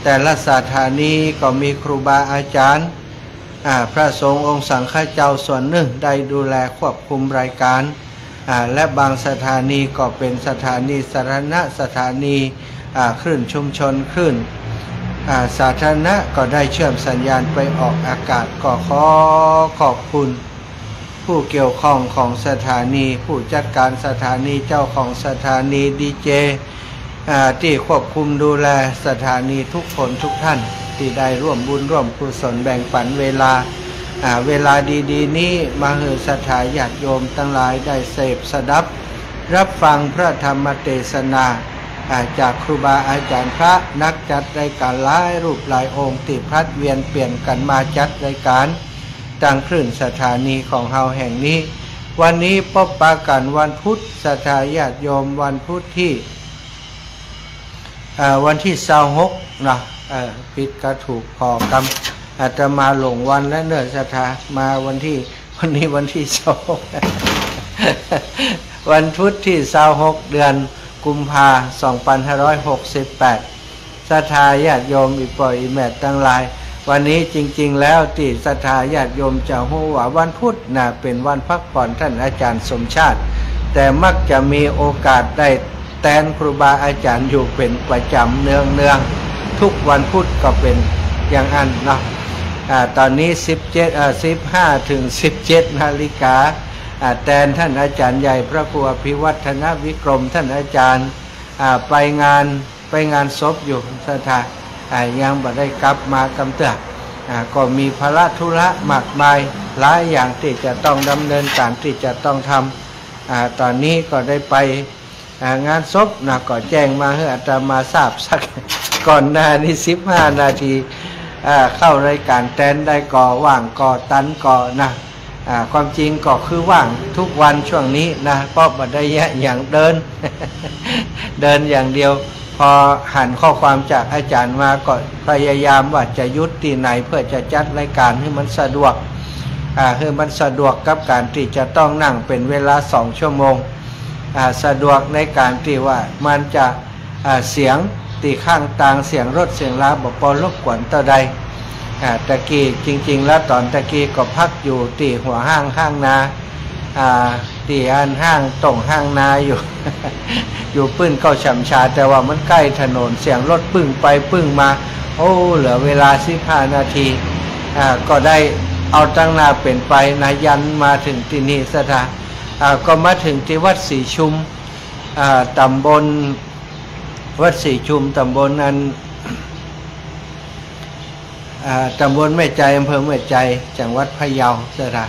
แต่ละสถานีก็มีครูบาอาจารย์พระสงฆ์องค์สังฆเจ้าส่วนหนึ่งได้ดูแลควบคุมรายการและบางสถานีก็เป็นสถานีสาธารณะสถานีคลื่นชุมชนคลื่นสาธารณะก็ได้เชื่อมสัญญาณไปออกอากาศก็ขอขอบคุณผู้เกี่ยวข้องของสถานีผู้จัดการสถานีเจ้าของสถานีดีเจที่ควบคุมดูแลสถานีทุกคนทุกท่านที่ได้ร่วมบุญร่วมกุศลแบ่งปันเวลาดีๆนี้มาให้ศรัทธาญาติโยมทั้งหลายได้เสพสดับรับฟังพระธรรมเทศนาจากครูบาอาจารย์พระนักจัดรายการหลายรูปหลายองค์ที่พลัดเวียนเปลี่ยนกันมาจัดรายการตั้งคลื่นสถานีของเฮาแห่งนี้วันนี้พบปะกันวันพุธศรัทธาญาติโยมวันพุธที่วันที่26นะผิดก็ถูกพอกรรมอาตมาหลงวันและเนื้อศรัทธามาวันนี้วันที่2วันพุธที่26เดือนกุมภาพันธ์2568ศรัทธาญาติโยมอีปล่อยอีแม่ทั้งหลายวันนี้จริงๆแล้วที่ศรัทธาญาติโยมจะรู้ว่าวันพุธน่ะเป็นวันพักผ่อนท่านอาจารย์สมชาติแต่มักจะมีโอกาสได้แทนครูบาอาจารย์อยู่เป็นประจำเนืองทุกวันพุธก็เป็นอย่างนั้นเนาะตอนนี้15 ถึง 17 นาฬิกาแทนท่านอาจารย์ใหญ่พระครูอภิวัฒนวิกรมท่านอาจารย์ไปงานศพอยู่ศรัทธายังบ่ได้กลับมากำเตือก็มีภาระธุระมากมายหลายอย่างที่จะต้องดำเนินการที่จะต้องทำตอนนี้ก็ได้ไปงานศพนะก็แจ้งมาให้อาตมาทราบสักก่อนหน้านี้15 นาทีเข้ารายการแทนได้ก่อว่างก่อตันก่อนะความจริงก็คือว่างทุกวันช่วงนี้นะเพราะบ่ได้อย่างเดิน อย่างเดียวพอหันข้อความจากอาจารย์มาก็พยายามว่าจะยุติไหนเพื่อจะจัดรายการให้มันสะดวกให้มันสะดวกกับการที่จะต้องนั่งเป็นเวลา2 ชั่วโมงสะดวกในการที่ว่ามันจะเสียงตีข้างต่างเสียงรถเสียงลาบ่ปรบกวนต่อใดตะกี้จริงๆแล้วตอนตะกี้ก็พักอยู่ที่หัวห้างนาที่ห้างตรงห้างนาอยู่ อยู่ปึ้นเข้าฉ่ำชาแต่ว่ามันใกล้ถนนเสียงรถปึ้งไปปึ้งมาโอ้เหลือเวลา15 นาทีก็ได้เอาตั้งหน้าเป็นไปนายันมาถึงที่นี่สถาก็มาถึงที่วัดศรีชุมตำบลวัดศรีชุมตำบลนั้นตำบลแม่ใจอำเภอแม่ใจจังหวัดพะเยาสถา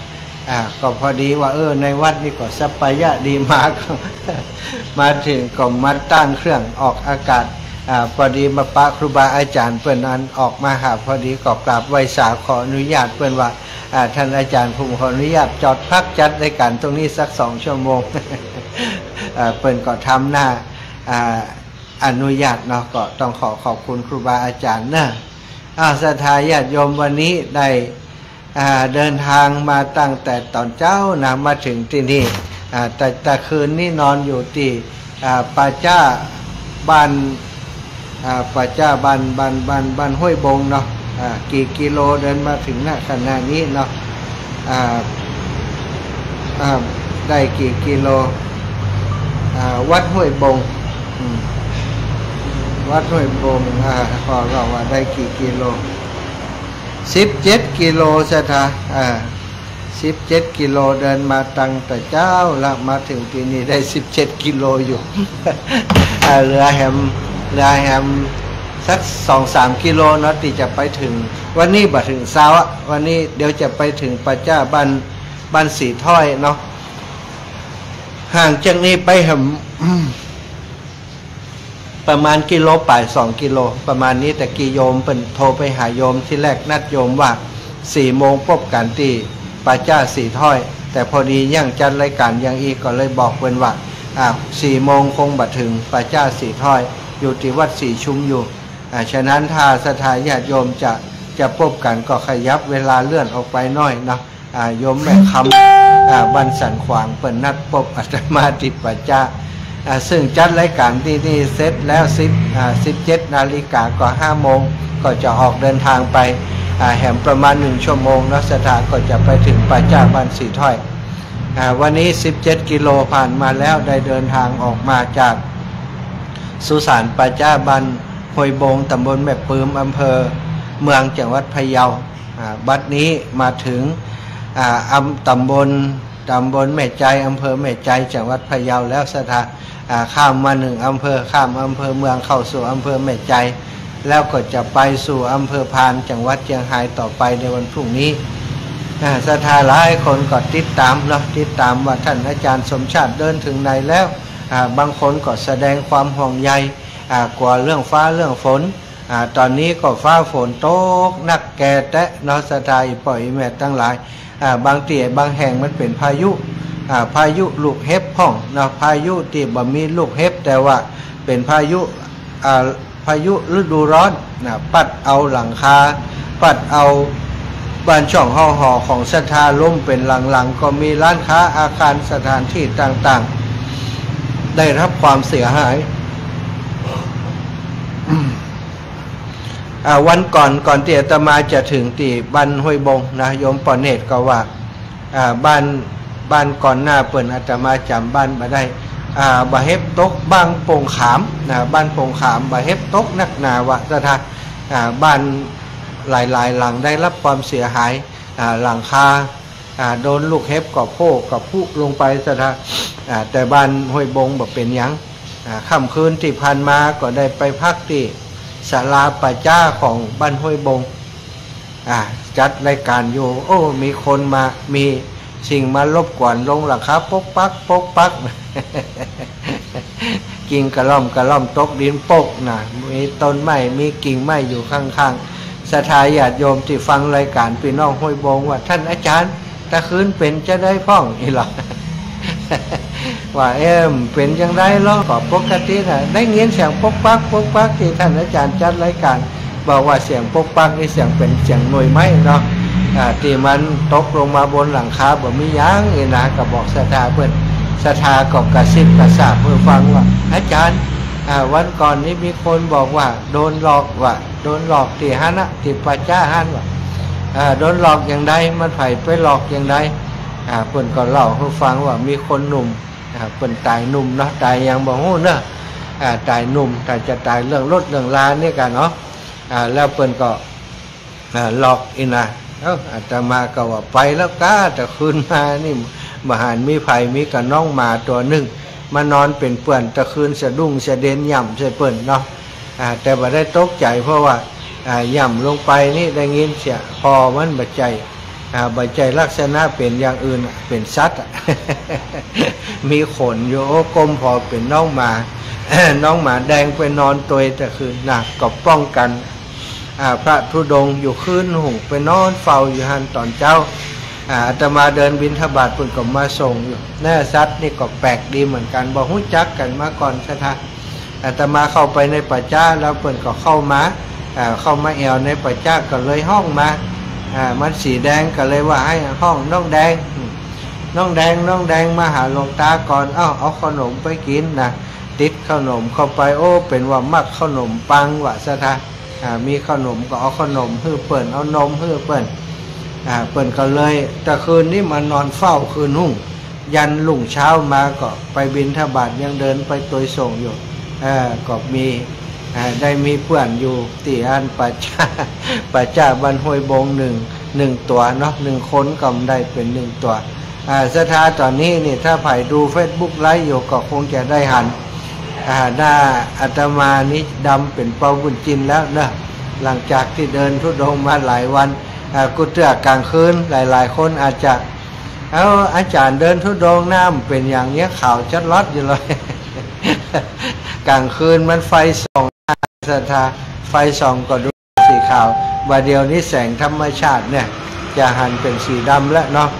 ก็พอดีว่าในวัดนี่ก็สัปยะดีมากมาถึงก็มาตั้งเครื่องออกอากาศพอดีมาปะครูบาอาจารย์เปิ้นนั้นออกมาหาพอดีก็กราบไหว้สาขออนุญาตเปิ้นว่าท่านอาจารย์ผมขออนุญาตจอดพักจัดรายการตรงนี้สัก2 ชั่วโมง เปิ้นก็ทำหน้าอนุญาตเนาะก็ต้องขอบคุณครูบาอาจารย์นะศรัทธาญาติโยมวันนี้ได้เดินทางมาตั้งแต่ตอนเช้านะมาถึงที่นี่แต่คืนนี้นอนอยู่ที่ป่าจ้าบ้านห้วยบงเนาะกี่กิโลเดินมาถึงขนาดนี้เนาะได้กี่กิโลวัดห้วยบงขอเราว่าได้กี่กิโล17 กิโลสถา17 กิโลเดินมาตั้งแต่เจ้าละมาถึงที่นี่ได้17 กิโลอยู่ เรือแฮมสัก 2-3 กิโลเนาะที่จะไปถึงวันนี้บ่ถึงเช้าวันนี้เดี๋ยวจะไปถึงป่าจ้าบ้านสีถ้อยเนาะห่างจากนี้ไปประมาณกิโลป่าย2 กิโลประมาณนี้แต่กี่โยมเป็นโทรไปหาโยมที่แรกนัดโยมว่า4 โมงพบกันที่ป่าจ้าสีถ้อยแต่พอดียังจัดรายการยังอีกก็เลยบอกเพิ่นว่า4 โมงคงบ่ถึงป่าจ้าสีถ้อยอยู่ที่วัดศรีชุมอยู่ฉะนั้นถ้าศรัทธาญาติโยมจะพบกันก็ขยับเวลาเลื่อนออกไปหน่อยเนาะโยมแม่คำบ้านสันขวางเปิดนัดพบอาตมาที่ป่าจ้าซึ่งจัดรายการที่นี่เสร็จแล้ว17 นาฬิกาก็5 โมง ก็จะออกเดินทางไปแหมประมาณ1 ชั่วโมงนักศรัทธาก็จะไปถึงป่าจ้าบ้านสีถ้อยวันนี้17 กิโลผ่านมาแล้วได้เดินทางออกมาจากสุสานป่าจ้าบ้านห้วยบงตำบลแม่ปืมอำเภอเมืองจังหวัดพะเยาบัดนี้มาถึงตำบลแม่ใจอำเภอแม่ใจจังหวัดพะเยาแล้วศรัทธาข้ามมา1 อำเภอข้ามอำเภอเมืองเข้าสู่อำเภอแม่ใจแล้วก็จะไปสู่อำเภอพานจังหวัดเชียงรายต่อไปในวันพรุ่งนี้ศรัทธาหลายคนก็ติดตามเนาะติดตามว่าท่านอาจารย์สมชาติเดินถึงไหนแล้วบางคนก็แสดงความห่วงใยกลัวเรื่องฟ้าเรื่องฝนตอนนี้ก็ฟ้าฝนตกนักแก่แตะเนาะศรัทธาอีปล่อยแม่ตั้งหลายบางที่บางแห่งมันเป็นพายุลูกเห็บพ่องเนาะพายุที่บ่มีลูกเห็บแต่ว่าเป็นพายุฤดูร้อนปัดเอาหลังคาปัดเอาบ้านช่องหอของศรัทธาล้มเป็นหลังก็มีร้านค้าอาคารสถานที่ต่างๆได้รับความเสียหายวันก่อนที่อาตมาจะถึงที่บ้านห้วยบงนะโยมปอเนตก็ว่าบ้านก่อนหน้าเปิ่นอาตมาจำบ้านมาได้บะเฮ็บตกบางโป่งขามนะบ้านโป่งขามบะเฮ็บตกนักหนาวะศรัทธาบ้านหลายหลังได้รับความเสียหายหลังคาโดนลูกเห็บกับโพกกับพุลงไปศรัทธาแต่บ้านห้วยบงบ่เป็นหยังค่ำคืนที่ผ่านมาก็ได้ไปพักที่ศาลาป่าจ้าของบ้านห้วยบงจัดรายการอยู่โอ้มีคนมามีสิ่งมารบกวนลงหลังคาปกปัก กิ่งกระล่อมตกดินปกนะมีต้นไม้มีกิ่งไม้อยู่ข้างๆศรัทธาญาติโยมที่ฟังรายการพี่น้องห้วยบงว่าท่านอาจารย์ถ้าคืนเป็นจะได้พ่องอีหรอ ว่าเป็นยังไงล่ะก็ปกตินะได้เงียนเสียงปกปักที่ท่านอาจารย์จัดรายการบอกว่าเสียงปกปักนี่เสียงเป็นเสียงหน่วยไม้เนาะที่มันตกลงมาบนหลังคาบ่มีหยังนี่นะก็บอกศรัทธาเพิ่นศรัทธาก็กระซิบกระซาบเพื่อฟังว่าอาจารย์วันก่อนนี้มีคนบอกว่าโดนหลอกที่ฮันนะที่ป่าจ้าฮันว่าโดนหลอกอย่างใดมันไผไปหลอกอย่างใดเพิ่นก็เล่าให้ฟังว่ามีคนหนุ่มเพิ่นตายหนุ่มเนาะตายยังบ่ฮู้เนาะตายหนุ่มแต่จะตายเรื่องรถเรื่องลานี่กันเนาะแล้วเพิ่นก็หลอกอีนะอาตมาก็ว่าไปแล้วก้าแต่คืนมานี่มหารมีไผมีกับน้องหมาตัวหนึ่งมานอนเป็นเปื่อนตะคืนสะดุ้งสะเด็นย่ำใส่เปื่อนเนาะแต่บ่ได้ตกใจเพราะว่าย่ำลงไปนี่ได้ยินเสียพอมันบาดใจลักษณะเป็นอย่างอื่นเป็นสัตว์ มีขนอยู่กลมพอเป็นน้องหมา น้องหมาแดงไปนอนตัวแต่คืนนะก็ป้องกันพระธุดงค์อยู่คืนหุ่งไปนอนเฝ้าอยู่หันตอนเจ้าอาตมาเดินบิณฑบาตเพิ่นก็มาส่งอยู่แน่สัตว์นี่ก็แปลกดีเหมือนกันบ่ฮู้จักกันมาก่อนซะท่าอาตมาเข้าไปในป่าจ้าแล้วเพิ่นก็เข้ามาแอวในป่าจ้าก็เลยห้องมามันสีแดงก็เลยว่าให้ห้องน้องแดงมาหาหลวงตาก่อนเอาขนมไปกินนะติดขนมเข้าไปโอ้เป็นว่ามักขนมปังว่าซะท่ามีขนมก็เอาขนมฮื้อเปิ้นเอานมฮื้อเปิ้นเปิ้นก็เลยแต่คืนนี้มานอนเฝ้าคืนหุ่งยันลุ่งเช้ามาก็ไปบิณฑบาตยังเดินไปตัวส่งอยู่ก็มีได้มีเพื่อนอยู่ที่อันป่าจ้าบ้านห้วยบงหนึ่งตัวเนาะ1 คนก็ได้เป็น1 ตัวศรัทธาตอนนี้นี่ถ้าไผ่ดู Facebook ไลฟ์อยู่ก็คงจะได้หันหน้าอาตมานี้ดำเป็นเปาบุญจินแล้วเนอะหลังจากที่เดินธุดงค์มาหลายวันกุเตื้อกลางคืนหลายคนอาจจะอาจารย์เดินธุดงค์น้ำเป็นอย่างเนี้ยข่าวชัดลอดอยู่เลย กลางคืนมันไฟส่องศรัทธาไฟส่องก็ดูสีขาวว่าเดียวนี้แสงธรรมชาติเนี่ยจะหันเป็นสีดำแล้วเนาะ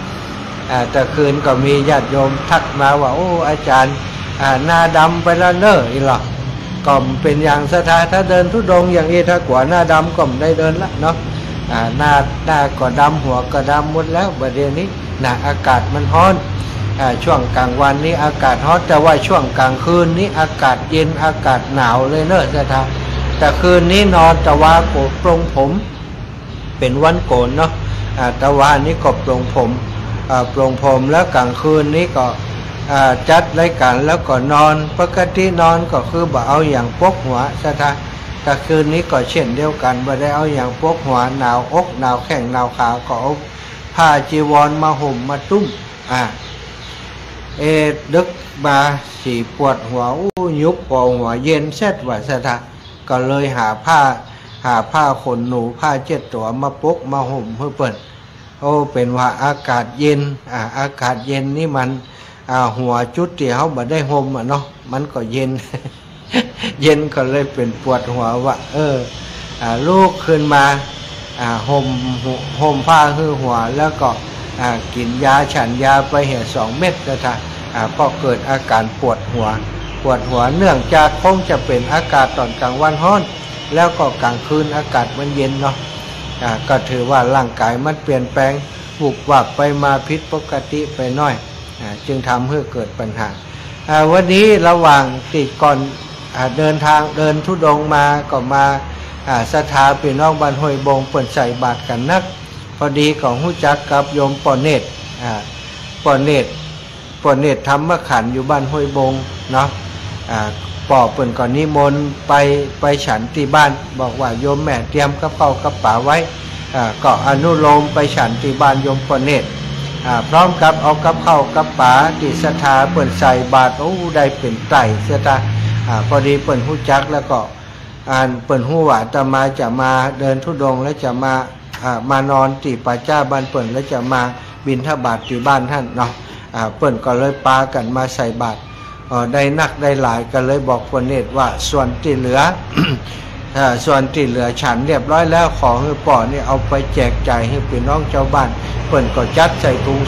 แต่คืนก็มีญาติโยมทักมาว่าโอ้อาจารย์หน้าดำไปแล้วเนอะอีหรอก็เป็นอย่างศรัทธาถ้าเดินธุดงค์อย่างนี้ถ้ากว่าหน้าดำก็ไม่ได้เดินละเนาะหน้าก็ดำหัวก็ดำหมดแล้วประเดี๋ยวนี้อากาศมันร้อนช่วงกลางวันนี้อากาศร้อนแต่ว่าช่วงกลางคืนนี้อากาศเย็นอากาศหนาวเลยเนอะศรัทธา แต่คืนนี้นอนตะวาโกปรงผมเป็นวันโกนเนาะตะวานี้ก็ปรงผมปรงผมแล้วกลางคืนนี้ก็จัดรายการแล้วก็นอนปกตินอนก็คือบ่เอาอย่างปกหัวซะท่าแต่คืนนี้ก็เช่นเดียวกันบ่ได้เอาอย่างปกหัวหนาวอกหนาวแข้งหนาวขาก็เอาผ้าจีวรมาห่มมาตุ้มดึกมาสีปวดหัวยุบปวดหัวเย็นเสร็จว่าซะท่าก็เลยหาผ้าขนหนูผ้าเจ็ดตัวมาปกมาห่มเพื่อเปิดเป็นว่าอากาศเย็นอากาศเย็นนี่มันหัวจุดที่เขาบ่ได้ห่มเนาะมันก็เย็น เย็นก็เลยเป็นปวดหัวว่าลูกขึ้นมาห่มผ้าคือหัวแล้วก็กินยาฉันยาไป2 เม็ดนะท่าก็เกิดอาการปวดหัวเนื่องจากคงจะเป็นอากาศตอนกลางวันร้อนแล้วก็กลางคืนอากาศมันเย็นเนาะก็ถือว่าร่างกายมันเปลี่ยนแปลงบุบวับไปมาผิดปกติไปหน่อยจึงทำให้เกิดปัญหาวันนี้ระหว่างติดก่อนเดินธุดงค์มาก็มาศรัทธาพี่น้องบ้านห้วยบงเปิดใส่บาตรกันนักพอดีของหู้จักกับโยมปอเนตปอเนตธรรมขันธ์อยู่บ้านห้วยบงเนาะปอเปิ่นก่อนนิมนต์ไปฉันที่บ้านบอกว่าโยมแม่เตรียมกระเป๋ากระป๋าไว้ก็อนุโลมไปฉันที่บ้านโยมปอเนตพร้อมกับเอากระเป๋ากระป๋าที่ศรัทธาเปิ่นใส่บาตรได้เป็นไตรเสียตาพอดีเปิ่นหู้จักแล้วก็เปิ่นหู้ว่าอาตมาจะมาเดินธุดงค์แล้วจะมานอนที่ป่าจ้าบ้านเปิ่นแล้วจะมาบิณฑบาตที่บ้านท่านเนาะเปิ่นก็เลยปากันมาใส่บาตรได้นักได้หลายก็เลยบอกปอเนตว่าส่วนที่เหลือ ฉันเรียบร้อยแล้วขอให้ป่อนี่เอาไปแจกจ่ายให้พี่น้องชาวบ้านเปิ่นก็จัดใส่ถุง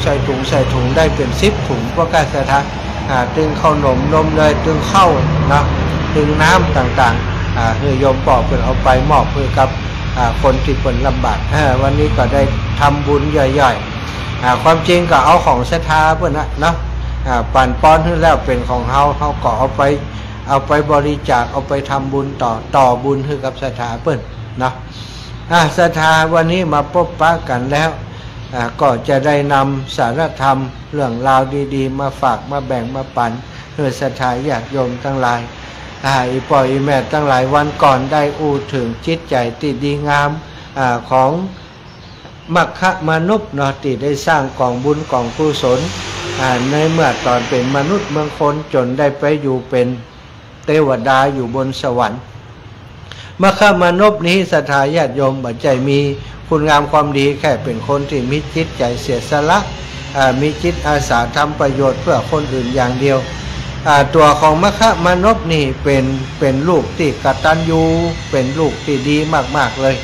ได้เป็น10 ถุงพวกกาสะทะตึงข้าวนมเลยตึงข้าวนะตึงน้ำต่างๆให้โยมป่อเปิ่นเอาไปมอบเพื่อกับคนที่เปิ่นลำบากวันนี้ก็ได้ทำบุญใหญ่ความจริงก็เอาของศรัทธาเปิ่นนะปั่นป้อนขึ้นแล้วเป็นของเขาก็เอาไปบริจาคเอาไปทำบุญต่อบุญให้กับศรัทธาเปิ่นเนาะศรัทธาวันนี้มาพบปะกันแล้วก็จะได้นำสารธรรมเรื่องราวดีๆมาฝากมาแบ่งมาปันให้ศรัทธาญาติโยมทั้งหลายอีปอยอีแม่ทั้งหลายวันก่อนได้อู้ถึงจิตใจที่ดีงามของมัคคะมนุษย์เนาะที่ได้สร้างกองบุญกองกุศลในเมื่อตอนเป็นมนุษย์เมืองคนจนได้ไปอยู่เป็นเทวดาอยู่บนสวรรค์มัคคะมนุษย์นี้ศรัทธาญาติโยมบัดใจมีคุณงามความดีแค่เป็นคนที่มีจิตใจเสียสละมีจิตอาสาทำประโยชน์เพื่อคนอื่นอย่างเดียวตัวของมัคคะมนุษย์นี่เป็นลูกที่กตัญญูเป็นลูกที่ดีมากๆเลย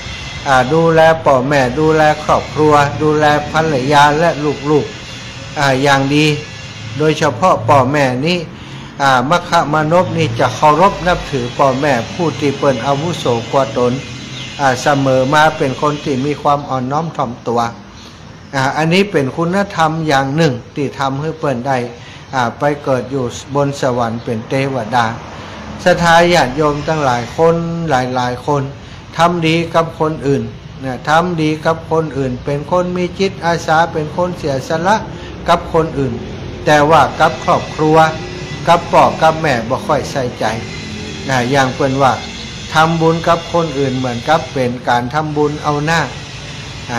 ดูแลพ่อแม่ดูแลครอบครัวดูแลภรรยาและลูกๆอย่างดีโดยเฉพาะพ่อแม่นี่มัคคะมนุษย์นี่จะเคารพนับถือพ่อแม่ผู้ที่เป็นอาวุโสกว่าตนเสมอมาเป็นคนที่มีความอ่อนน้อมถ่อมตัวอันนี้เป็นคุณธรรมอย่างหนึ่งที่ทำให้เปิ้นได้ไปเกิดอยู่บนสวรรค์เป็นเทวดาศรัทธาญาติโยมทั้งหลายคนหลายคนทำดีกับคนอื่นทำดีกับคนอื่นเป็นคนมีจิตอาสาเป็นคนเสียสละกับคนอื่นแต่ว่ากับครอบครัวกับพ่อกับแม่บ่ค่อยใส่ใจอย่างเป็นว่าทำบุญกับคนอื่นเหมือนกับเป็นการทำบุญเอาหน้า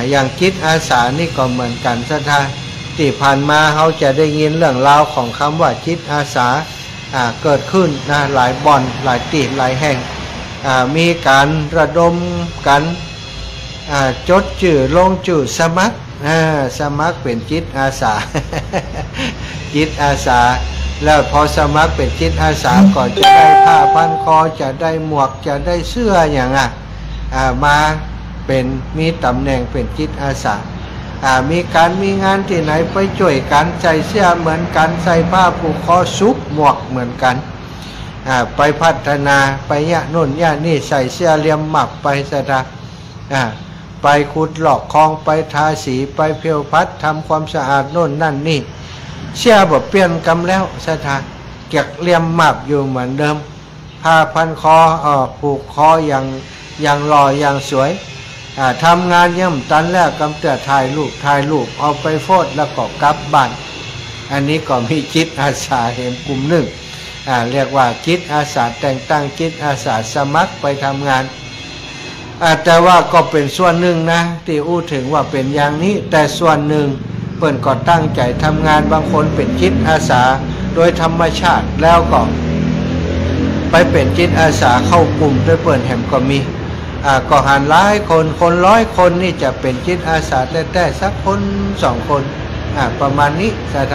อย่างจิตอาสานี่ก็เหมือนกันศรัทธาที่ผ่านมาเขาจะได้ยินเรื่องราวของคำว่าจิตอาสาเกิดขึ้นหลายบ่อนหลายที่หลายแห่งมีการระดมกันจดชื่อลงชื่อสมัครเป็นจิตอาสา จิตอาสาแล้วพอสมัครเป็นจิตอาสาก่อนจะได้ผ้าพันคอจะได้หมวกจะได้เสื้ออย่างมาเป็นมีตำแหน่งเป็นจิตอาสามีงานที่ไหนไปช่วยกันใส่เสื้อเหมือนกันใส่ผ้าผูกคอซุกหมวกเหมือนกันไปพัฒนาไปยะนู่นยะนี่ใส่เสื้อเลียมหมักไปซะไปขุดหลอกคลองไปทาสีไปเพียวพัดทำความสะอาดโน่นนั่นนี่เชื่อบอกเปลี่ยนกรรมแล้วสถานเก็บเลี่ยมหมักอยู่เหมือนเดิม ผ้าพันคอผูกคออย่างหล่ออย่างสวยทำงานย่ำตันแล้วกำเตือถ่ายรูปเอาไปโพสแล้วก็กลับบ้านอันนี้ก็มีจิตอาสาเห็นกลุ่มหนึ่งเรียกว่าจิตอาสาแต่งตั้งจิตอาสาสมัครไปทำงานแต่ว่าก็เป็นส่วนหนึ่งนะที่อู้ถึงว่าเป็นอย่างนี้แต่ส่วนหนึ่งเปิ่นก็ตั้งใจทำงานบางคนเป็นจิตอาสาโดยธรรมชาติแล้วก็ไปเป็นจิตอาสาเข้ากลุ่มด้วยเปิ่นแหมก็มีก็หันหลายคน100 คนนี่จะเป็นจิตอาสาแต่สักคน2 คนประมาณนี้สัก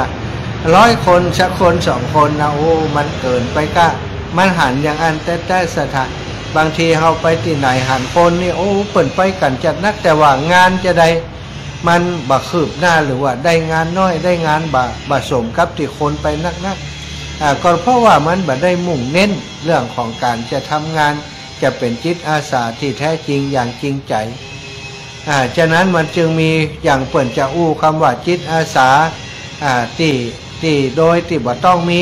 100 คนสักคน2 คนนะโอ้มันเกินไปก็มันหันอย่างอันแต่สถานบางทีเราไปที่ไหนหันคนนี่โอ้เปิ่นไปกันจัดนักแต่ว่างานจะได้มันบ่คืบหน้าหรือว่าได้งานน้อยได้งานบ่สมกับที่คนไปนักก็เพราะว่ามันบ่ได้มุ่งเน้นเรื่องของการจะทำงานจะเป็นจิตอาสาที่แท้จริงอย่างจริงใจฉะนั้นมันจึงมีอย่างเปิ่นจะอู้คำว่าจิตอาสาที่โดยที่บ่ต้องมี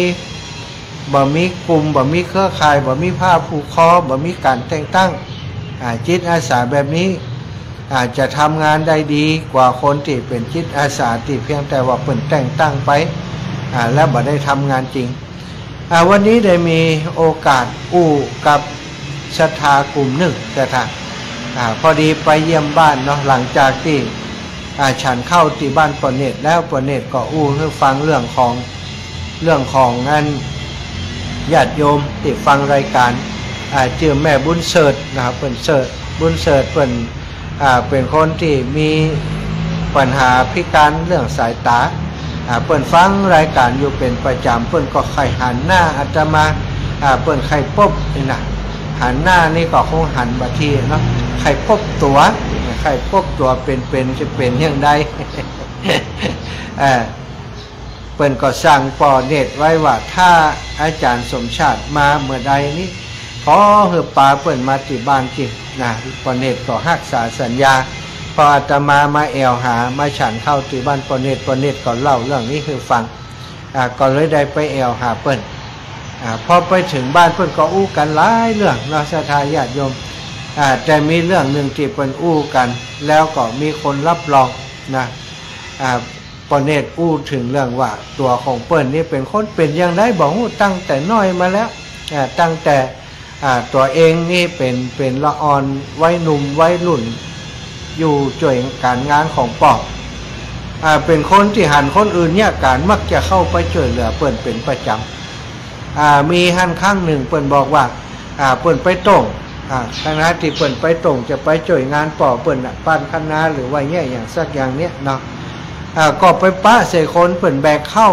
กลุ่มบ่มีเครือข่ายบ่มีผ้าผูกคอบ่มีการแต่งตั้งจิตอาสาแบบนี้อาจจะทำงานได้ดีกว่าคนที่เป็นจิตอาสาที่เพียงแต่ว่าเปิ่นแต่งตั้งไปแล้วบ่ได้ทำงานจริงวันนี้ได้มีโอกาสอู้กับศรัทธากลุ่มหนึ่งแต่พอดีไปเยี่ยมบ้านเนาะหลังจากที่ฉันเข้าที่บ้านปเนตรแล้วปเนตรก็อู้ให้ฟังเรื่องของงานญาติโยมที่ฟังรายการชื่อแม่บุญเสิร์ชนะครับเพิ่นเสิร์ชบุญเสิร์ชเพิ่นเป็นคนที่มีปัญหาพิการเรื่องสายตาเพิ่นฟังรายการอยู่เป็นประจำเพิ่นก็ใครหันหน้าอาตมาเพิ่นใครพบนี่นะหันหน้านี่ก็คงหันบาทีเนาะใครพบตัวเป็นจะเป็นอย่างใด เปิ้นก็สั่งปอเนตรไว้ว่าถ้าอาจารย์สมชาติมาเมื่อใดนี้ขอเหือป่าเปิ้นมาที่บ้านกินนะปอเนตรก็รักษาสัญญาพออาตมาแอวหามาฉันเข้าที่บ้านปอเนตรก็เล่าเรื่องนี้ให้ฟังก็เลยได้ไปแอวหาเปิ้นพอไปถึงบ้านเปิ้นก็อู้กันหลายเรื่องเนาะศรัทธาญาติโยมแต่มีเรื่องหนึ่งที่เปิ้นอู้กันแล้วก็มีคนรับรองนะปอเนตรอู้ถึงเรื่องว่าตัวของเปิ้นนี่เป็นคนเป็นอย่างไรบอกฮู้ตั้งแต่น้อยมาแล้วตั้งแต่ตัวเองนี่เป็นละอ่อนวัยหนุ่มวัยรุ่นอยู่ช่วยการงานของปอกเป็นคนที่หันคนอื่นเนี่ยการมักจะเข้าไปช่วยเหลือเปิ้นเป็นประจำมีหันข้างหนึ่งเปิ้นบอกว่าเปิ้นไปตรงคณะที่เปิ้นไปตรงจะไปช่วยงานปอกเปิ้นปั้นคณะหรือว่าแย่อย่างสักอย่างเนี้ยเนาะก็ไปป้าใส่คนเปิ่นแบกเข้า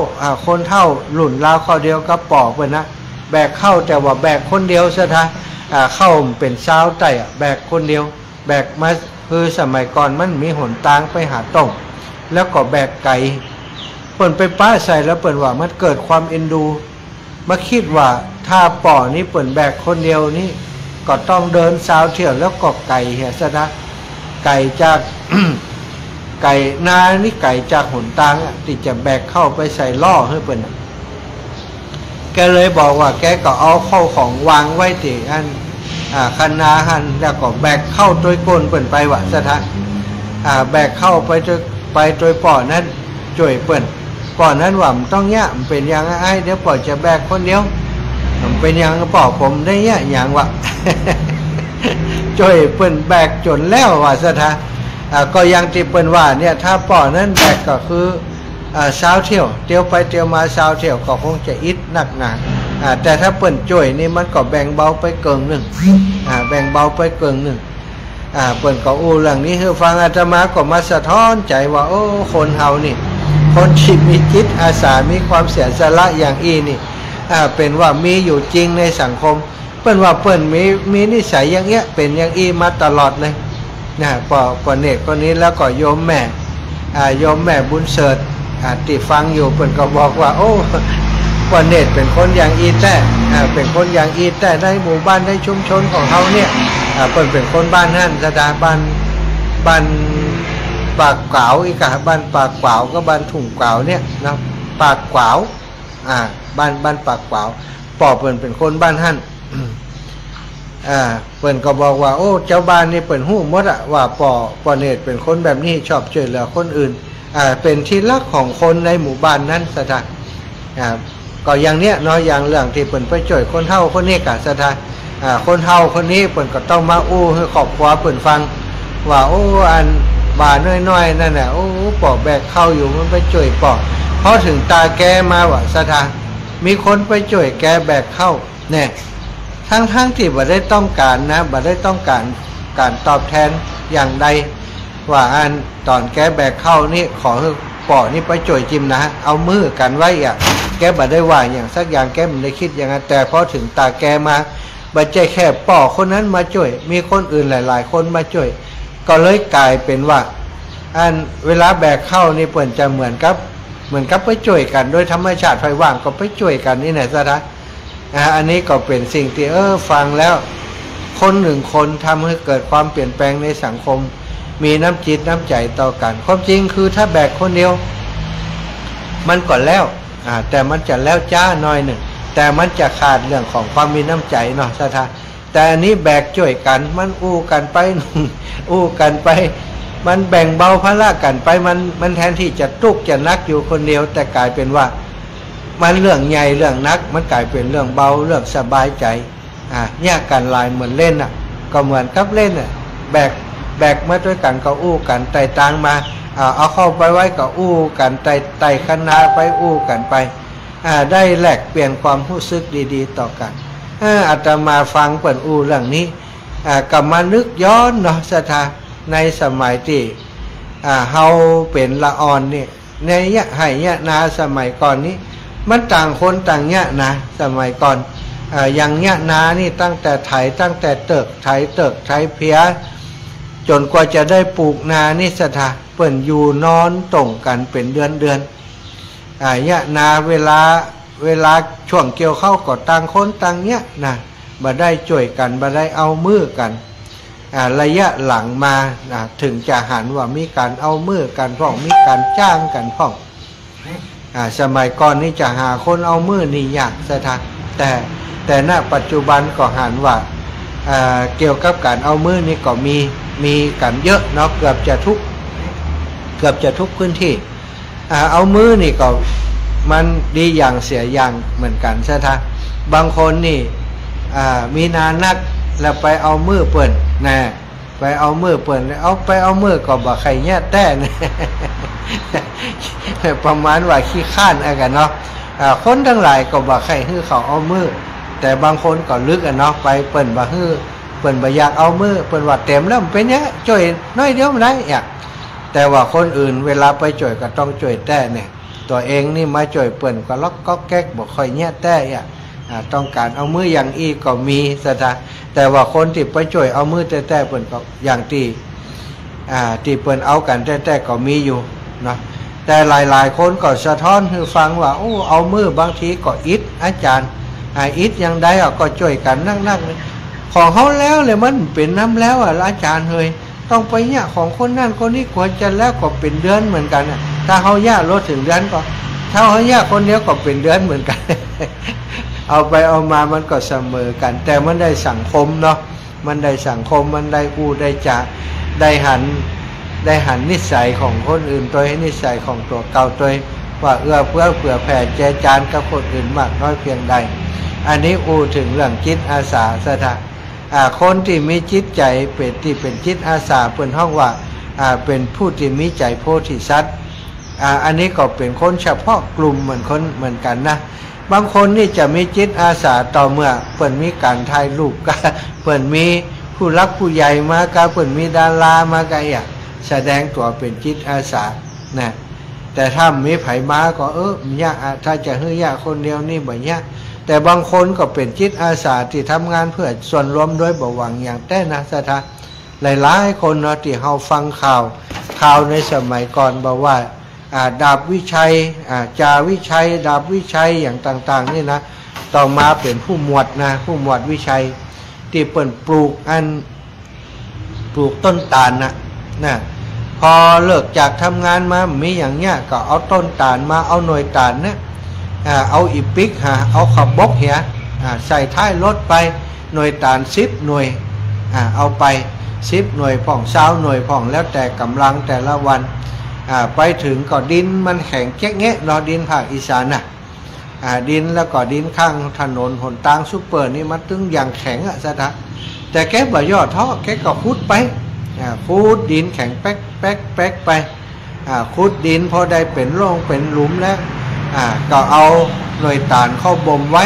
คนเท่าหลุ่นลาวเข้าเดียวกับปอกเปิ่นนะแบกเข้าแต่ว่าแบกคนเดียวซะเข้าเป็นเช้าไต่แบกคนเดียวแบกมาคือสมัยก่อนมันมีหนทางไปหาต้องแล้วก็แบกไก่เปิ่นไปป้าใส่แล้วเปิ่นว่ามันเกิดความเอ็นดูมาคิดว่าถ้าปอนี้เปิ่นแบกคนเดียวนี่ก็ต้องเดินเช้าเที่ยวแล้วก็ไก่เหี้ยซะไก่จาก ไก่นานี่ไก่จากหนทางที่จะแบกเข้าไปใส่ล่อให้เปิ้นแกเลยบอกว่าแกก็เอาเข้าของวางไว้ที่อันคันนาหันแล้วก็แบกเข้าโดยก้นเปิ้นไปว่าซะแบกเข้าไปโดยป่อนั้นช่วยเปิ้นป่อนั้นว่ามันต้องเนี่ยมันเป็นอย่างไอ้เดี๋ยวป่อจะแบกคนเดียวมันเป็นอย่างป่อผมได้เนี่ยอย่างว่า ช่วยเปิ้นแบกจนแล้วว่าซะก็ยังที่เปิ้นว่าเนี่ยถ้าป่อนั้นแบกก็คือเช้าเที่ยวไปเที่ยวมาเช้าเที่ยวก็คงจะอิดหนักหนาแต่ถ้าเปิ้นจ่วยนี่มันก็แบ่งเบาไปเกินหนึ่งแบ่งเบาไปเกินหนึ่งเปิ้นก็อู้เรื่องนี้คือฟังอาตมาก็มาสะท้อนใจว่าโอ้คนเฮานี่คนที่มีจิตอาสามีความเสียสละอย่างอีนี่เป็นว่ามีอยู่จริงในสังคมเปิ้นว่าเปิ้นมีนิสัยอย่างเงี้ยเป็นอย่างอีมาตลอดเลยปอเนตคนนี้แล้วก็โยมแม่บุญเสิร์ชที่ฟังอยู่เปิ้นก็บอกว่าโอ้ปอเนตเป็นคนอย่างอีแต่เป็นคนอย่างอีแต่ในหมู่บ้านในชุมชนของเขาเนี่ยเปิ้นเป็นคนบ้านนั่นสถาบันบ้านปากกวาวอีกบ้านปากกวาวก็บ้านถุงกวาวเนี่ยนะปากกวาวบ้านปากกวาวปอเปิ้นเป็นคนบ้านหั่น เปิ่นก็บอกว่าโอ้เจ้าบ้านนี่เปิ่นหู้หมดอะว่าป่อเนตรเป็นคนแบบนี้ชอบช่วยเหลือคนอื่นเป็นที่รักของคนในหมู่บ้านนั้นสถานก็อย่างเนี้ยเนาะอย่างเรื่องที่เปิ่นไปช่วยคนเฒ่าคนนี้กะสถานคนเฒ่าคนนี้เปิ่นก็ต้องมาอู้ให้ครอบครัวเปิ่นฟังว่าโอ้อันบ่าน้อยๆนั่นน่ะโอ้ปอกแบกเข้าอยู่มันไปช่วยปอกพอถึงตาแกมาว่าสถานมีคนไปช่วยแกแบกเข้าเนี่ยทั้งที่บ่ได้ต้องการนะบ่ได้ต้องการตอบแทนอย่างใดว่าอันตอนแกแบกเข้านี่ขอให้ปอนี่ไปจ่วยจิมนะเอามือกันไว้แกบ่ได้ว่าอย่างสักอย่างแกไม่ได้คิดอย่างนั้นแต่พอถึงตาแกมาบ่ใช่แค่ปอคนนั้นมาจ่วยมีคนอื่นหลายๆคนมาจ่วยก็เลยกลายเป็นว่าอันเวลาแบกเข้านี่เปิ่นจะเหมือนกับไปจ่วยกันโดยธรรมชาติไฟว่างก็ไปจ่วยกันนี่แหละซะนะอันนี้ก็เป็นสิ่งที่ฟังแล้วคนหนึ่งคนทำให้เกิดความเปลี่ยนแปลงในสังคมมีน้ำจิตน้ำใจต่อกันความจริงคือถ้าแบกคนเดียวมันก่อนแล้วแต่มันจะแล้วจ้าหน่อยหนึ่งแต่มันจะขาดเรื่องของความมีน้ำใจเนาะท่านแต่อันนี้แบกช่วยกันมันอู้กันไปอู้กันไปมันแบ่งเบาภาระกันไปมันแทนที่จะตุกจะนักอยู่คนเดียวแต่กลายเป็นว่ามันเรื่องใหญ่เรื่องนักมันกลายเป็นเรื่องเบาเรื่องสบายใจแยกกันลายเหมือนเล่นก็เหมือนกับเล่นแบกมาด้วยกันก็อู้กันไต่ตังมาเอาเข้าไปไว้ก็อู้กันไต่คณะไปอู้กันไปได้แลกเปลี่ยนความรู้สึกดีๆต่อกันอาตมาฟังเปิ่นอู้เรื่องนี้กลับมานึกย้อนเนาะสถาในสมัยที่เฮาเป็นละอ่อนนี่ในให้นาสมัยก่อนนี้มันต่างคนต่างนะสมัยก่อนอย่างนานี่ตั้งแต่ไถตั้งแต่ไถเพียจนกว่าจะได้ปลูกนานี่สถาเปิ่นอยู่นอนตรงกันเป็นเดือนนาเวลาช่วงเกี่ยวเข้าก็ต่างคนต่างนะบ่ได้ช่วยกันบ่ได้เอามือกันระยะหลังมาถึงจะหันว่ามีการเอามือกันพ้องมีการจ้างกันพ้องสมัยก่อนนี่จะหาคนเอามือนี่ยากสถานแต่ณปัจจุบันก็หันว่าเกี่ยวกับการเอามือนี่ก็มีกันเยอะเนาะเกือบจะทุกพื้นที่เอามือนี่ก็มันดีอย่างเสียอย่างเหมือนกันซะท่าบางคนนี่มีนานักแล้วไปเอามือเปิ่นนะไปเอามือเปิ่นไปเอามือก็บ่ใครแย่แต่นะประมาณว่าขี้ข้านกันเนาะคนทั้งหลายก็บ่ใครฮื้อเขาเอามือแต่บางคนก็ลึกเนาะไปเปิ่นบ่ฮื้อเปิ่นบ่อยากเอามือเปิ่นว่าเต็มแล้วมันเป็นเนี้ยจ่อยน้อยเดียวไม่ได้แต่ว่าคนอื่นเวลาไปจ่อยก็ต้องจ่อยแต่เนี่ยตัวเองนี่มาจ่อยเปิ่นก็ล็อกก็แก๊กบ่ค่อยแย่แต่ต้องการเอามืออย่างอีก็มีสถาแต่ว่าคนที่ไปจ่วยเอามือแต่เปิ่นก็อย่างที่เปิ่นเอากันแต่ก็มีอยู่เนาะแต่หลายๆคนก็สะท้อนให้ฟังว่าโอ้เอามือบางทีก็อิดอาจารย์อิดอย่างใดก็จ่วยกันนั่งของเขาแล้วเลยมันเป็นน้ำแล้วอาจารย์เฮ้ยต้องไปเนี่ยของคนนั่นคนนี้ควรจะแล้วก็เป็นเดือนเหมือนกันถ้าเขาย่าลดถึงเดือนก็ถ้าเขาย่าคนเดียวก็เป็นเดือนเหมือนกัน เอาไปเอามามันก็เสมอกันแต่มันได้สังคมเนาะมันได้สังคมมันได้อู้ได้จะได้หันนิสัยของคนอื่นตัวให้นิสัยของตัวเก่าตัวว่าเผื่อแผ่แจจานกับคนอื่นมากน้อยเพียงใดอันนี้อู้ถึงเรื่องจิตอาสาสถาคนที่มีจิตใจเป็นจิตอาสาเป็นห้องว่าเป็นผู้ที่มีใจโพธิสัตว์อันนี้ก็เป็นคนเฉพาะกลุ่มเหมือนกันนะบางคนนี่จะมีจิตอาสาต่อเมื่อเปิ่นมีการถ่ายรูปกันเปิ่นมีผู้รักผู้ใหญ่มากันเปิ่นมีดารามากันแสดงตัวเป็นจิตอาสานะแต่ถ้ามีไผมาก็ยากถ้าจะให้ยากคนเดียวนี่บ่ยากแต่บางคนก็เป็นจิตอาสาที่ทำงานเพื่อส่วนรวมโดยบ่หวังอย่างแต่นะสถาหลายๆคนเนาะที่เฮาฟังข่าวในสมัยก่อนบอกว่าดาบวิชัยจาวิชัยดาบวิชัยอย่างต่างๆนี่นะต่อมาเป็นผู้หมวดผู้หมวดวิชัยที่เปิ่นปลูกต้นตาลนะพอเลิกจากทำงานมามีอย่างเงี้ยก็เอาต้นตาลมาเอาหน่วยตาลเอาอีปิกเอาขับบกเหียใส่ท้ายรถไป หน่วยตาล10หน่วยเอาไป10หน่วยพ่อง20หน่วยพ่องแล้วแต่กำลังแต่ละวันไปถึงก็ดินมันแข็งแจ๊กแงะเนาะดินภาคอีสานดินแล้วก็ดินข้างถนนหนทางซุปเปอร์นี่มันตึงอย่างแข็งซะนะแต่แกบ่ย่อท้อแกก็ขุดไปขุดดินแข็งแป๊กแป๊กแป๊กไปขุดดินพอได้เป็นโล่งเป็นหลุมแล้วก็เอาหน่วยตาลเข้าบ่มไว้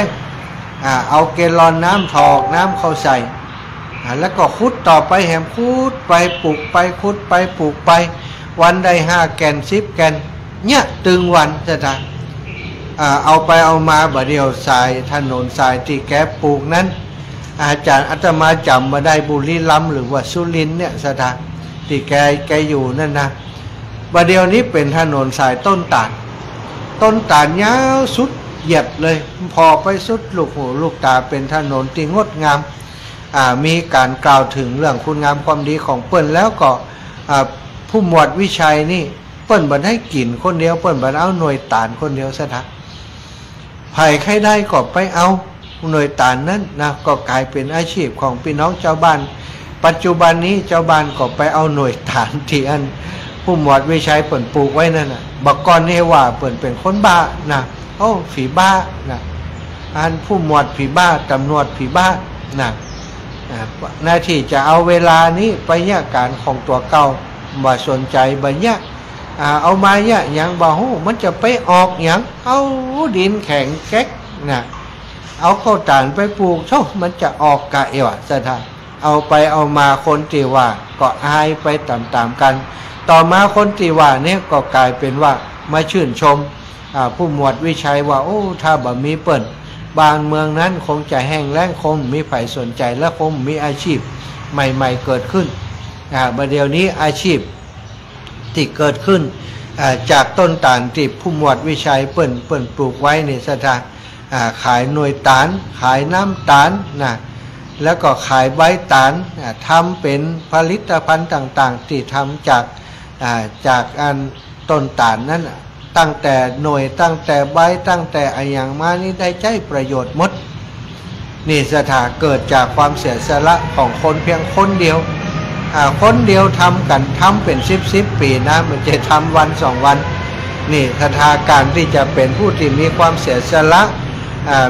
เอาเกลอนน้ำถอกน้ำเข้าใส่แล้วก็ขุดต่อไปแหมขุดไปปลูกไปขุดไปปลูกไปวันได้5 แกน10 แกนเนี่ยตึงวันจะได้เอาไปเอามาบ่เดียวทรายถนนทรายที่แกปลูกนั้นอาจารย์อาตมาจำมาได้บุรีรัมย์หรือว่าสุรินทร์เนี่ยสถานที่แกอยู่นั่นนะบ่เดียวนี้เป็นถนนทรายต้นตาลยาวสุดเหยียดเลยพอไปสุดลูกหูลูกตาเป็นถนนที่งดงามมีการกล่าวถึงเรื่องคุณงามความดีของเปิ้นแล้วก็ผู้หมวดวิชัยนี่เปิ้นบันให้กินคนเดียวเปิ้นบันเอาหน่วยตาลคนเดียวซะนะไผ่ใครได้ก็ไปเอาหน่วยตาลนั้นนะก็กลายเป็นอาชีพของพี่น้องเจ้าบ้านปัจจุบันนี้เจ้าบ้านก็ไปเอาหน่วยตาลที่อันผู้หมวดวิชัยเปิ้นปลูกไว้นั่นน่ะบักก่อนนี่ว่าเปิ้นเป็นคนบ้านะฝีบ้านะอันผู้หมวดผีบ้าตำรวจผีบ้านะหน้าที่จะเอาเวลานี้ไปเนี่ยการของตัวเก่าบ่สนใจบ่เนี่ยเอามาเนี่ยยังบ่ฮู้มันจะไปออกยังเอาดินแข็งแก๊กนะเอาข้าวตาลไปปลูกมันจะออกกะเอวซะท่าเอาไปเอามาคนที่ว่าก็อายไปตามๆกันต่อมาคนที่ว่าเนี่ยก็กลายเป็นว่ามาชื่นชมผู้หมวดวิชัยว่าถ้าบ่มีเปิ้นบางเมืองนั้นคงจะแห้งแล้งคงมีไผสนใจและคงมีอาชีพใหม่ๆเกิดขึ้นบัดเดี๋ยวนี้อาชีพที่เกิดขึ้นจากต้นตาลที่ผู้หมวดวิชัยเปิ้นปลูกไว้ในสถานขายหน่วยตาลขายน้ำตาลนะแล้วก็ขายใบตาลทำเป็นผลิตภัณฑ์ต่างๆที่ทำจากอันต้นตาลนั้นตั้งแต่หน่วยตั้งแต่ใบตั้งแต่อย่างมานี่ได้ใช้ประโยชน์หมดนี่สถาเกิดจากความเสียสละของคนเพียงคนเดียวคนเดียวทำเป็น10 ปีนะมันจะทำวัน2 วันนี่สถาการที่จะเป็นผู้ที่มีความเสียสละ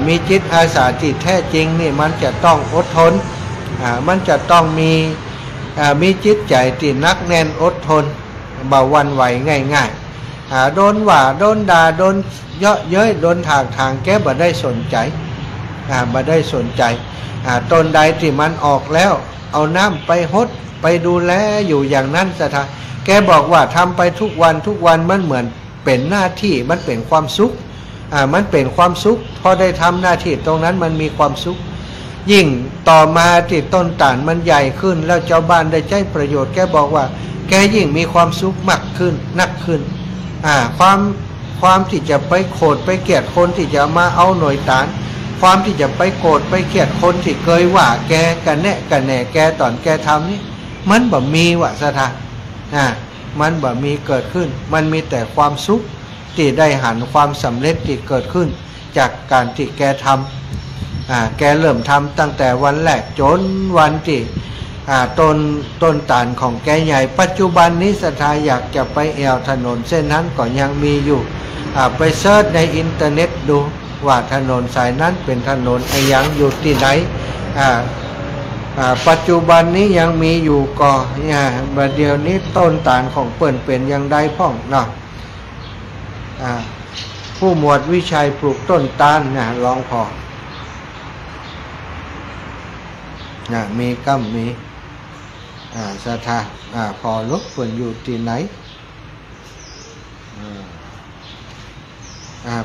มีจิตอาสาที่แท้จริงนี่มันจะต้องอดทนมันจะต้องมีจิตใจที่นักแน่นอดทนเบาวันไหวง่ายๆโดนว่าโดนด่าโดนเยาะเย้ยโดนทางแกบ่ได้สนใจบ่ได้สนใจต้นใดที่มันออกแล้วเอาน้ำไปหดไปดูแลอยู่อย่างนั้นสถานแกบอกว่าทำไปทุกวันมันเหมือนเป็นหน้าที่มันเป็นความสุขมันเป็นความสุขพอได้ทำหน้าที่ตรงนั้นมันมีความสุขยิ่งต่อมาที่ต้นตาลมันใหญ่ขึ้นแล้วเจ้าบ้านได้ใช้ประโยชน์แกบอกว่าแกยิ่งมีความสุขมากขึ้นนักขึ้นความที่จะไปโกรธไปเกลียดคนที่จะมาเอาหน่วยตาลความที่จะไปโกรธไปเกลียดคนที่เคยว่าแกกันแน่แกตอนแกทำนี่มันบ่มีว่ะสถานมันบ่มีเกิดขึ้นมันมีแต่ความสุขที่ได้หันความสำเร็จที่เกิดขึ้นจากการที่แกทำแกเริ่มทำตั้งแต่วันแรกจนวันที่ต้นตาลของแกใหญ่ปัจจุบันนี้สถาอยากจะไปแอวถนนเส้นนั้นก็ยังมีอยู่ไปเสิร์ชในอินเทอร์เน็ตดูว่าถนนสายนั้นเป็นถนนยังอยู่ที่ไหนปัจจุบันนี้ยังมีอยู่ก็บัดเดี๋ยวนี้ต้นตาลของเปิ้นเป็นอย่างใดพ่องเนาะผู้หมวดวิชัยปลูกต้นตาลลองพอมีกัมมีสถาพอลุกเปิ้นอยู่ที่ไหน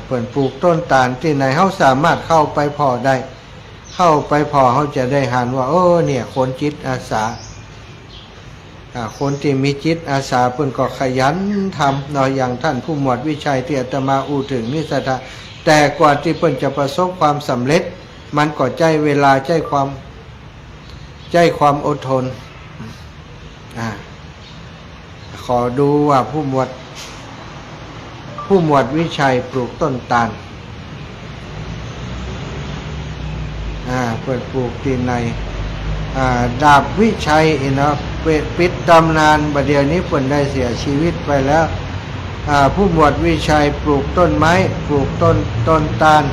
เปิ้นปลูกต้นตาลที่ไหนเขาสามารถเข้าไปพอได้เข้าไปพอเขาจะได้หันว่าเนี่ยคนจิตอาสาคนที่มีจิตอาสาเพิ่นก็ขยันทำเนาะอย่างท่านผู้หมวดวิชัยที่อาตมาอู้ถึงนี่สถาแต่กว่าที่เพิ่นจะประสบความสำเร็จมันก็ใจเวลาใจความอดทนขอดูว่าผู้หมวดวิชัยปลูกต้นตาล เปิดปลูกที่ในดาบวิชัยเนาะปิดตำนานบัดเดี๋ยวนี้เพิ่นได้เสียชีวิตไปแล้วผู้หมวดวิชัยปลูกต้นไม้ปลูกต้นตาล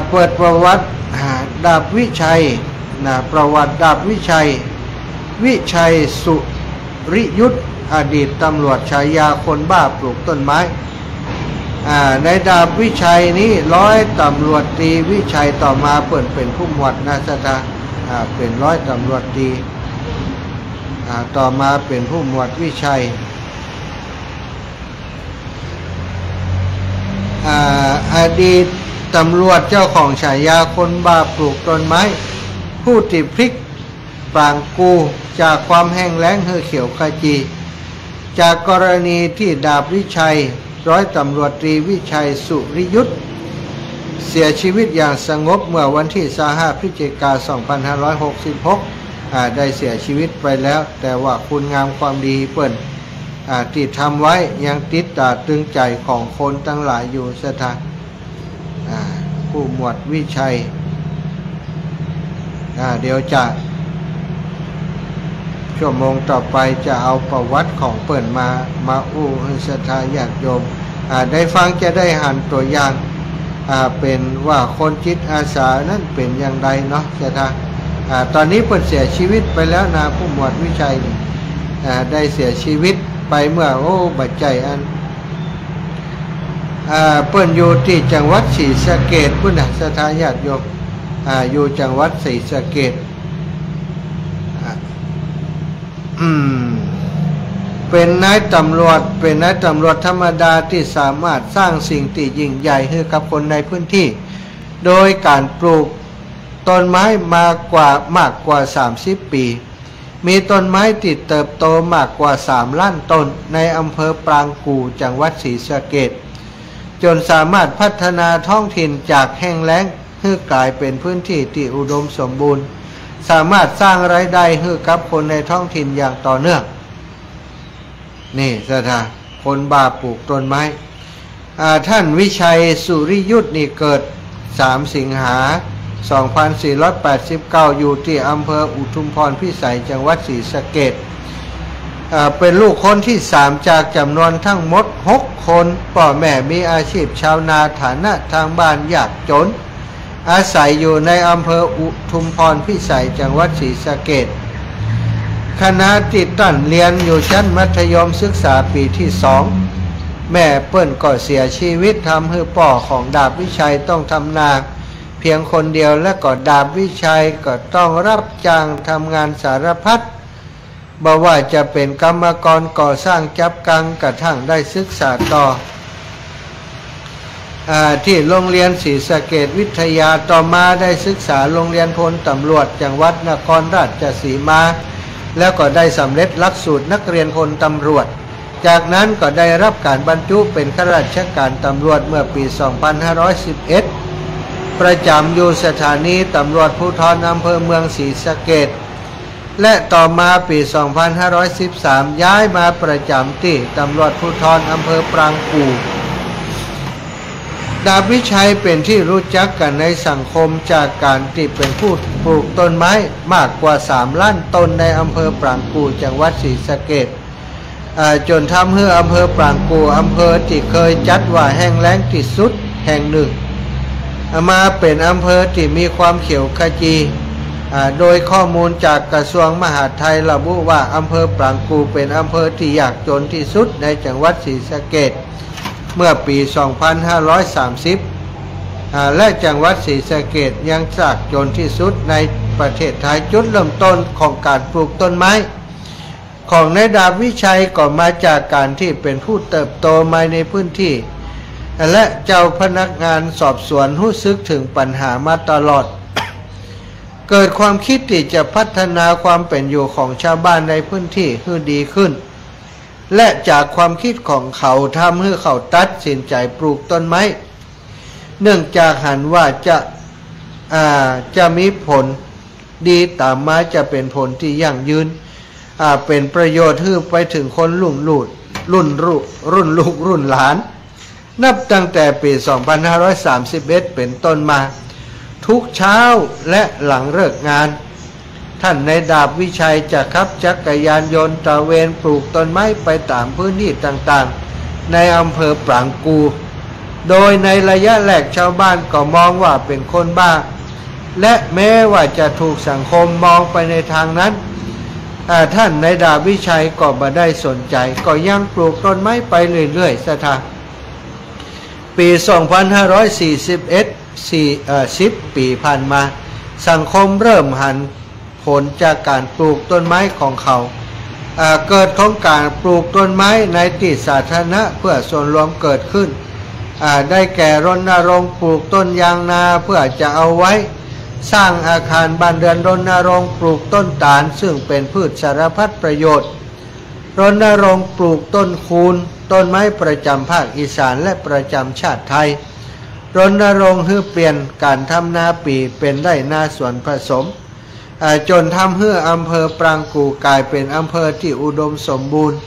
เปิดประวัติดาบวิชัยประวัติดาบวิชัยสุริยุทธอดีตตำรวจฉายาคนบ้าปลูกต้นไม้ในดาบวิชัยนี้ร้อยตำรวจตรีวิชัยต่อมาเปิดเป็นผู้หมวดนาสดาเป็นร้อยตำรวจตรีต่อมาเป็นผู้หมวดวิชัยอดีตตำรวจเจ้าของฉายาคนบ้าปลูกต้นไม้ผู้ที่พลิกปรางกูจากความแห้งแล้งให้เขียวขจีจากกรณีที่ดาบวิชัยร้อยตำรวจตรีวิชัยสุริยุทธเสียชีวิตอย่างสงบเมื่อวันที่25 พฤศจิกายน 2566ได้เสียชีวิตไปแล้วแต่ว่าคุณงามความดีเปิ้นที่ทำไว้ยังติดตาตึงใจของคนทั้งหลายอยู่สถานผู้หมวดวิชัยเดี๋ยวจะชั่วโมงต่อไปจะเอาประวัติของเปิ้นมาอู้ให้ศรัทธาญาติโยมได้ฟังจะได้หันตัวอย่างเป็นว่าคนจิตอาสานั้นเป็นอย่างไรเนาะศรัทธาตอนนี้เปิ้นเสียชีวิตไปแล้วนะผู้หมวดวิชัยนี่ได้เสียชีวิตไปเมื่อบัดใจอันเปิ้นอยู่ที่จังหวัดศรีสะเกษพุ่นน่ะศรัทธาญาติโยมอยู่จังหวัดศรีสะเกษเป็นนายตำรวจธรรมดาที่สามารถสร้างสิ่งที่ยิ่งใหญ่ให้กับคนในพื้นที่โดยการปลูกต้นไม้มากกว่า30 ปีมีต้นไม้ที่เติบโตมากกว่า3 ล้านต้นในอำเภอปรางกู่จังหวัดศรีสะเกษจนสามารถพัฒนาท้องถิ่นจากแห้งแล้งให้กลายเป็นพื้นที่ที่อุดมสมบูรณ์สามารถสร้างรายได้ให้กับคนในท้องถิ่นอย่างต่อเนื่องนี่สถานคนบ้าปลูกต้นไม้ท่านวิชัยสุริยุทธนี่เกิด3 สิงหาคม 2489อยู่ที่อำเภออุทุมพรพิสัยจังหวัดศรีสะเกษเป็นลูกคนที่3จากจำนวนทั้งหมด6 คนพ่อแม่มีอาชีพชาวนาฐานะทางบ้านยากจนอาศัยอยู่ในอำเภออุทุมพรพิสัยจังหวัดศรีสะเกษขณะที่ตั้นเรียนอยู่ชั้นมัธยมศึกษาปีที่2แม่เปิ้นก็เสียชีวิตทำให้พ่อของดาบวิชัยต้องทำนาเพียงคนเดียวและก็ดาบวิชัยก็ต้องรับจ้างทำงานสารพัดบ่ว่าจะเป็นกรรมกรก่อสร้างจับกังกระทั่งได้ศึกษาต่อที่โรงเรียนศรีสะเกษวิทยาต่อมาได้ศึกษาโรงเรียนพลตำรวจจังหวัดนครราชสีมาแล้วก็ได้สำเร็จหลักสูตรนักเรียนพลตำรวจจากนั้นก็ได้รับการบรรจุเป็นข้าราชการตำรวจเมื่อปี 2511 ประจำอยู่สถานีตำรวจภูธรอำเภอเมืองศรีสะเกษและต่อมาปี 2513 ย้ายมาประจำที่ตำรวจภูธรอำเภอปรางกู่ดาบวิชัยเป็นที่รู้จักกันในสังคมจากการที่เป็นผู้ปลูกต้นไม้มากกว่า3 ล้านต้นในอำเภอปรางกู่จังหวัดศรีสะเกษจนทำให้อำเภอปรางกู่อำเภอที่เคยจัดว่าแห้งแล้งที่สุดแห่งหนึ่งมาเป็นอำเภอที่มีความเขียวขจีโดยข้อมูลจากกระทรวงมหาดไทยระบุว่าอำเภอปรางกู่เป็นอำเภอที่ยากจนที่สุดในจังหวัดศรีสะเกษเมื่อปี 2530 และจังหวัดศรีสะเกษยังยากจนที่สุดในประเทศไทยจุดเริ่มต้นของการปลูกต้นไม้ของนายดาบวิชัยก็มาจากการที่เป็นผู้เติบโตมาในพื้นที่และเจ้าพนักงานสอบสวนรู้สึกถึงปัญหามาตลอด เกิดความคิดที่จะพัฒนาความเป็นอยู่ของชาวบ้านในพื้นที่ให้ดีขึ้นและจากความคิดของเขาทำให้เขาตัดสินใจปลูกต้นไม้เนื่องจากเห็นว่าจะมีผลดีตามมาจะเป็นผลที่ยั่งยืนเป็นประโยชน์ให้ไปถึงคนรุ่นลูกรุ่นหลานนับตั้งแต่ปี 2531 เป็นต้นมา ทุกเช้าและหลังเลิกงานท่านในดาบวิชัยจะขับจักรยานยนต์ตระเวนปลูกต้นไม้ไปตามพื้นที่ต่างๆในอำเภอปรางกูโดยในระยะแรกชาวบ้านก็มองว่าเป็นคนบ้าและแม้ว่าจะถูกสังคมมองไปในทางนั้นท่านในดาบวิชัยก็ไม่ได้สนใจก็ยังปลูกต้นไม้ไปเรื่อยๆสถาปี 2541 10 ปีผ่านมาสังคมเริ่มหันผลจากการปลูกต้นไม้ของเขาเกิดของการปลูกต้นไม้ในที่สาธารณะเพื่อส่วนรวมเกิดขึ้นได้แก่รณรงค์ปลูกต้นยางนาเพื่อจะเอาไว้สร้างอาคารบ้านเรือนรณรงค์ปลูกต้นตาลซึ่งเป็นพืชสารพัดประโยชน์รณรงค์ปลูกต้นคูนต้นไม้ประจำภาคอีสานและประจำชาติไทยรณรงค์ให้เปลี่ยนการทำนาปีเป็นไร่นาสวนผสมจนทำให้อำเภอปรางกูกลายเป็นอำเภอที่อุดมสมบูรณ์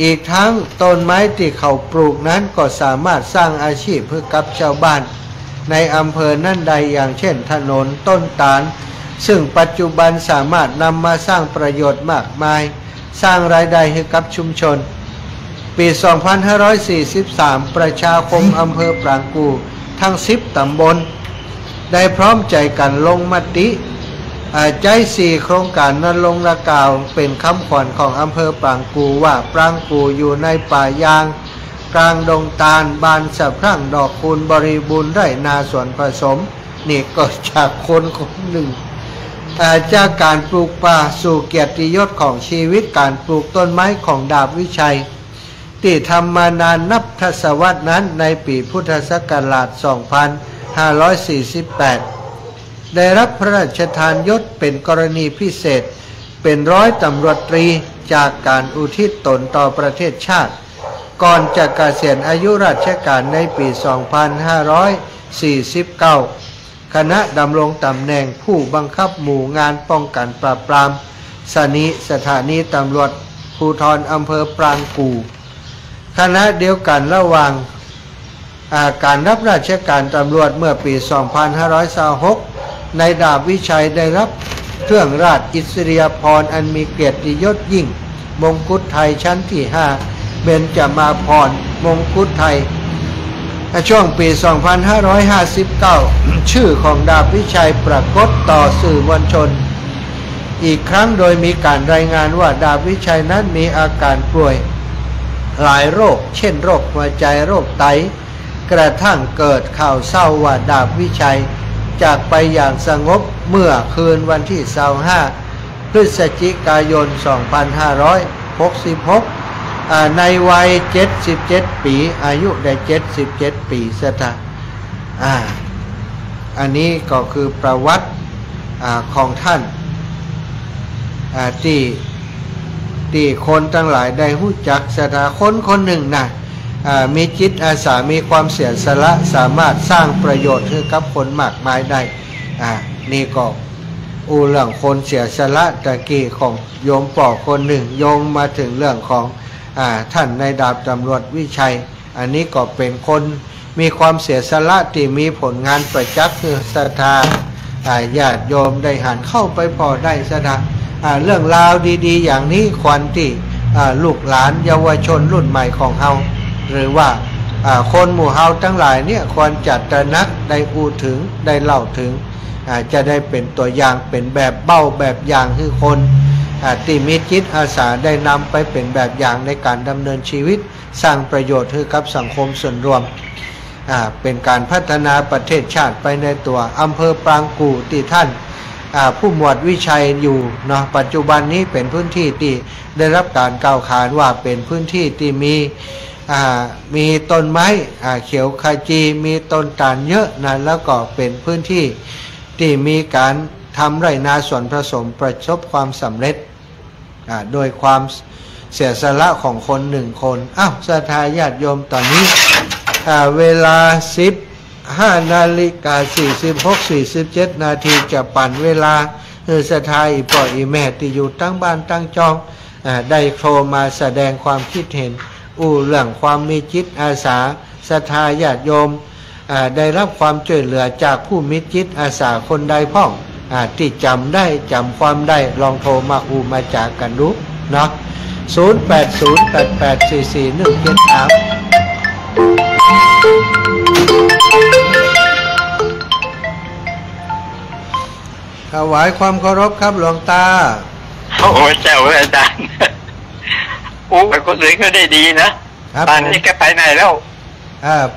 อีกทั้งต้นไม้ที่เขาปลูกนั้นก็สามารถสร้างอาชีพให้กับชาวบ้านในอำเภอนั่นใดอย่างเช่นถนนต้นตาลซึ่งปัจจุบันสามารถนำมาสร้างประโยชน์มากมายสร้างรายได้ให้กับชุมชนปี 2543 ประชาคมอำเภอปรางกูทั้ง10 ตำบลได้พร้อมใจกันลงมติใจ4 โครงการนั้นลงละกล่าวเป็นคำขวัญของอำเภอปรางกูว่าปรางกูอยู่ในป่ายางกลางดงตาลบานสะพรั่งดอกคูณบริบูรณ์ไร่นาสวนผสมนี่ก็จากคนหนึ่งจากการปลูกป่าสู่เกียรติยศของชีวิตการปลูกต้นไม้ของดาบวิชัยที่ทำมานานนับทศวรรษนั้นในปีพุทธศักราช 2548 ได้รับพระราชทานยศเป็นกรณีพิเศษเป็นร้อยตำรวจตรีจากการอุทิศตนต่อประเทศชาติก่อนจะเกษียณอายุราชการในปี 2549 คณะดำรงตำแหน่งผู้บังคับหมู่งานป้องกันปราบปรามสถานีตำรวจภูธรอำเภอปรางกูคณะเดียวกันระหว่างการรับราชการตำรวจเมื่อปี 2526 ในดาบวิชัยได้รับเครื่องราชอิสริยาภรณ์อันมีเกียรติยศยิ่งมงกุฎไทยชั้นที่ 5 เบญจมาภรณ์มงกุฎไทยช่วงปี 2559 ชื่อของดาบวิชัยปรากฏต่อสื่อมวลชนอีกครั้งโดยมีการรายงานว่าดาบวิชัยนั้นมีอาการป่วยหลายโรคเช่นโรคหัวใจโรคไตกระทั่งเกิดข่าวเศร้าว่าดาบวิชัยจากไปอย่างสงบเมื่อคืนวันที่ 25 พฤศจิกายน 2566 ในวัย 77 ปีอายุได้ 77 ปีสถาอันนี้ก็คือประวัติของท่านที่คนทั้งหลายได้รู้จักสถาคนหนึ่งนะมีจิตอาสามีความเสียสละสามารถสร้างประโยชน์ให้กับคนมากมายได้นี่ก็เรื่องคนเสียสละตะกี้ของโยมปอคนหนึ่งโยงมาถึงเรื่องของท่านนายดาบตำรวจวิชัยอันนี้ก็เป็นคนมีความเสียสละที่มีผลงานประจักษ์คือศรัทธาญาติโยมได้หันเข้าไปพอได้ศรัทธาเรื่องราวดีๆอย่างนี้ควรที่ลูกหลานเยาวชนรุ่นใหม่ของเฮาหรือว่าคนหมู่เฮาทั้งหลายเนี่ยควรจัดตระหนักได้พูดถึงได้เล่าถึงจะได้เป็นตัวอย่างเป็นแบบเบ้าแบบอย่างให้คนที่มีจิตอาสาได้นำไปเป็นแบบอย่างในการดำเนินชีวิตสร้างประโยชน์ให้กับสังคมส่วนรวมเป็นการพัฒนาประเทศชาติไปในตัวอำเภอปรางกูที่ท่านผู้หมวดวิชัยอยู่เนาะปัจจุบันนี้เป็นพื้นที่ที่ได้รับการกล่าวขานว่าเป็นพื้นที่ที่มีต้นไม้เขียวขจีมีต้นตาลเยอะนะแล้วก็เป็นพื้นที่ที่มีการทำไร่นาสวนผสมประสบความสำเร็จโดยความเสียสละของคนหนึ่งคนศรัทธาญาติโยมตอนนี้เวลา15:46-47 นาทีจะปั่นเวลาศรัทธาอีปออีแม่ที่อยู่ตั้งบ้านตั้งจองได้โทรมาแสดงความคิดเห็นเรื่องความมีจิตอาสาศรัทธาญาติโยม ได้รับความช่วยเหลือจากผู้มีจิตอาสาคนใดพ้องที่จำได้จำความได้ลองโทรมาอูมาจากกันดูเนาะ0808441733ถวายความเคารพครับหลวงตาโอ้เจ้าอาจารย์โอ้ไปคนอื่นก็ได้ดีนะตอนนี้แกไปไหนแล้ว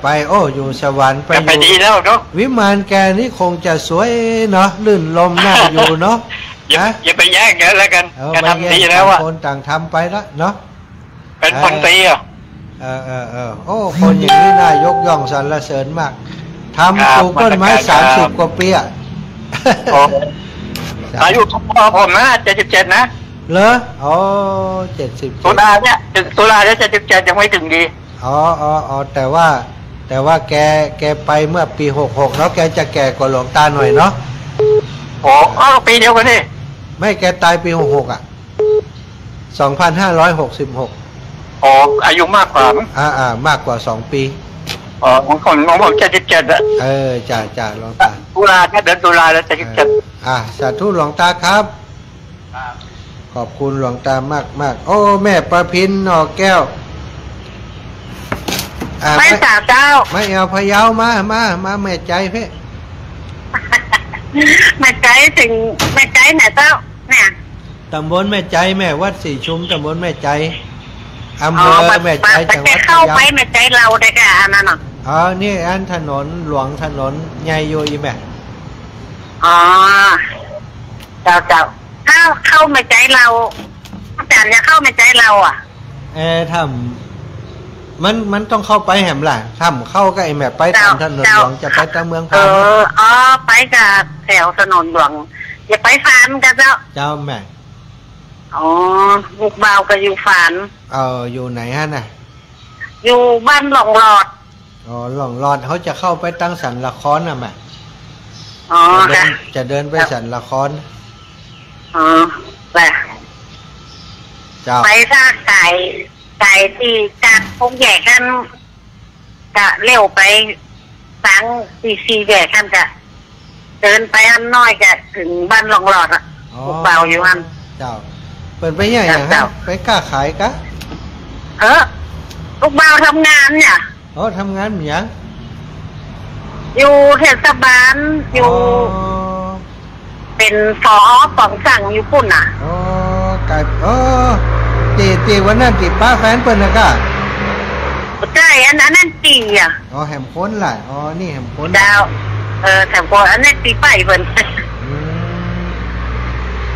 ไปอยู่สวรรค์ไปดีแล้วเนาะวิมานแกนี่คงจะสวยเนาะลื่นลมน่าอยู่เนาะอย่าไปแย่งกันแล้วกันก็ทำดีแล้วอ่ะคนต่างทำไปละเนาะเป็นคนตีอ่ะคนอย่างนี้น่ายกย่องสรรเสริญมากทำปลูกต้นไม้30 กว่าปีอายุพ่อผมนะ77นะเหรอ70ตุลาเนี่ย77ยังไม่ถึงดีแต่ว่าแกไปเมื่อปี66แล้วแกจะแก่กว่าหลวงตาหน่อยเนาะปีเดียวกันนี่ไม่แกตายปี662566อายุมากกว่ามากกว่า2 ปีของผม77อ่ะจ่าหลวงตาตุลาเดือนตุลาแล้ว77สาธุหลวงตาครับขอบคุณหลวงตามากแม่ประพินหน่อแก้วไม่สาวเจ้าไม่เอาพะเยามาแม่ใจเพ่แม่ใจถึงแม่ใจไหนเจ้าเนี่ยตำบลแม่ใจแม่วัดสีชุมตำบลแม่ใจอำเภอแม่ใจจังหวัดเข้าไปแม่ใจเราได้แก่อันนั้นนี่อันถนนหลวงถนนใหญ่โยยแม่เจ้าเข้าแม่ใจเราอาจารย์จะเข้าแม่ใจเราทำมันต้องเข้าไปแหมล่ะทำเข้าก็ไอแม่ไปตามถนนหลวงจะไปตามเมืองพานไปกับแถวถนนหลวงอย่าไปฟานกันเจ้าแม่บุกเบากับอยู่ฟานอยู่ไหนฮะน่ะอยู่บ้านหลงหลอดหลงหลอดเขาจะเข้าไปตั้งสันละครน่ะแม่จะเดินไปสันละครแหละไปถ้าไก่ที่จัดพงแย่กันจะเร็วไปสังซีแย่กันจะเดินไปอันน้อยจะถึงบ้านหลงหลอดบุกเบาอยู่อันเจ้าเปิดไปใหญ่อย่างไปกล้าขายกะลูกบ่าวทำงานเนี่ยทำงานเหมือนอยู่เทศบาลอยู่เป็นฝอของสั่งอยู่ปุ่นไก่ตีวันนั้นตีป้าแฟนเปิ้ลนะก้าใช่อันนั้นตีแหมพ้นแหละนี่แหมพ้นดาวแหมพ้นอันนั้นตีไปเปิ้ล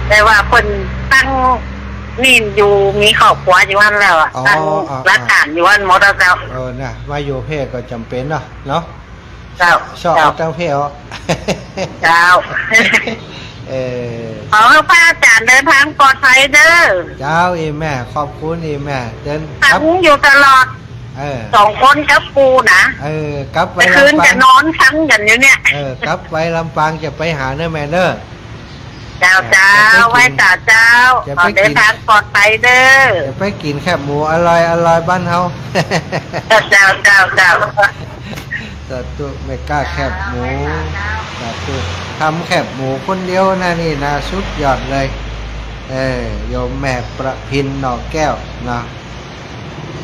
แต่ว่าเปิ้ลตั้งนี่อยู่มีครอบครัวอยู่วันแล้วตั้งรักฐานอยู่วันหมดแล้วนะว่าโยเพศก็จำเป็นเนาะชอบตั้งเพศเจ้าขอพระอาจารย์เดินทางปลอดภัยเด้อเจ้าแม่ขอบคุณแม่เดินทั้งอยู่ตลอด2 คนกับปูนะกลับไปคืนจะนอนทั้งกันอยู่เนี่ยกลับไปลำปางจะไปหาเนื้อแม่เด้อเจ้าไว้ตาเจ้าขอเดินทางปลอดภัยเด้อจะไปกินแคบหมูอร่อยบ้านเฮาเจ้าสาธุไม่กล้าแคบหมูสาธุทำแคบหมูคนเดียวนะนี่นะสุดยอดเลยโยมแม่ประพินหน่อแก้วนะ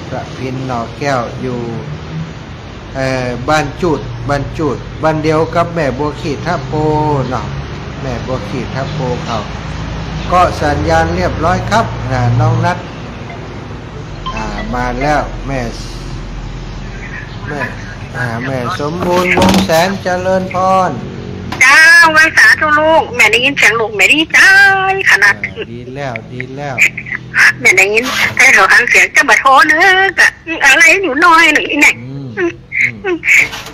ประพินหน่อแก้วอยู่บ้านจุดบ้านเดียวกับแม่บัวขีดทับโพเนาะแม่บัวขีดทับโพเขาก็สัญญาณเรียบร้อยครับน้องนัดมาแล้วแม่สมบูรณ์วงแสนเจริญพรเจ้าไว้สาธุลูกแม่ได้ยินเสียงลูกแม่ดีใจขนาดดีแล้วแม่ได้ยินแต่เราฟังเสียงจะมาโทรเนื้อกะอะไรอยู่น้อยหนึ่งเนี่ย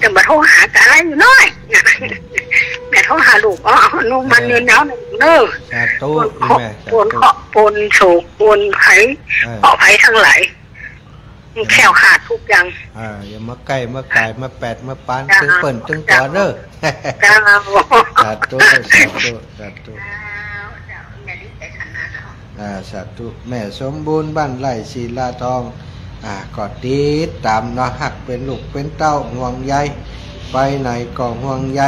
จะมาโทรหากะอะไรอยู่น้อยแม่โทรหาลูกลูกมันเงินแล้วเด้อปนโศกปนไผ่ปอกไผ่ทั้งหลายแขวขาดทุกอย่างอย่ามาใกล้มาไก่มาแปดมาปานตึงเปิ่นตึงต่อเด้อสาธุสาธุแม่สมบูรณ์บ้านไร่ศิลาทองกอดติดตามเนาะหักเป็นลูกเป็นเต้าห่วงใย ไปไหนก็ห่วงใย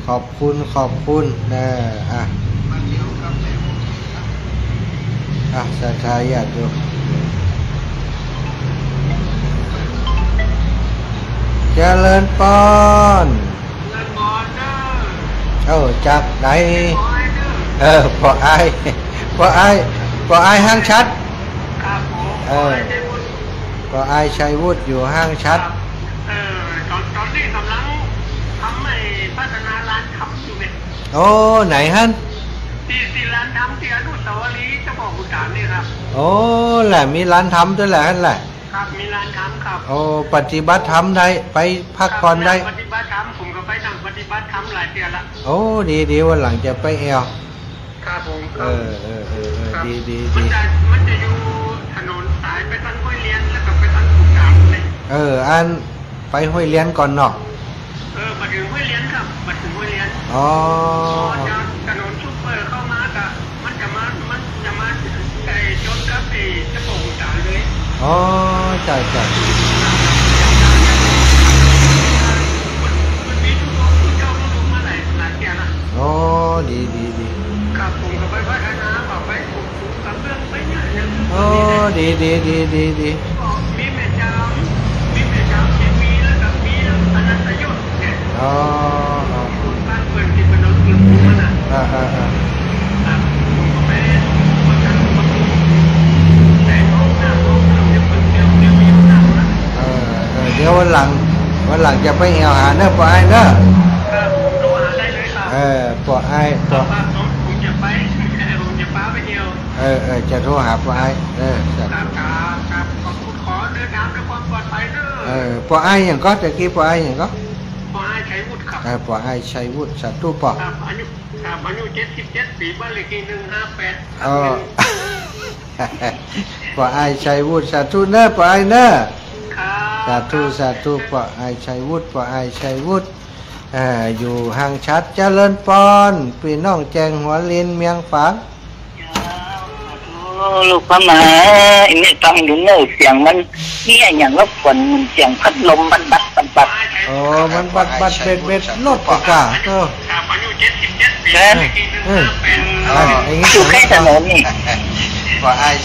ขอบคุณนะศรัทธาญาติโยมเจริญพรจากไหนพอไอห้างชัดพอไอชัยวุฒิอยู่ห้างชัดตอนนี้กำลังทำพัฒนาร้านทำอยู่เนี่ยโอ้ไหนฮั่นที่ร้านทำที่อนุสาวรีย์เจ้าพ่อขุนด่านนี่ครับโอ้แหละมีร้านทำด้วยแหละฮั่นแหละครับมีร้านทำครับโอ้ปฏิบัติธรรมได้ไปพักผ่อนได้ปฏิบัติธรรมผมก็ไปนั่งปฏิบัติธรรมหลายเดือนละโอ้ดีวันหลังจะไปแอลครับผมดีมันจะอยู่ถนนสายไปทางห้วยเลี้ยนแล้วก็ไปทางขุนด่านเลยอันไปห้วยเลี้ยนก่อนเนาะมาถึงห้วยเลี้ยนครับมาถึงห้วยเลี้ยนจากถนนซุปเปอร์เข้ามากับมันจะมาไก่จนกับเจ้าพ่อขุนด่านเลยใช่มันมีทุกเจ้าลงมาหลายเที่ยนะดีครับผมก็ไปพัฒนาแบบไปปลูกกับเรื่องไปเนี่ยดีมีแม่เจ้ามีแล้วก็มีอนันตยศเนี่ยบ้านเปิดที่เป็นรถกลุ่มมันอ่ะผมก็ไปมาทำประตูแต่ห้องน้ำจะเปิดเดี๋ยวมีห้องน้ำนะเดี๋ยววันหลังจะไปแอวหาเนอะปอไอเนอะโทรหาได้เลยครับปอไอผมจะป้าไปเดียวจะโทรหาปอไอครับขอเดินทางด้วยความปลอดภัยเด้อปอไออย่างก็ตะกี้ปอไออย่างก็ปอไอชัยวุฒิครับปอไอชัยวุฒิสัตว์ตู้ปออายุ77 ปีบ้านเลขที่158ปอไอชัยวุฒิสัตว์ตู้เนอะปอไอเนอะสัตว์ตู้ปอไอชัยวุฒิอยู่ห่างชัดเจริญปอนพี่น้องแจงหัวลินเมียงฝางลูกพ่อแม่นี่ฟังอยู่เนอะเสียงมันนี่อย่างรบกวนมันเสียงพัดลมบัดมันบัดเบ็ดรถปากกาอายุ77 ปีอยู่แค่ถนนนี่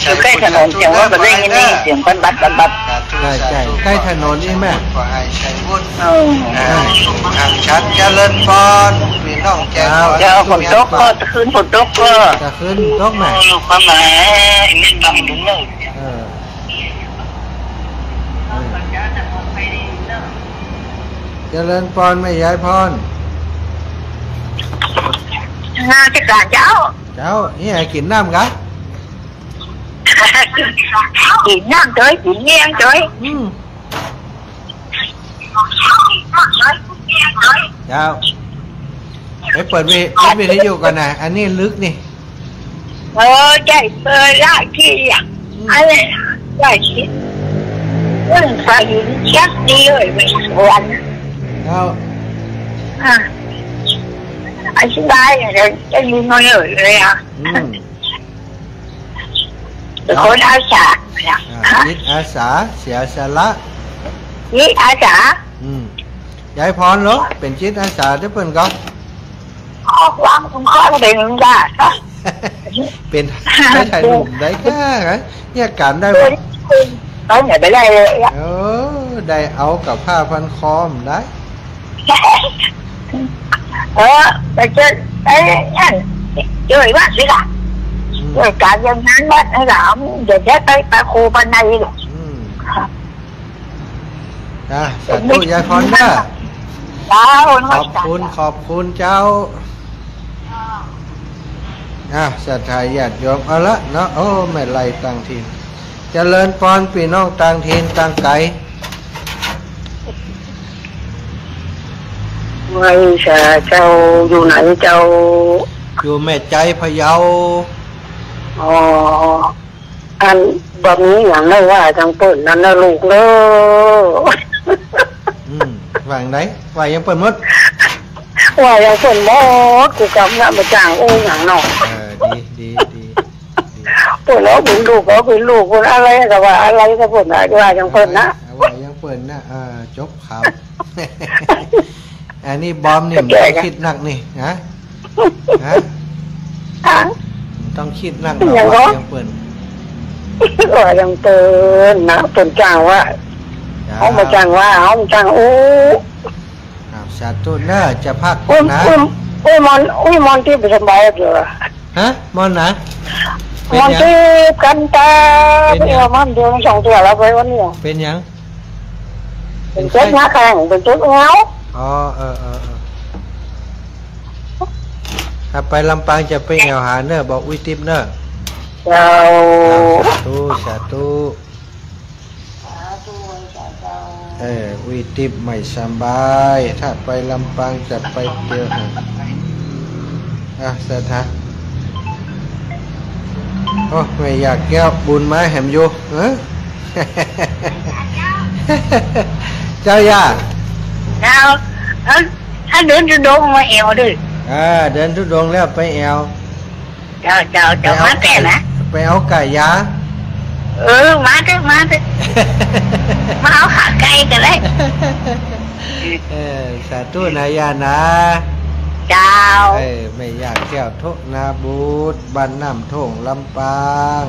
อยู่ใกล้ถนนเสียงว่าแบบนี้นี่เสียงบัดใช่ใกล้ถนนนี่แม่ปอไอชัยวุฒิทางชัดเจริญพรพี่น้องแก้วจะฝนตกก็จะขึ้นฝนตกก็จะขึ้นตกไหมลูกพ่อแม่นี่ฟังอยู่เนอะเจริญพรไม่ย้ายพรจะกาเจ้านี่ไอ้กินน้ำกันกินน้ำtrờiกินเงี้ยtrờiไปเปิดวิทยุกันนะอันนี้ลึกนี่ใช่เปิดได้ที่อะไรได้ที่เรื่องไฟชัดดีเลยไม่สวนอธิบายจะมีน้อยเลยอ่ะคนอาสาจิตอาสาเสียสละจิตอาสาย้ายพรเหรอเป็นจิตอาสาที่เปิ่นก็วางคุณข้อเป็นมึงได้เป็นได้ถ่ายรูปได้แค่เนี่ยการได้ต้องอย่าไปได้เลยได้เอากับผ้าพันคอมได้ไปเจอไอ้นั่นเจอว่าสิล่ะการยังนั้นวัดให้เราเดี๋ยวจะไปโคบันไดหรอกสาธุยายพรนะขอบคุณเจ้าศรัทธาญาติโยมเอาละเนาะไม่ไล่ต่างถิ่นเจริญพรพี่น้องต่างถิ่นต่างไกลไม่ใช่เจ้าอยู่ไหนเจ้าอยู่แม่ใจพะเยาอันแบบนี้อย่างนั้นว่าทางเปิดนั่นนะลูกเนอะว่าอย่างไรว่ายังเปิดมดว่ายังเปิดมดกูกำลังมาจ้างอย่างนอกดีเปิดแล้วเป็นลูกคนอะไรแต่ว่าอะไรก็เปิดได้ว่ายังเปิดนะว่ายังเปิดนะจบข่าว อันนี้บอมเนี่ยต้องคิดหนักนี่ฮะต้องคิดหนักนะว่ายังเปิดว่ายังเปิดนะเปิดจ้างว่าเขามาจ้างว่าเขามาจ้างโอ้สาธุเนอจะพักนะมอนที่ไปสบายเถอะฮะมอนนะมอนที่กันตาเดี๋ยวมันเดี๋ยวสองตัวแล้วไปวันนี้เป็นยังเป็นเจ็บหน้าแข้งเป็นเจ็บเงาอ๋อถ้าไปลำปางจะไปแอวหาเนอบอกวิทิพเนอสาธุวิทิพไม่สบายถ้าไปลำปางจะไปเดียวสาธุโอ้ไม่อยากแก้วบุญไม้แหมอยู่เจ้าย่าถ้าเดินทุดงมาแอวดิเดินทุดงแล้วไปแอวเจ้ามาแต่นะไปเอาไก่ยามาเถอะมาเอาขาไก่กันเลยสาธุนายานะเจ้าไม่อยากแก้วทุนาบูตบ้านน้ำท่งลำปาง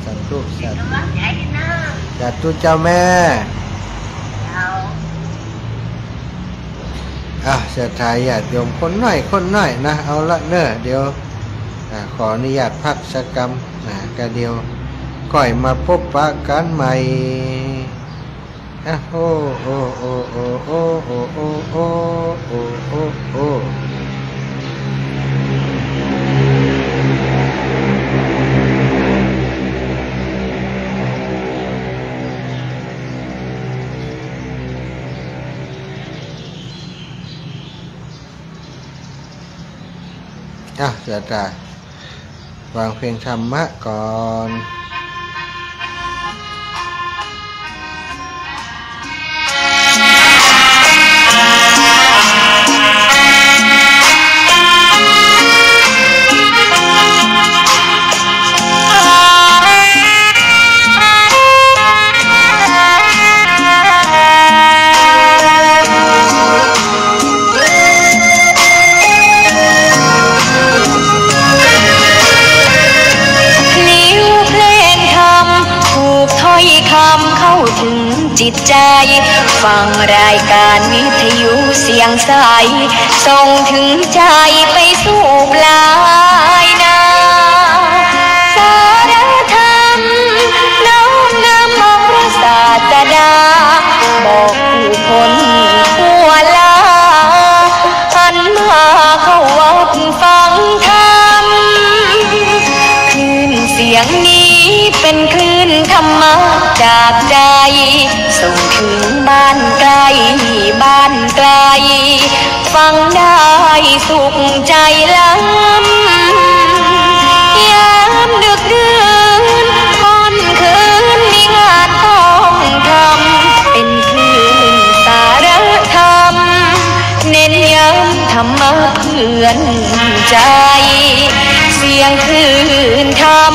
สาธุสาธุเจ้าแม่เสียทายญาติโยมคนน้อยนะเอาละเนอะเดี๋ยวขออนุญาตพักสักกรรมก็เดียวก่อยมาพบปะกันใหม่โอ้เสียใจวางเพลงธรรมะก่อนจิตใจฟังรายการวิทยุเสียงใสส่งถึงใจไปสู่ปลายนาสารธรรมน้อมนำเอาพระศาสดาบอกผู้คนทั่วลาหันมาเข้าวัดฟังธรรมคลื่นเสียงนี้เป็นคลื่นธรรมะจากใจส่งถึงบ้านไกลบ้านไกลฟังได้สุขใจล้ำยามดึกดื่นค่ำคืนมีงานต้องทำเป็นคลื่นสารธรรมเน้นย้ำธรรมะเพื่อนใจเสียงคลื่นธรรม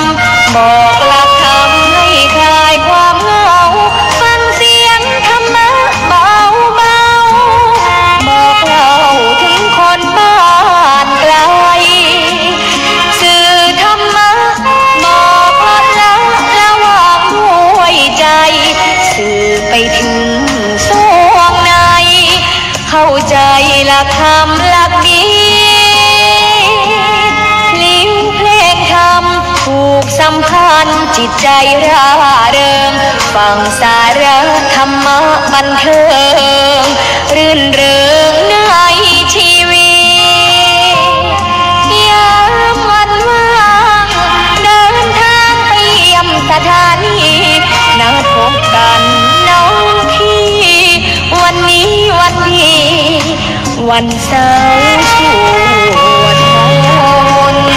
บอกหลักธรรมให้คลายความเหงาฟังเสียงธรรมะเบาบอกเล่าถึงคนบ้านไกลสื่อธรรมะบอกละระหว่างหัวใจสื่อไปถึงสวงในเข้าใจหลักธรรมหลักดีผูกสัมพันธ์จิตใจร่าเริงฟังสาระธรรมะบันเทิงรื่นเริงในชีวิตยามวันว่างเดินทางไปเยี่ยมสถานีนัดพบกันน้องพี่วันนี้วันดีวันเสาร์สวดมนต์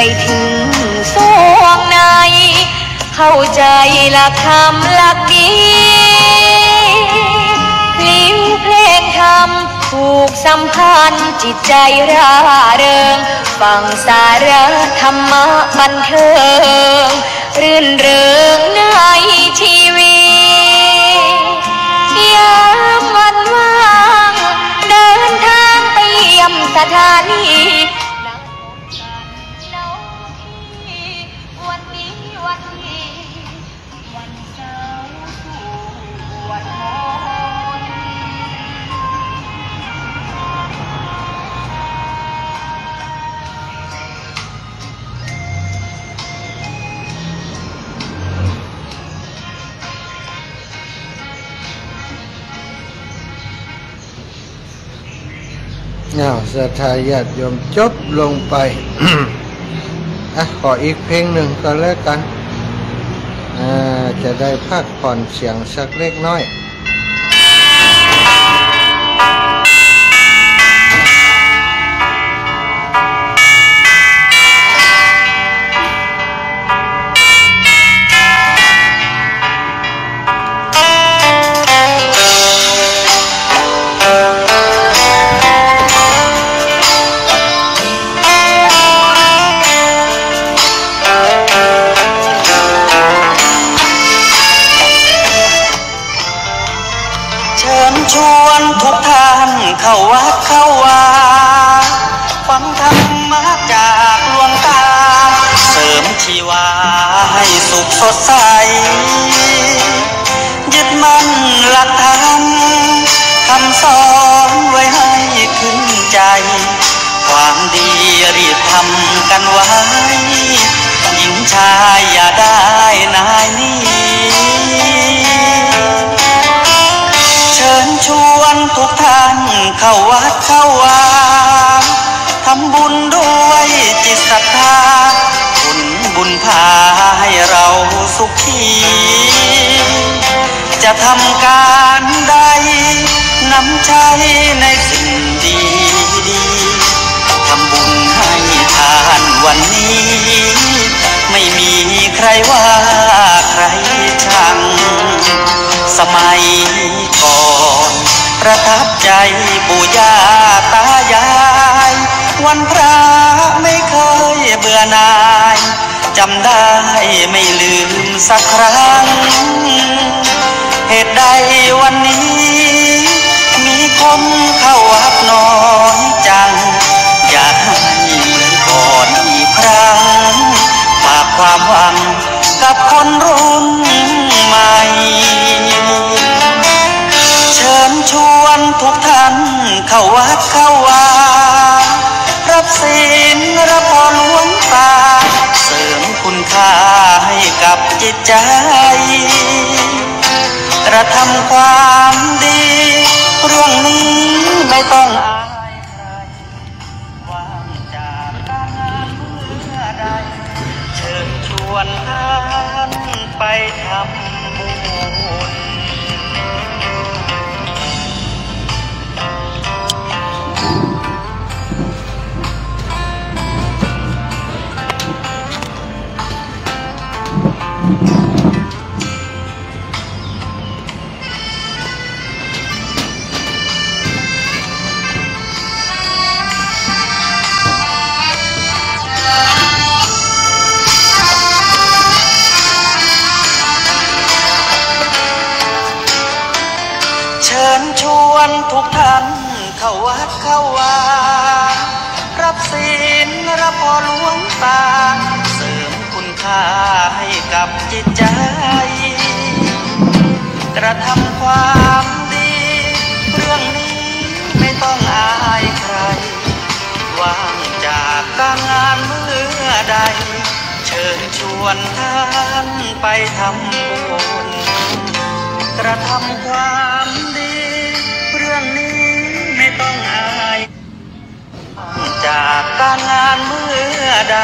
ไปถึงสวงในเข้าใจหลักธรรมหลักดีพลิ้วเพลงธรรมผูกสัมพันธ์จิตใจร่าเริงฟังสาระธรรมะบันเทิงรื่นเริงในชีวิตยามวันว่างเดินทางไปเยี่ยมสถานีวันนี้วันที่วันเสาร์สู่วันมนต์ศรัทธาญาติโยมจบลงไป ขออีกเพลงหนึ่งก็แล้วกันจะได้พักผ่อนเสียงสักเล็กน้อยเข้าวัดเข้าวาฟังธรรมะจากหลวงตาเสริมชีวาให้สุขสดใสยึดมั่นหลักธรรมคำสอนไว้ให้ขึ้นใจความดีรีบทำกันไว้หญิงชายอย่าได้นายนี้เชิญชวนทุกท่านเข้าวัดเข้าวาทำบุญด้วยจิตศรัทธาบุญพาให้เราสุขีจะทำการใดนำใจในสิ่งดีดีทำบุญให้ทานวันนี้ไม่มีใครว่าใครชังสมัยก่อนประทับใจปู่ย่าตายายวันพระไม่เคยเบื่อหน่ายจำได้ไม่ลืมสักครั้งเหตุใดวันนี้มีคนเข้าวัดน้อยจังอยากให้เหมือนก่อนอีกครั้งฝากความหวังกับคนรุ่นใหม่เชิญชวนทุกท่านเข้าวัดเข้าวารับศีลรับพรหลวงตาเสริมคุณค่าให้กับจิตใจกระทำความดีเรื่องนี้ไม่ต้องอายใครว่างจากการงานเมื่อใดเชิญชวนท่านไปทำบุญทุกท่านเข้าวัดเข้าวารับศีลรับพรหลวงตาเสริมคุณค่าให้กับจิตใจกระทำความดีเรื่องนี้ไม่ต้องอายใครว่างจากการงานเมื่อใดเชิญชวนท่านไปทำบุญกระทำความดีเรื่องนี้ไม่ต้องอายจากการงานเมื่อใด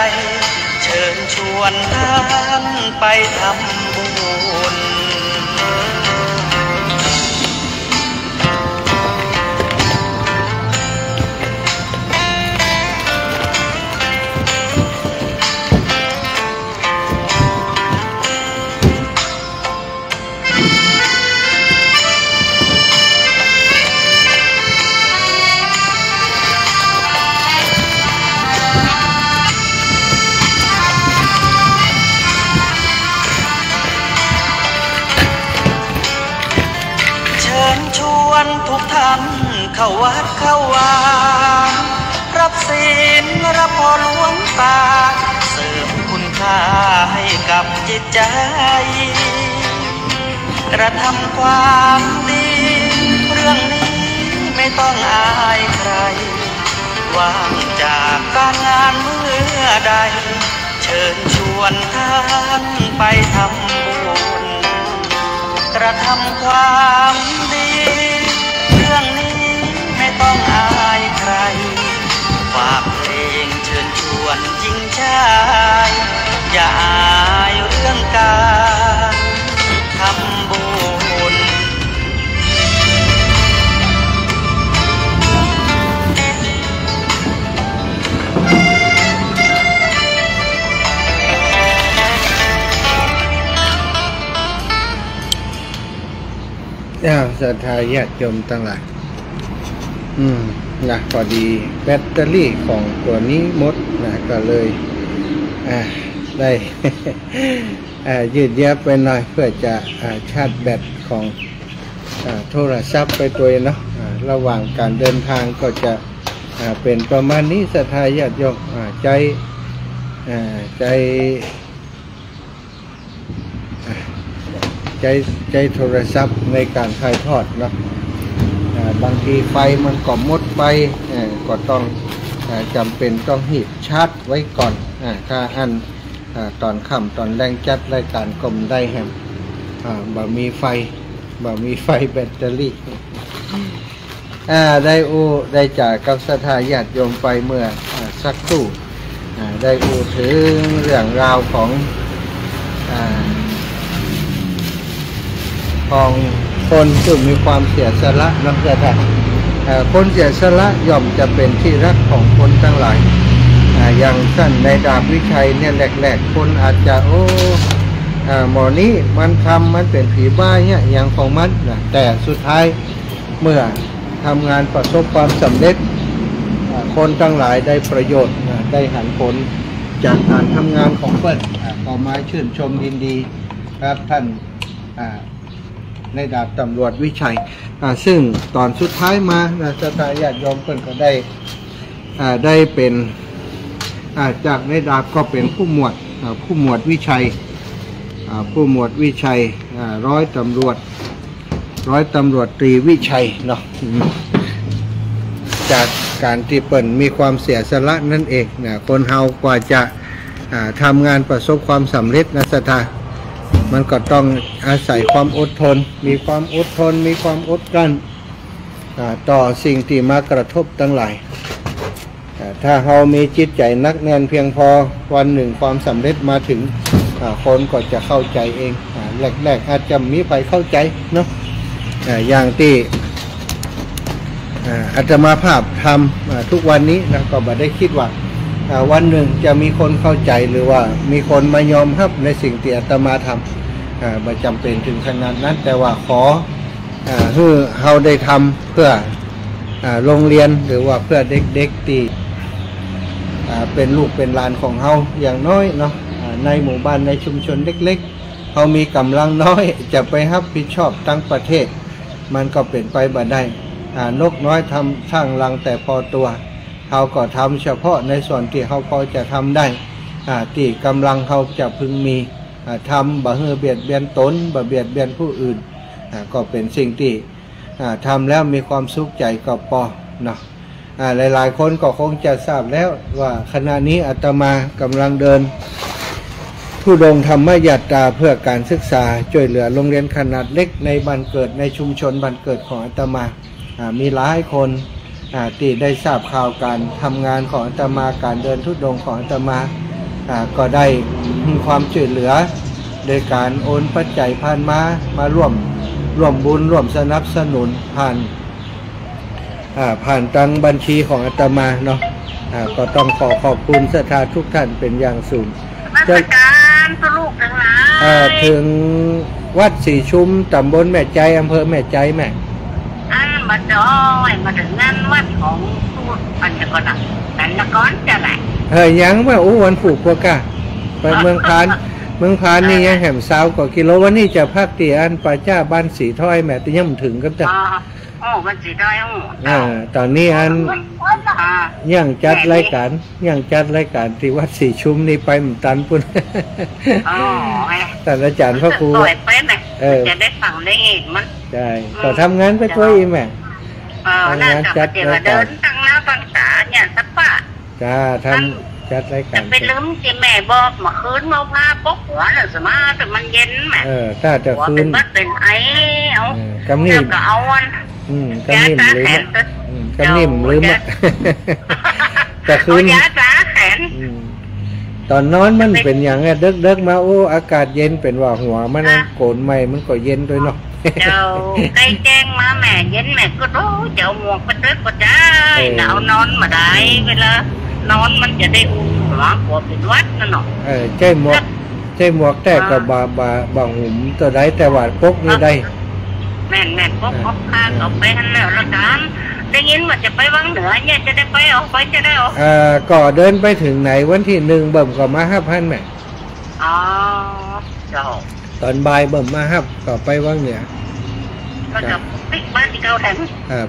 เชิญชวนท่านไปทำบุญ เข้าวัดเข้าวารับศีลรับพรหลวงตาเสริมคุณค่าให้กับจิตใจกระทำความดีเรื่องนี้ไม่ต้องอายใครว่างจากการงานเมื่อใดเชิญชวนท่านไปทำบุญกระทำความดีเรื่องนี้ไม่ต้องอายใครฝากเพลงเชิญชวนหญิงชายอย่าอายเรื่องการทำบุญศรัทธาญาติโยมทั้งหลายนะพอดีแบตเตอรี่ของตัวนี้หมดนะก็เลยได้ ยืดเยื้อไปหน่อยเพื่อจะชาร์จแบตของโทรศัพท์ไปตัวเนาะระหว่างการเดินทางก็จะเป็นประมาณนี้ศรัทธาญาติโยมใจโทรศัพท์ในการถ่ายทอดเนาะบางทีไฟมันก็หมดไปก็ต้องจำเป็นต้องหีบชาร์จไว้ก่อนถ้าตอนค่ำตอนแรงจัดรายการก็ได้แฮมบ่มีไฟแบตเตอรี่ได้จากกับศรัทธาญาติโยมไปเมื่อสักครู่ได้ถึงเรื่องราวของคนที่มีความเสียสละนับแต่คนเสียสละย่อมจะเป็นที่รักของคนทั้งหลายอย่างท่านในดาบวิชัยเนี่ยแรกๆคนอาจจะหมอนี้มันเป็นผีบ้าเนี่ยอย่างของมันนะแต่สุดท้ายเมื่อทำงานประสบความสำเร็จคนทั้งหลายได้ประโยชน์ได้หันผลจากการทำงานของเพื่อนก็มาชื่นชมยินดีครับท่านในดาบตำรวจวิชัยซึ่งตอนสุดท้ายมาศรัทธาญาติโยมเพื่อนก็ได้เป็นจากในดาบก็เป็นผู้หมวดวิชัยร้อยตำรวจตรีวิชัยเนาะจากการที่เปิ่นมีความเสียสละนั่นเองคนเฮากว่าจะทำงานประสบความสำเร็จนะศรัทธามันก็ต้องอาศัยความอดทนมีความอดกลั้นต่อสิ่งที่มากระทบทั้งหลายถ้าเรามีจิตใจนักแน่นเพียงพอวันหนึ่งความสำเร็จมาถึงคนก็จะเข้าใจเองแรกอาจจะมีไปเข้าใจเนาะอย่างที่อาตมาภาพทำทุกวันนี้นะก็ไม่ได้คิดว่าวันหนึ่งจะมีคนเข้าใจหรือว่ามีคนมายอมรับในสิ่งที่อาตมาทำไม่จำเป็นถึงขนาดนั้นแต่ว่าขอให้เราได้ทำเพื่อโรงเรียนหรือว่าเพื่อเด็กๆที่เป็นลูกเป็นหลานของเราอย่างน้อยเนาะในหมู่บ้านในชุมชนเล็กๆเขามีกำลังน้อยจะไปรับผิดชอบทั้งประเทศมันก็เป็นไปบ่ได้นกน้อยทำสร้างรังแต่พอตัวเขาก็ทำเฉพาะในส่วนที่เขาพอจะทำได้ที่กำลังเขาจะพึงมีทำบ่ให้เบียดเบียนตนบ่เบียดเบียนผู้อื่นก็เป็นสิ่งที่ทำแล้วมีความสุขใจก็พอเนาะหลายๆคนก็คงจะทราบแล้วว่าขณะนี้อาตมากำลังเดินธุดงค์ธรรมยาตราเพื่อการศึกษาช่วยเหลือโรงเรียนขนาดเล็กในบ้านเกิดในชุมชนบ้านเกิดของอาตมามีหลายคนที่ได้ทราบข่าวการทำงานของอาตมาการเดินธุดงค์ของอาตมาก็ได้ความช่วยเหลือโดยการโอนปัจจัยผ่านมาร่วมบุญร่วมสนับสนุนผ่านทางบัญชีของอาตมาเนาะก็ต้องขอบคุณศรัทธาทุกท่านเป็นอย่างสูงราชการสรุปทั้งหลายถึงวัดสีชุมตำบลแม่ใจอำเภอแม่ใจแม่มาจอยมาถึงงานวัดของตู้ปัญจกรแต่ละก้อนจะไหนยังว่าวันผูกพวกกะไปเมืองพานนี่ยังแหมสาวกว่ากิโลวันนี้จะพักตีอันป่าจ้าบ้านสีถ้อยแม่ตียังถึงกับจ้ะ มันสิได้ตอนนี้อันยังจัดรายการที่วัดสีชุมนี่ไปหมู่ตันปุ่นแต่อาจารย์พระครูจะได้ฟังได้เห็นมันใช่ก็ทำงานไปตัวอีแม่น่าจะเดินตั้งหน้าตั้งตาเนี่ยสักป่ะจ้าทำจัดรายการจะไปลืมที่แม่บอกมาคืนมาพาปกหัวหรือสมาแต่มันเย็นแม่ถ้าจะคืนเป็นไอเอากำนิ่มก็เอาวันกำนิ่มลืมกำนิ่มลืมจะคืนยาตาแขนตอนนอนมันเป็นอย่างเงี้ยเด็กมาโอ้อากาศเย็นเป็นว่าหัวมันโกนใหม่มันก็เย็นด้วยเนาะเจ้าใกล้แจ้งมาแม่เย็นแม่ก็รู้เจ้าหมวกไปด้วยก็ได้หนาวนอนมาได้เวลานอนมันจะได้อุ่นหัวกว่าเป็นวัดนั่นเนาะใช่หมวกแต่กับบาหุ่มตัวใดแต่ว่าปกนี่ได้แม่ปกข้าเอาไปหันแล้วละกันได้ยินว่าจะไปวังเหนือเนี่ยจะได้ไปออกไปจะได้ออกก็เดินไปถึงไหนวันที่1เบิ่มก็มา5,000แม่เจ้าตอนบ่ายเบิ่มมาก็ไปวังเหนือก็จะปิกมาที่เก่าแทน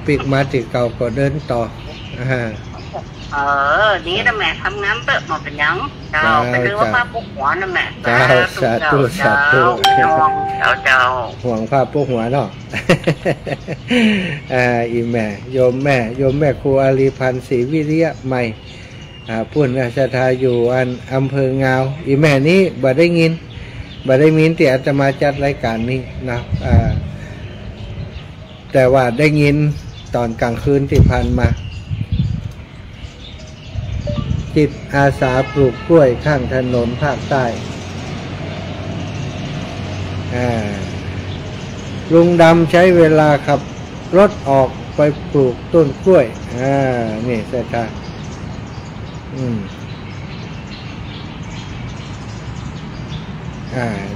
ปิกมาที่เก่าก็เดินต่อดีนะแม่ทำงานเติบมาเป็นยังเจ้าไปดูว่าผ้าปุกหัวนะแม่เจ้าสาธุเจ้าห่วงผ้าปุกหัวเนาะอีแม่โยมแม่ครูอาลีพันธ์ศรีวิริยะใหม่พุ่นราชธาอยู่อำเภองาวอีแม่นี้บ่ได้ยินที่อาจจะมาจัดรายการนี้นะแต่ว่าได้ยินตอนกลางคืนที่ผ่านมาจิตอาสาปลูกกล้วยข้างถนนภาคใต้ลุงดำใช้เวลาขับรถออกไปปลูกต้นกล้วยนี่ใช่ค่ะ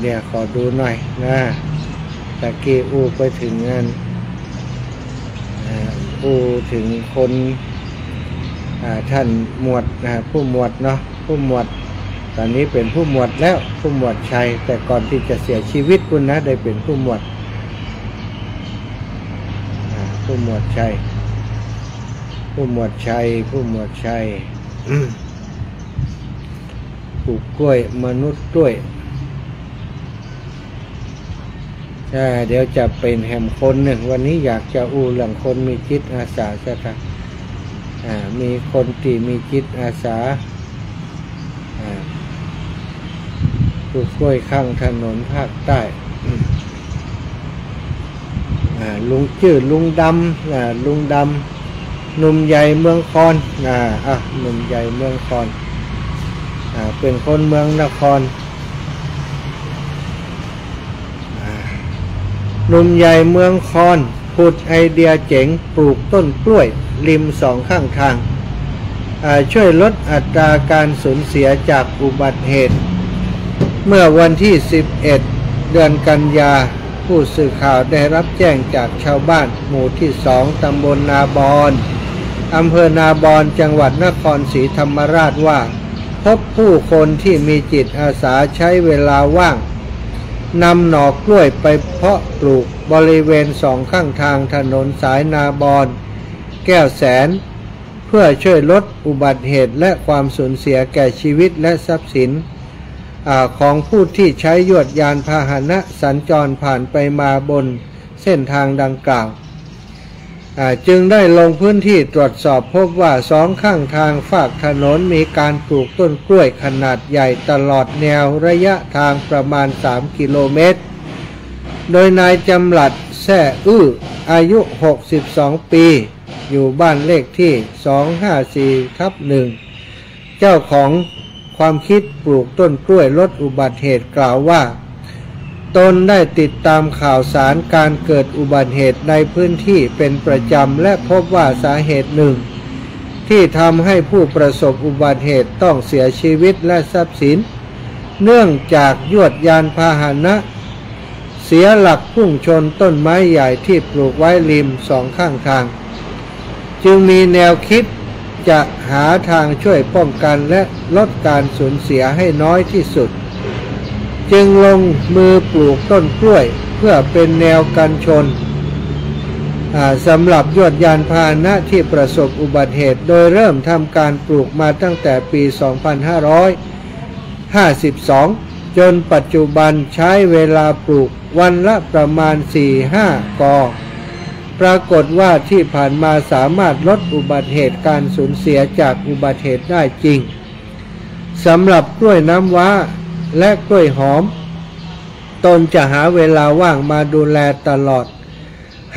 เดี๋ยวขอดูหน่อยนะตะกี้ไปถึงงานถึงคนท่านหมวดผู้หมวดเนาะผู้หมวดตอนนี้เป็นผู้หมวดแล้วผู้หมวดชัยแต่ก่อนที่จะเสียชีวิตคุณนะได้เป็นผู้หมวดผู้หมวดชัยปลูกกล้วยมนุษย์กล้วยเดี๋ยวจะเป็นแหมคนหนึ่งวันนี้อยากจะเรื่องคนมีจิตอาสาใช่ไหมมีคนที่มีจิตอาสาปลูกกล้วยข้างถนนภาคใต้ลุงดำหนุ่มใหญ่เมืองคอนหนุ่มใหญ่เมืองคอนเป็นคนเมืองนครหนุ่มใหญ่เมืองคอนผุดไอเดียเจ๋งปลูกต้นกล้วยริมสองข้างทางช่วยลดอัตราการสูญเสียจากอุบัติเหตุเมื่อวันที่11เดือนกันยาผู้สื่อข่าวได้รับแจ้งจากชาวบ้านหมู่ที่2ตำบลนาบอนอำเภอนาบอนจังหวัดนครศรีธรรมราชว่าพบผู้คนที่มีจิตอาสาใช้เวลาว่างนำหน่อกล้วยไปเพาะปลูกบริเวณสองข้างทางถนนสายนาบอนแก้วแสนเพื่อช่วยลดอุบัติเหตุและความสูญเสียแก่ชีวิตและทรัพย์สินของผู้ที่ใช้ยวดยานพาหนะสัญจรผ่านไปมาบนเส้นทางดังกล่าวจึงได้ลงพื้นที่ตรวจสอบพบว่าสองข้างทางฝากถนนมีการปลูกต้นกล้วยขนาดใหญ่ตลอดแนวระยะทางประมาณ3 กิโลเมตรโดยนายจำหลัดแซ่อื้ออายุ62 ปีอยู่บ้านเลขที่254/1เจ้าของความคิดปลูกต้นกล้วยลดอุบัติเหตุกล่าวว่าตนได้ติดตามข่าวสารการเกิดอุบัติเหตุในพื้นที่เป็นประจำและพบว่าสาเหตุหนึ่งที่ทำให้ผู้ประสบอุบัติเหตุต้องเสียชีวิตและทรัพย์สินเนื่องจากยวดยานพาหนะเสียหลักพุ่งชนต้นไม้ใหญ่ที่ปลูกไว้ริมสองข้างทางจึงมีแนวคิดจะหาทางช่วยป้องกันและลดการสูญเสียให้น้อยที่สุดจึงลงมือปลูกต้นกล้วยเพื่อเป็นแนวกันชน สำหรับยวดยานพาหนะที่ประสบอุบัติเหตุโดยเริ่มทำการปลูกมาตั้งแต่ปี 2552 จนปัจจุบันใช้เวลาปลูกวันละประมาณ 4-5 กอปรากฏว่าที่ผ่านมาสามารถลดอุบัติเหตุการสูญเสียจากอุบัติเหตุได้จริงสำหรับกล้วยน้ำว้าและกล้วยหอมตนจะหาเวลาว่างมาดูแลตลอด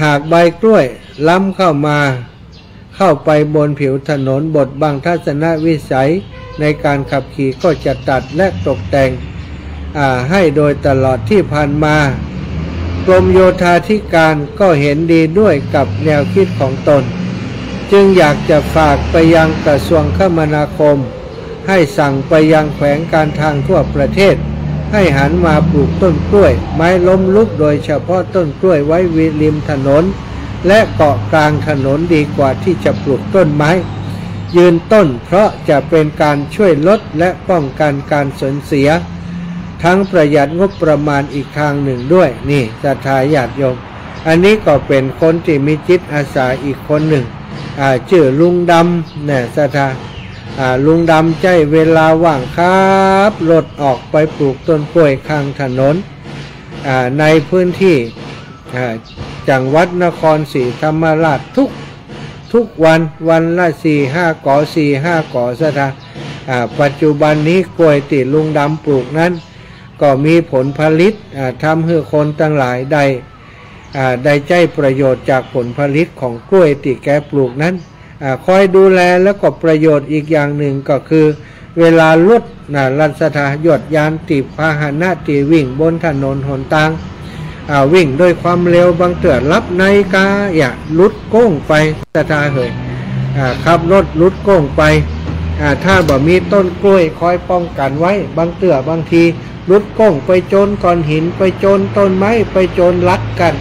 หากใบกล้วยล้ำเข้าไปบนผิวถนนบดบังทัศนวิสัยในการขับขี่ก็จะตัดและตกแต่งให้โดยตลอดที่ผ่านมากรมโยธาธิการก็เห็นดีด้วยกับแนวคิดของตนจึงอยากจะฝากไปยังกระทรวงคมนาคมให้สั่งไปยังแขวงการทางทั่วประเทศให้หันมาปลูกต้นกล้วยไม้ล้มลุกโดยเฉพาะต้นกล้วยไว้ริมถนนและเกาะกลางถนนดีกว่าที่จะปลูกต้นไม้ยืนต้นเพราะจะเป็นการช่วยลดและป้องกันการสูญเสียทั้งประหยัดงบประมาณอีกทางหนึ่งด้วยนี่ศรัทธาญาติโยมอันนี้ก็เป็นคนที่มีจิตอาสาอีกคนหนึ่งชื่อลุงดำเนี่ยศรัทธาลุงดำใจเวลาว่างครับรถออกไปปลูกต้นกล้วยข้างถนนในพื้นที่จังหวัดนครศรีธรรมราชทุกวันละ 4-5 กอศรัทธาปัจจุบันนี้กล้วยที่ลุงดำปลูกนั้นก็มีผลผลิตทำให้คนทั้งหลายได้ใจประโยชน์จากผลผลิตของกล้วยที่แกปลูกนั้นคอยดูแลแล้วก็ประโยชน์อีกอย่างหนึ่งก็คือเวลารถลันสถาหยดยานติพาหนะที่วิ่งบนถนนหนทางวิ่งด้วยความเร็วบางเตือรับในกาอย่าลุดโก้งไปสถาเหยขับรถลุดโก้งไปถ้าบ่มีต้นกล้วยคอยป้องกันไว้บางเตือบางทีลุดโก้งไปโจนก้อนหินไปโจนต้นไม้ไปโจนลัดกัน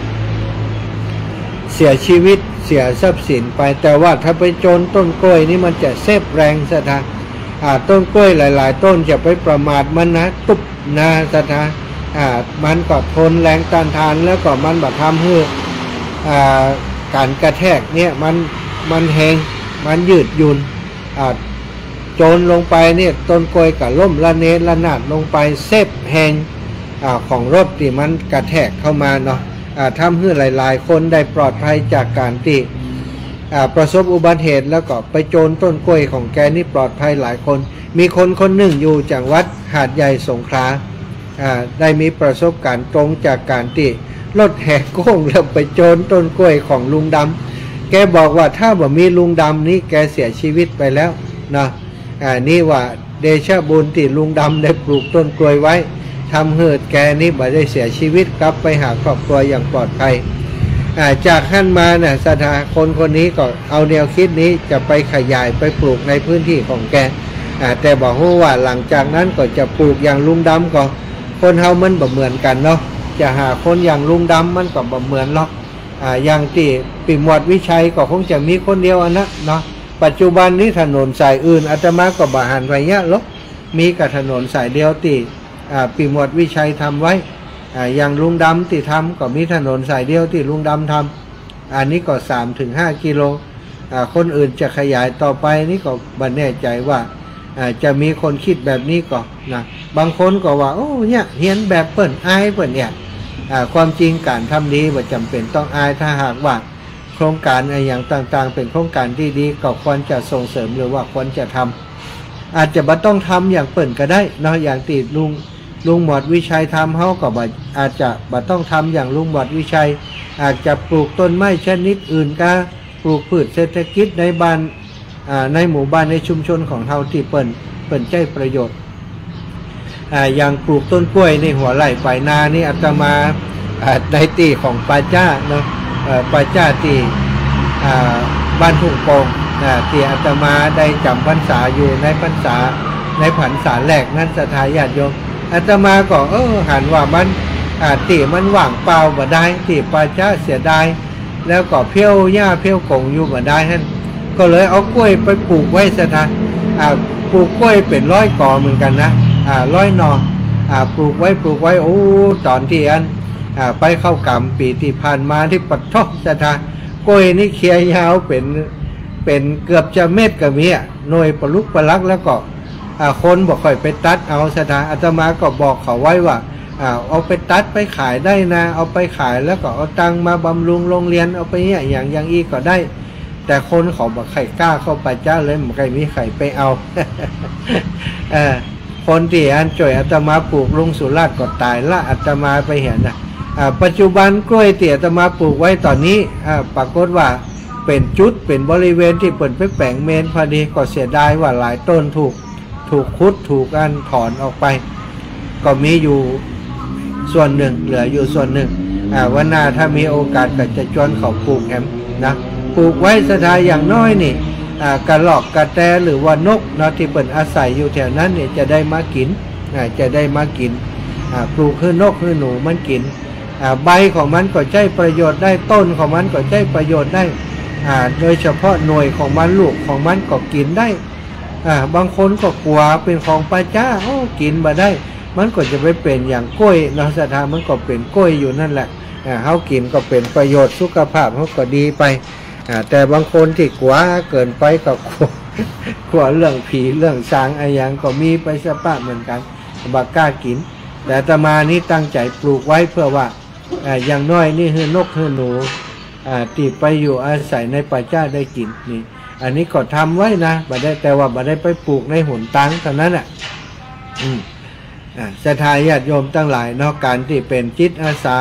เสียชีวิตเสียทรัพย์สินไปแต่ว่าถ้าไปโจนต้นกล้วยนี่มันจะเซฟแรงสถาต้นกล้วยหลายๆต้นจะไปประมาทมันนะตุบนะสถามันก็ทนแรงต้านทานแล้วก็มันแบบทำให้การกระแทกเนี่ยมันแหงมันยืดหยุ่นโจนลงไปเนี่ยต้นกล้วยกับล่มละเนระนาดลงไปเซฟแหงของรถที่มันกระแทกเข้ามาเนาะทำให้หลายๆคนได้ปลอดภัยจากการที่ประสบอุบัติเหตุแล้วก็ไปโจนต้นกล้วยของแกนี่ปลอดภัยหลายคนมีคนหนึ่งอยู่จังหวัดหาดใหญ่สงขลาได้มีประสบการณ์ตรงจากการที่รถแห่โค้งแล้วไปโจนต้นกล้วยของลุงดำแกบอกว่าถ้าบ่มีลุงดำนี้แกเสียชีวิตไปแล้วนะนี่ว่าเดชะบุญที่ลุงดำได้ปลูกต้นกล้วยไว้ทำให้แกนี่บ่ได้เสียชีวิตกลับไปหาครอบครัวอย่างปลอดภัยจากขั้นมาเนี่ยสถาคนนี้ก็เอาแนวคิดนี้จะไปขยายไปปลูกในพื้นที่ของแกแต่บอกว่าหลังจากนั้นก็จะปลูกอย่างลุงดำก็คนเฮามันบ่เหมือนกันเนาะจะหาคนอย่างลุงดำมันก็บ่เหมือนหรอกอย่างที่ปิ่มหมวดวิชัยก็คงจะมีคนเดียวนะเนาะปัจจุบันนี้ถนนสายอื่นอาตมาก็บ่หันไปเยอะหรอกมีกับถนนสายเดียวที่ปิ่มหมวดวิชัยทำไว้อย่างลุงดำที่ทำก็มีถนนสายเดียวที่ลุงดำทำอันนี้ก็ 3-5 กิโลคนอื่นจะขยายต่อไปนี่ก็บ่แน่ใจว่าจะมีคนคิดแบบนี้ก็นะบางคนก็ว่าโอ้เนี่ยเฮียนแบบเปิ่นอายเปิ่นเนี่ยความจริงการทำดีว่าจำเป็นต้องอายถ้าหากว่าโครงการอย่างต่างๆเป็นโครงการที่ดีก็ควรจะส่งเสริมหรือว่าควรจะทำอาจจะบ่ต้องทำอย่างเปิ่นก็ได้เนาะอย่างที่ลุงหมวดวิชัยทำเขาก็อาจจะบ่ต้องทำอย่างลุงหมวดวิชัยอาจจะปลูกต้นไม้ชนิดอื่นก็ปลูกพืชเศรษฐกิจในบ้านในหมู่บ้านในชุมชนของเราที่เปิ่นใจประโยชน์อย่างปลูกต้นกล้วยในหัวไร่ปลายนานี่อาตมาในตีของป่าจ้าเนาะป่าจ้าที่บ้านทุ่งโป่งที่อาตมาได้จำพรรษาอยู่ในพรรษาแรกนั้นศรัทธาญาติโยมอาตมาก็หันว่ามันตีมันว่างเปล่าบ่ได้ตีป่าจ้าเสียดายแล้วก็เพี้ยวหญ้าเพี้ยวกงอยู่บ่ได้ท่านก็เลยเอากล้วยไปปลูกไว้ศรัทธาปลูกกล้วยเป็น100 กอเหมือนกันนะ100 หน่อปลูกไว้โอ้ตอนที่ไปเข้ากรรมปีที่ผ่านมาที่ปัดท่อศรัทธา กล้วยนี่เคียยาวเป็นเกือบจะเม็ดกับมีหน่วยปลุกปลักแล้วก็คนบอกค่อยไปตัดเอาสถานอาตมาก็บอกเขาไว้ว่าเอาไปตัดไปขายได้นะเอาไปขายแล้วก็เอาตังมาบำรุงโรงเรียนเอาไปเนี่ยอย่างอีกก็ได้แต่คนเขาบอกใครกล้าเข้าไปจ้าเลยไม่ใครมีใครไปเอาคนที่อันจ่อยอาตมาปลูกลุงสุราษฎร์ก็ตายละอาตมาไปเห็นนะปัจจุบันกล้วยที่อาตมาปลูกไว้ตอนนี้ปรากฏว่าเป็นจุดเป็นบริเวณที่เปิดไปแปลงเมนพอดีก็เสียดายว่าหลายต้นถูกคุดถูกอันถอนออกไปก็มีอยู่ส่วนหนึ่งเหลืออยู่ส่วนหนึ่งวันหน้าถ้ามีโอกาสก็จะชวนเขาปลูกแอมนะปลูกไว้สถานอย่างน้อยนี่กระรอกกระแตหรือว่านกเนาะที่เปิดอาศัยอยู่แถวนั้นเนี่ยจะได้มากินจะได้มากินปลูกคือนกคือหนูมันกินใบของมันก็ใช้ประโยชน์ได้ต้นของมันก็ใช้ประโยชน์ได้โดยเฉพาะหน่วยของมันลูกของมันก็กินได้บางคนก็กลัวเป็นของปลาจ้ากินมาได้มันก็จะไปเป็นอย่างกล้วยเนาะสถานมันก็เป็นกล้วยอยู่นั่นแหละเขากินก็เป็นประโยชน์สุขภาพเขาก็ดีไปแต่บางคนที่กลัวเกินไปก็กลัวเรื่องผีเรื่องช้างอะไรอย่างก็มีไปสปะเหมือนกันบักกล้ากินแต่อาตมานี้ตั้งใจปลูกไว้เพื่อว่าอย่างน้อยนี่คือนกคือหนูที่ไปอยู่อาศัยในป่าจ้าได้กินนี่อันนี้ก็ทำไว้นะบ่ได้แต่ว่าบ่ได้ไปปลูกในหนตังเท่านั้นศรัทธาญาติโยมทั้งหลายเนาะการที่เป็นจิตอาสา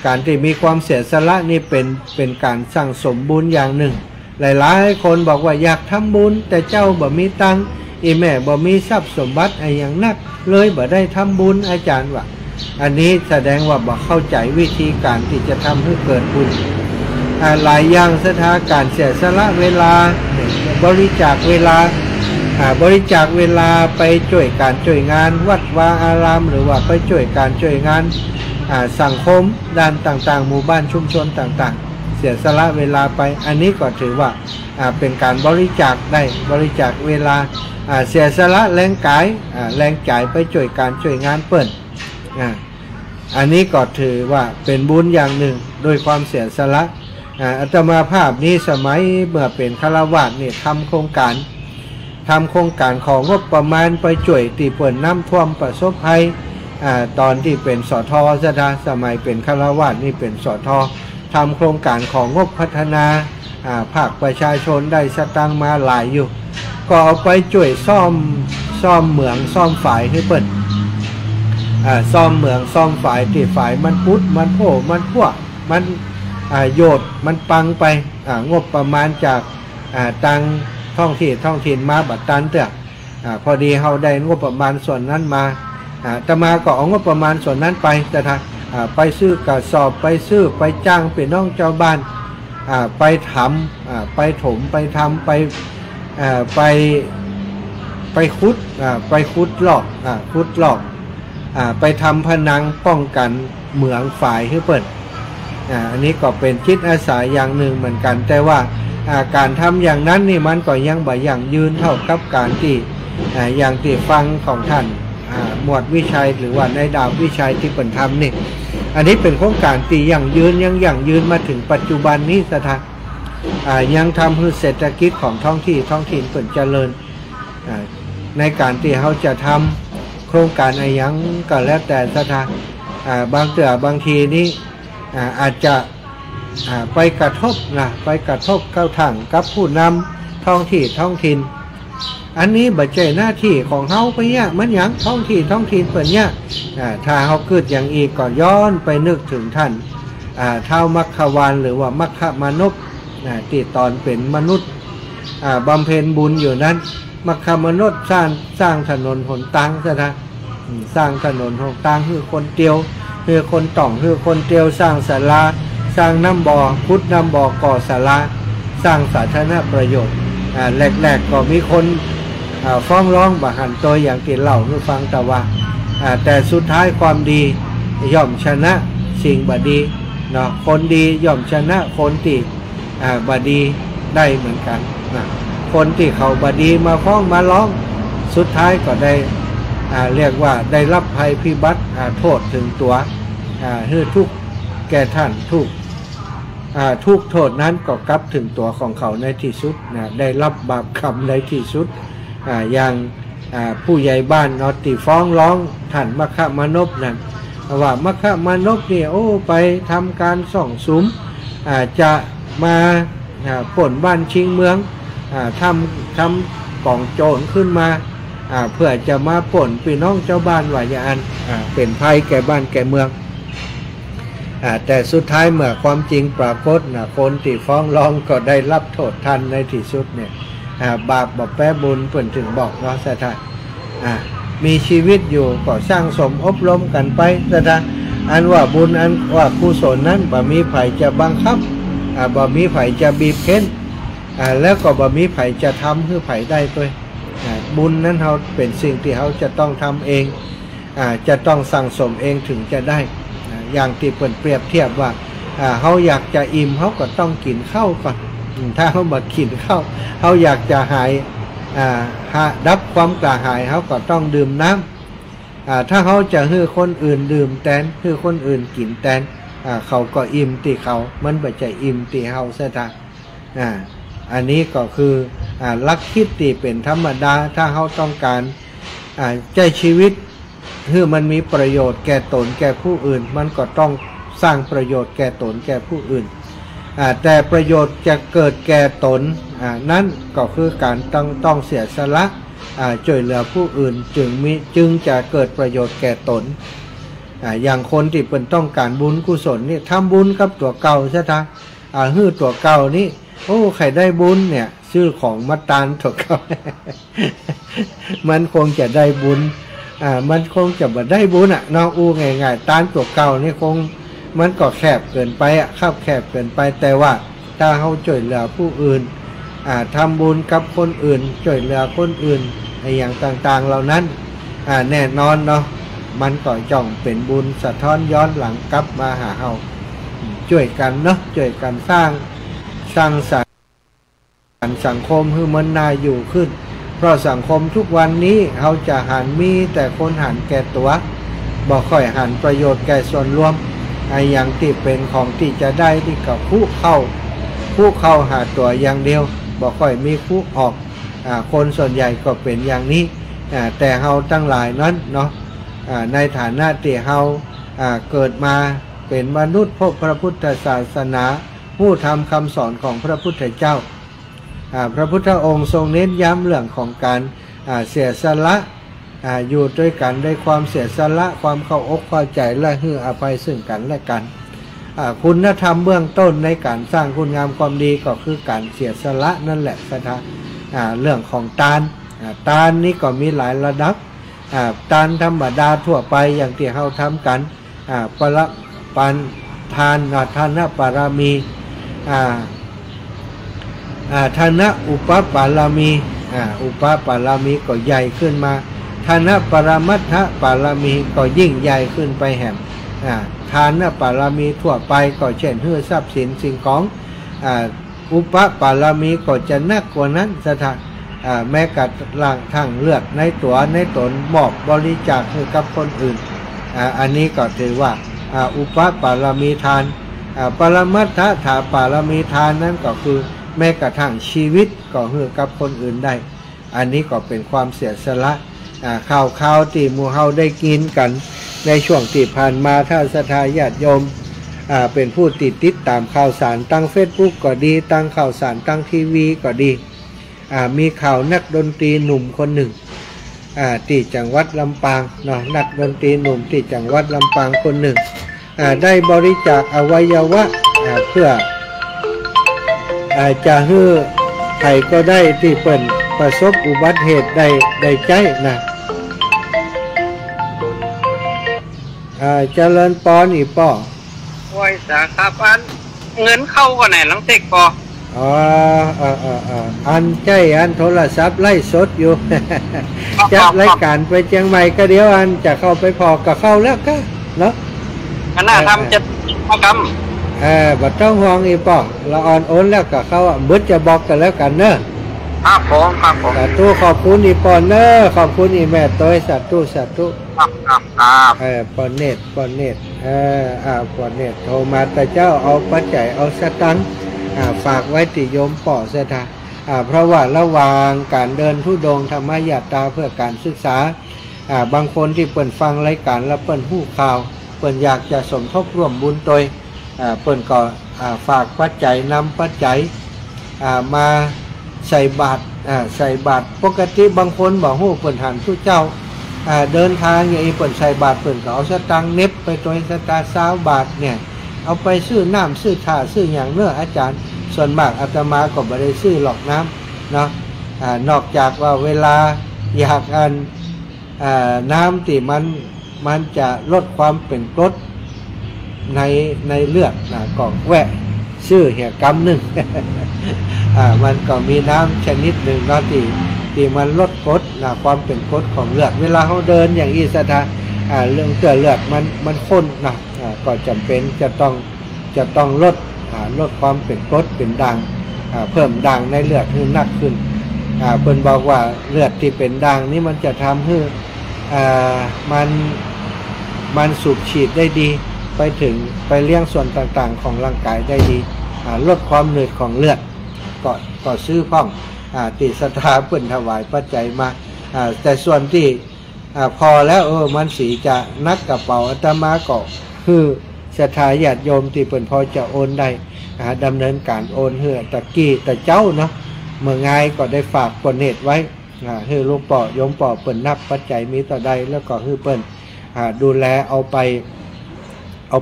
การที่มีความเสียสละนี่เป็นการสร้างสมบุญอย่างหนึ่งหลายๆคนบอกว่าอยากทำบุญแต่เจ้าบ่มีตังอีแม่บ่มีทรัพย์สมบัติอะไรอย่างนักเลยบ่ได้ทำบุญอาจารย์ว่าอันนี้แสดงว่าบ่เข้าใจวิธีการที่จะทำให้เกิดบุญหลายอย่างศรัทธาการเสียสละเวลาบริจาคเวลาไปช่วยการช่วยงานวัดวาอารามหรือว่าไปช่วยการช่วยงานสังคมด้านต่างๆหมู่บ้านชุมชนต่างๆเสียสละเวลาไปอันนี้ก็ถือว่าเป็นการบริจาคได้บริจาคเวลาเสียสละแรงกายแรงใจไปช่วยการช่วยงานเปิ่นอันนี้ก็ถือว่าเป็นบุญอย่างหนึ่งโดยความเสียสละอาตมาภาพนี้สมัยเมื่อเป็นฆราวาสนี่ทำโครงการของงบประมาณไปช่วยตีเปิ่นน้ำท่วมประสบภัยตอนที่เป็นสท.สมัยเป็นฆราวาสนี่เป็นสท.ทำโครงการของงบพัฒนาภาคประชาชนได้สตังมาหลายอยู่ก็เอาไปช่วยซ่อมเหมืองซ่อมฝายให้เปิ่นซ่อมเหมืองซ่อมฝายที่ฝายมันพุดมันโผล่มันพวกมันโยดมันปังไปงบประมาณจากตังท้องถิ่นมาบัดตันเถอะพอดีเขาได้งบประมาณส่วนนั้นมาจะมาก็เอางบประมาณส่วนนั้นไปจะทำไปซื้อกระสอบไปซื้อไปจ้างเป็นน้องเจ้าบ้านไปทำไปถมไปทำไปขุดหลอกไปทำผนังป้องกันเหมืองฝ่ายให้เปิดอันนี้ก็เป็นจิตอาสาอย่างหนึ่งเหมือนกันแต่ว่าการทำอย่างนั้นนี่มันก็ยังบ่อย่างยืนเท่ากับการที่อย่างที่ฟังของท่านหมวดวิชัยหรือว่าในดาววิชัยที่เป็นทำนี่อันนี้เป็นโครงการที่ยังยืนมาถึงปัจจุบันนี้สถานยังทำให้เศรษฐกิจของท้องถิ่นเปิดเจริญในการที่เขาจะทำโครงการอะไรยังก็แล้วแต่สถานบางทีนี้อาจจะไปกระทบเข้าทางกับผู้นำท้องถิ่นอันนี้บัจเจหน้าที่ของเขาไปเนี่ยมันอย่างท้องถิ่นเปิดเนี่ยถ้าเขาเกิดอย่างอีกก็ย้อนไปนึกถึงท่านท้าวมัคควานหรือว่ามัคคมนุษย์ที่ตอนเป็นมนุษย์บำเพ็ญบุญอยู่นั้นมัคคมนุษย์สร้างถนนหนทางซะนะสร้างถนนหนทางคือคนเตียวคือคนต่องคือคนเตียวสร้างศาลาสร้างน้ำบ่อพุทธน้ำบ่อก่อศาลาสร้างสาธารณประโยชน์แรกก็มีคนฟ้องร้องบาหันตัวอย่างที่เล่าให้ฟังแต่ว่าแต่สุดท้ายความดีย่อมชนะสิ่งบดีเนาะคนดีย่อมชนะคนที่บดีได้เหมือนกันนะคนที่เขาบดีมาฟ้องมาร้องสุดท้ายก็ได้เรียกว่าได้รับภัยพิบัติโทษถึงตัวคือทุกแก่ท่านทุก ทุกโทษนั้นก็กลับถึงตัวของเขาในที่สุดนะได้รับบาปกรรมในที่สุดอย่างผู้ใหญ่บ้านนอติฟ้องร้องท่านมคมนพนั่นว่ามคมนพเนี่ยโอ้ไปทำการส่องสุมจะมาป่นบ้านชิงเมืองทำกล่องโจรขึ้นมาเพื่อจะมาป่นพี่น้องเจ้าบ้านว่าอย่างนั้นเป็นภัยแก่บ้านแก่เมืองแต่สุดท้ายเมื่อความจริงปรากฏคนที่ฟ้องร้องก็ได้รับโทษทันในที่สุดเนี่ยบาปบ่แปรบุญเพิ่นถึงบอกเนาะสถานมีชีวิตอยู่ก็สร้างสมอบรมกันไปสถานอันว่าบุญอันว่ากุศลนั้นบ่มีไผจะบังคับบ่มีไผจะบีบเค้นแล้วก็บ่มีไผจะทำให้ไผได้ด้วยบุญนั้นเราเป็นสิ่งที่เราจะต้องทำเองจะต้องสั่งสมเองถึงจะได้อย่างที่เพิ่นเปรียบเทียบว่าเขาอยากจะอิ่มเขาก็ต้องกินข้าวก่อนถ้าเขามากินข้าวเขาอยากจะหายดับความกระหายเขาก็ต้องดื่มน้ำถ้าเขาจะให้คนอื่นดื่มแทนให้คนอื่นกินแทนเขาก็อิ่มที่เขามันไม่ใช่อิ่มที่เขาซะท่าอันนี้ก็คือลักคิดที่เป็นธรรมดาถ้าเขาต้องการใช้ชีวิตคือมันมีประโยชน์แก่ตนแก่ผู้อื่นมันก็ต้องสร้างประโยชน์แก่ตนแก่ผู้อื่นแต่ประโยชน์จะเกิดแก่ตนนั่นก็คือการต้องเสียสละช่วยเหลือผู้อื่นจึงจะเกิดประโยชน์แก่ตนอย่างคนที่เป็นต้องการบุญกุศลนี่ทำบุญกับตัวเก่าใช่ไหมฮื้อตัวเก่านี่โอ้ใครได้บุญเนี่ยชื่อของมัตตานตัวเก่า มันคงจะได้บุญมันคงจะบ่ได้บุญน้องอู้ง่ายๆตานตัวเก่านี่คงมันก็แคบเกินไปคับแคบเกินไปแต่ว่าถ้าเขาช่วยเหลือผู้อื่นทำบุญกับคนอื่นช่วยเหลือคนอื่นอย่างต่างๆเหล่านั้นแน่นอนเนาะมันก็จ่องเป็นบุญสะท้อนย้อนหลังกลับมาหาเราช่วยกันเนาะช่วยกันสร้างสรรค์สังคมให้มันน่าอยู่ขึ้นเพราะสังคมทุกวันนี้เขาจะหันมีแต่คนหันแก่ตัวบ่ค่อยหันประโยชน์แก่ส่วนรวมอย่างที่เป็นของที่จะได้ที่กับผู้เข้าหาตัวอย่างเดียวบ่ค่อยมีผู้ออกคนส่วนใหญ่ก็เป็นอย่างนี้แต่เฮาตั้งหลายนั้นเนาะในฐานะที่เฮาเกิดมาเป็นมนุษย์พระพุทธศาสนาผู้ทำคำสอนของพระพุทธเจ้าพระพุทธองค์ทรงเน้นย้ำเรื่องของการเสียสละอยู่ด้วยกันด้วยความเสียสละความเข้าอกเข้าใจและให้อภัยซึ่งกันและกันคุณธรรมเบื้องต้นในการสร้างคุณงามความดีก็คือการเสียสละนั่นแหละสถานเรื่องของทานนี้ก็มีหลายระดับทานธรรมดาทั่วไปอย่างที่เราทำกันปันทานทานปารามีทานะอุปปารามีอุปปารามีก็ใหญ่ขึ้นมาทานะปรามัตถปารามีก็ยิ่งใหญ่ขึ้นไปแหมทานะปารามีทั่วไปก็เช่นให้ทรัพย์สินสิ่งของอุปปารามีก็จะนักกว่านั้นสถานแม้กระทั่งเลือดในตัวในตนมอบบริจาคให้กับคนอื่นอันนี้ก็ถือว่าอุปปารามีทานปรมัตถถาปารามีทานนั้นก็คือแม้กระทั่งชีวิตก็ให้กับคนอื่นได้อันนี้ก็เป็นความเสียสละข่าวที่หมู่เฮาได้กินกันในช่วงที่ผ่านมาถ้าศรัทธาญาติโยมเป็นผู้ติดตามข่าวสารตั้ง Facebook ก็ดีตั้งข่าวสารตั้งทีวีก็ดีมีข่าวนักดนตรีหนุ่มคนหนึ่งที่จังหวัดลำปางเนาะนักดนตรีหนุ่มที่จังหวัดลำปางคนหนึ่งได้บริจาคอวัยวะเพื่อจะให้ใครก็ได้ที่เป็นประสบอุบัติเหตุได้ใจนะเจริญปอนอีป่อโอ้ยสาครับเงินเข้าก่อนไหนลังเทกปออันใจอันโทรศัพท์ไล่สดอยู่ จัดรายการไปเชียงใหม่ก็เดี๋ยวอันจะเข้าไปพอก็เข้าแล้วก็เนาะขณะทำจะพอกบัดต้องห่วงอีป่อเราออนโอนแล้วก็เข้าเบิดจะบอกกันแล้วกันเนอะ ครับผมครับผมสาธุขอบคุณอีปอนเนอร์ขอบคุณอีแม่ต้อยสาธุสาธุ ครับปอนเนตปอนเนตปอนเนตโทรมาแต่เจ้าเอาปัจจัยเอาสตังค์ฝากไว้ติโยมป่อเสถาเพราะว่าระหว่างการเดินธุดงค์ธรรมยาตราเพื่อการศึกษาบางคนที่เปิ่นฟังรายการแล้วเปิ่นหู้ข่าวเปิ่นอยากจะสมทบร่วมบุญตัวเปิ่นก็ฝากปัจจัยนำปัจจัยมาใส่บาตรใส่บาตรปกติบางคนบอกหู้เปิ่นหันทุเจ้าเดินทางอย่างนี้เปิ่นใส่บาตรเปิ่นก็เอาสตางค์เน็บไปตัวสตางค์20 บาทเนี่ยเอาไปซื้อน้ำซื้อชาซื้ออย่างเนื้ออาจารย์ส่วนมากอาตมาก็ไม่ได้ซื้อหรอกน้ำเนาะนอกจากว่าเวลาอยากน้ำที่มันจะลดความเป็นกรดในเลือดก็แวะซื้อเหี่ยกำหนึ่ง มันก็มีน้ำชนิดหนึ่งเนาะที่มันลดกรดความเป็นกรดของเลือดเวลาเขาเดินอย่างอีสถาเรื่องเลือดมันข้นนะก็จำเป็นจะต้องลดความเป็นกรดเป็นด่างเพิ่มด่างในเลือดให้นักขึ้นเพิ่นบอกว่าเลือดที่เป็นด่างนี้มันจะทำให้มันสูบฉีดได้ดีไปเลี้ยงส่วนต่างๆของร่างกายได้ดีลดความเหนื่อยของเลือดก็ซื้อพ่องติศรัทธาเพิ่นถวายปัจจัยมาแต่ส่วนที่พอแล้วมันสีจะนักกระเป๋าอาตมาก็คือศรัทธาญาติโยมที่เพิ่นพอจะโอนได้ดำเนินการโอนเหือตะกี้แต่เจ้าเนาะเมื่อไงก็ได้ฝากกฎเหตุไว้ให้หลวงพ่อโยมป่อเปิ่นนับปัจจัยมีต่อใดแล้วก็ให้เปิ่นดูแลเอา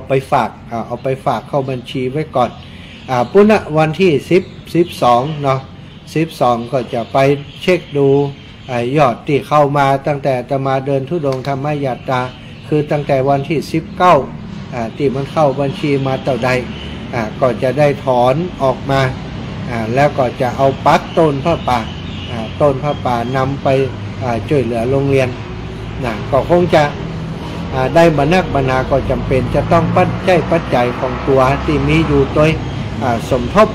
ไปฝากเข้าบัญชีไว้ก่อนปุณณวันที่12เนาะ12ก็จะไปเช็คดูยอดที่เข้ามาตั้งแต่จะมาเดินธุดงค์ธรรมยาตราคือตั้งแต่วันที่19ที่มันเข้าบัญชีมาต่อใดก็จะได้ถอนออกมาแล้วก็จะเอาปักต้นผ้าป่านำไปช่วยเหลือโรงเรียนก็คงจะได้บรรณาก็จำเป็นจะต้องปัจจัยของตัวที่มีอยู่โดยสมทบ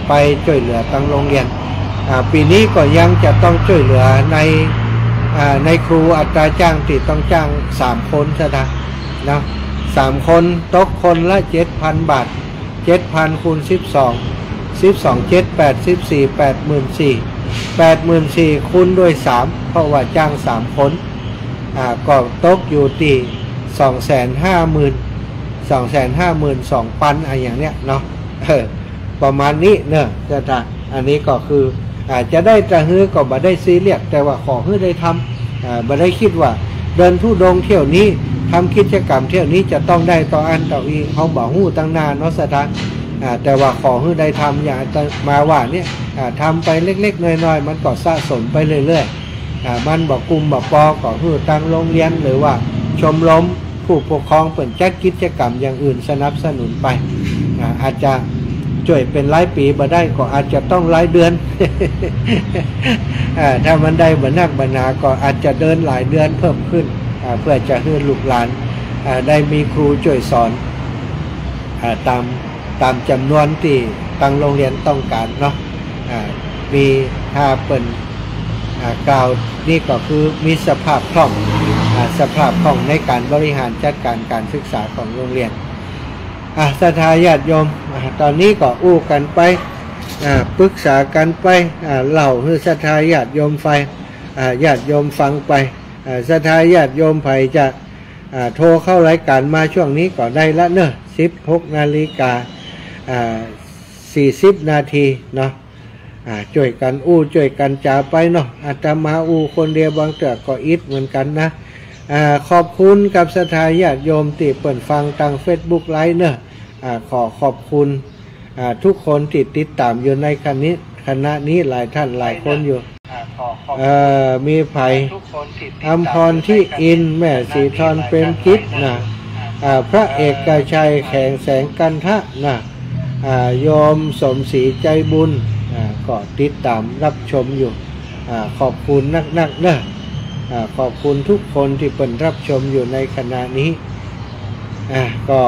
ไปช่วยเหลือตั้งโรงเรียนปีนี้ก็ยังจะต้องช่วยเหลือในครูอัตราจ้างที่ต้องจ้าง3 คนซะนะ3 คนตกคนละ 7,000 บาท 7,000 คูณ 12 7 84 84,000คูณด้วย3เพราะว่าจ้าง3 คนก็ตกอยู่ที่ 252,200อย่างเนี้ยเนาะประมาณนี้เนอะจะอันนี้ก็คือจะได้จะฮื้อก็บ่ได้ซีเรียสแต่ว่าขอฮื้อได้ทำบ่ได้คิดว่าเดินธุดงค์เที่ยวนี้ทำกิจกรรมเที่ยวนี้จะต้องได้ต่ออันต่ออีเขาบอกหู้ตั้งนานเนาะสถานแต่ว่าขอฮื้อได้ทำอย่างมาว่าเนี่ยทำไปเล็กๆน้อยๆมันก็สะสมไปเรื่อยๆมันบอกกลุ่มบอกปอก็ฮื้อตั้งโรงเรียนหรือว่าชมรมผู้ปกครองเปิดจัดกิจกรรมอย่างอื่นสนับสนุนไปอาจจะช่วยเป็นรายปีมาได้ก็อาจจะต้องรายเดือน ถ้ามันได้บรรณาก็อาจจะเดินหลายเดือนเพิ่มขึ้นเพื่อจะให้ลูกหลานได้มีครูช่วยสอนตามจำนวนที่ทางโรงเรียนต้องการเนาะมีถ้าเปิ่นกล่าวนี่ก็คือมีสภาพคล่องในการบริหารจัดการการศึกษาของโรงเรียนศรัทธาญาติโยมตอนนี้ก็อู้กันไปปรึกษากันไปเล่าให้ศรัทธาญาติโยมญาติโยมฟังไปศรัทธาญาติโยมไผจะโทรเข้ารายการมาช่วงนี้ก็ได้ละเนอะ16:40 นาทีเนาะช่วยกันช่วยกันจ่าไปเนาะอาตมาคนเดียวบางเตือก็อิดเหมือนกันนะขอบคุณกับศรัทธาญาติโยมที่เปิดฟังทาง Facebook ไลฟ์เนอะขอบคุณทุกคนที่ติดตามอยู่ในคณะนี้หลายท่านหลายคนอยู่มีไผ่อำพรที่อินแม่สีทรเป็นกิจนะพระเอกชัยแข็งแสงกันทะนะโยมสมศรีใจบุญก็ติดตามรับชมอยู่ขอบคุณนักๆเนอะขอบคุณทุกคนที่เปิดรับชมอยู่ในขณะนี้ก็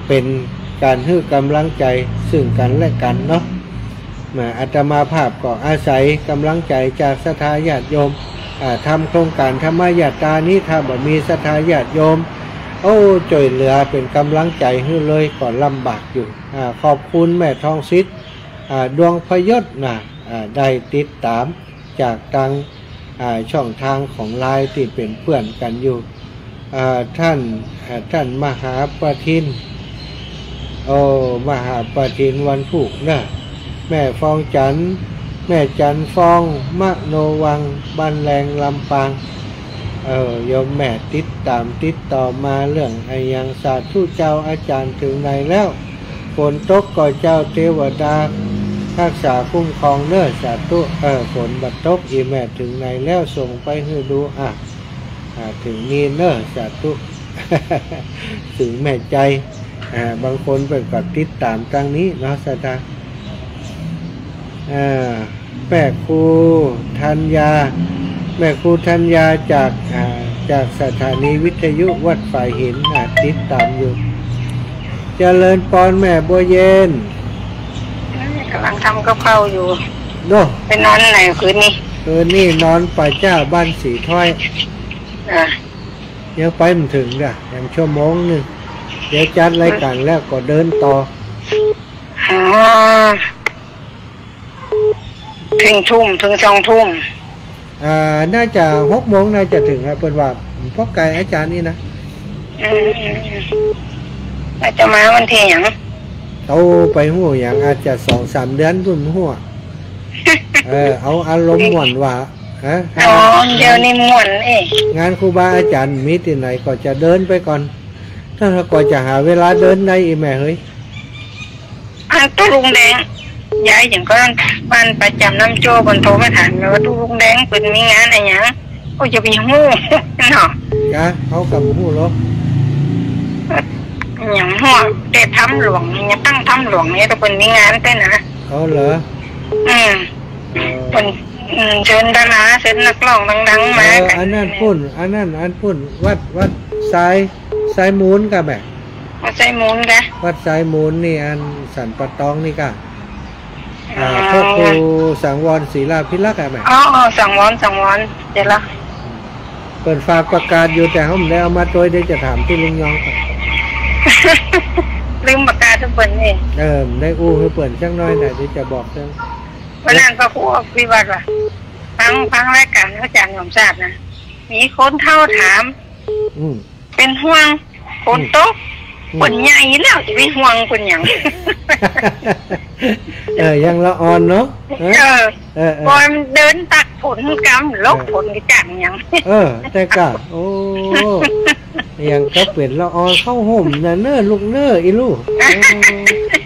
เป็นการให้กำลังใจซึ่งกันและกันเนาะ อาตมาภาพก็อาศัยกำลังใจจากศรัทธาญาติโยมทำโครงการธรรมญาตรานี้ถ้าบ่มีศรัทธาญาติโยมช่วยเหลือเป็นกำลังใจให้เลยก่อนลำบากอยู่ขอบคุณแม่ทองศิษย์ดวงพยศได้ติดตามจากทางช่องทางของไลน์ที่เป็นเพื่อนกันอยู่ท่านมหาประทินมหาประทินวันพุกนะแม่ฟองจันแม่จันฟองมะโนวังบ้านแรงลำปางโยมแม่ติดต่อมาเรื่องไอ้ยังสาธุเจ้าอาจารย์ถึงไหนแล้วฝนตกก็เจ้าเทวดารักษาคุ้มครองเนื้อสาธุฝนบัดตกอีแม่ถึงไหนแล้วส่งไปให้ดูถึงนี่เนื้อสาธุ ถึงแม่ใจบางคนเป็นก็ติดตามทางนี้เนาะสาธุแม่ครูธัญญาจากสถานีวิทยุวัดฝ่ายหินติดตามอยู่เจริญปอนแม่บัวเย็นกำลังทำกะเพราอยู่ไปนอนไหนคืนนี้นอนป่าเจ้าบ้านสีถ้อยเดี๋ยวไปมันถึงอย่างชั่วโมงนึงเดี๋ยวจัดรายการแล้วก็เดินต่อถึง2 ทุ่มน่าจะ6 โมงน่าจะถึงครับเปิดว่าพ่อไก่อาจารย์นี่นะอาจจะมาวันที่หยังเอาไปหัวอย่างอาจจะ 2-3 เดือนรุ่นหัวเอาอารมณ์หม่วนว่าเดี๋ยวนี้ม่วนงานครูบาอาจารย์มีที่ไหนก็จะเดินไปก่อนถ้าก็จะหาเวลาเดินได้อีแม่เฮ้ยตู้ลุงแดงย้ายอย่างก็บ้านประจำน้ำโจ้บนโทรมาถามว่าตู้ลุงแดงเป็นมีงานอะไรอย่างก็จะไปหู้เนาะเขากับหู้หรออย่างหัวแต่ทำหลวงเนี่ยตั้งทำหลวงเนี่ยแต่เป็นมีงานแต่นะเหรอเป็นเชิญดาราเชิญนักร้องดังๆมาอันนั้นพุ่นวัดสายมูลกับแบบวัดสายมูลกะวัดสายมูลนี่อันสันปะตองนี่กะพ่อครูสังวรศรีลาภิลักษ์อะแม่สังวรเดี๋ยวละเปิดฝากประกาศอยู่แต่เขาไม่ได้เอามาโดยได้จะถามที่ลุงยองลืมประกาศทุกคนนี่ได้ให้เปิดช่างน้อยหน่อยที่จะบอกเรื่องวันนั้นพระครูวิวัฒน์ว่าฟังรายการอาจารย์หยมทราบนะมีคนเท่าถามเป็นห่วงคนโต๊ะคนใหญ่แล้วจะไปห่วงคนอย่างยังละอ่อนเนาะพอมันเดินตักผลกรรมลบผลกระจังอย่างแต่กะยังก็เปลี่ยนละอ่อนเข้าห่มนะเน้อลูกเน้ออีลูก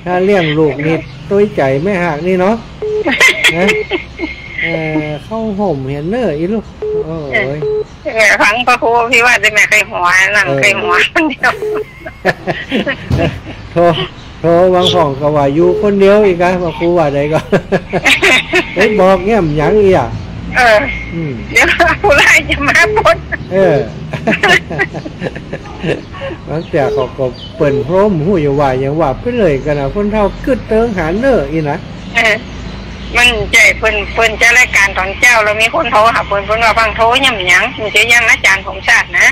ถ้าเลี้ยงลูกนี่ตัวใจไม่หักนี่เนาะเข้าห่มเห็นเน้ออีลูกฟังพระครูพี่ว่าจะแม่เคยหัวหลังเคยหัวคนเดียวโทรวางของก็ว่าอยู่คนเดียวอีกนะพระครูว่าใดก็บอกเงี้ยมยังอีอ่ะเดี๋ยวผู้ร้ายจะมาพ้นบางแต่เขาก็เปิ่นพร้อมหูอย่าว่าอย่างว่าไปเลยกันนะคนเท่ากึดเติงหาเน้ออีนะมันใจเพิ่นจะรายการตอนเจ้าเรามีคนโทรหาเพิ่นว่าฟังโทรยังมันจะยังอาจารย์ผมชาตินะ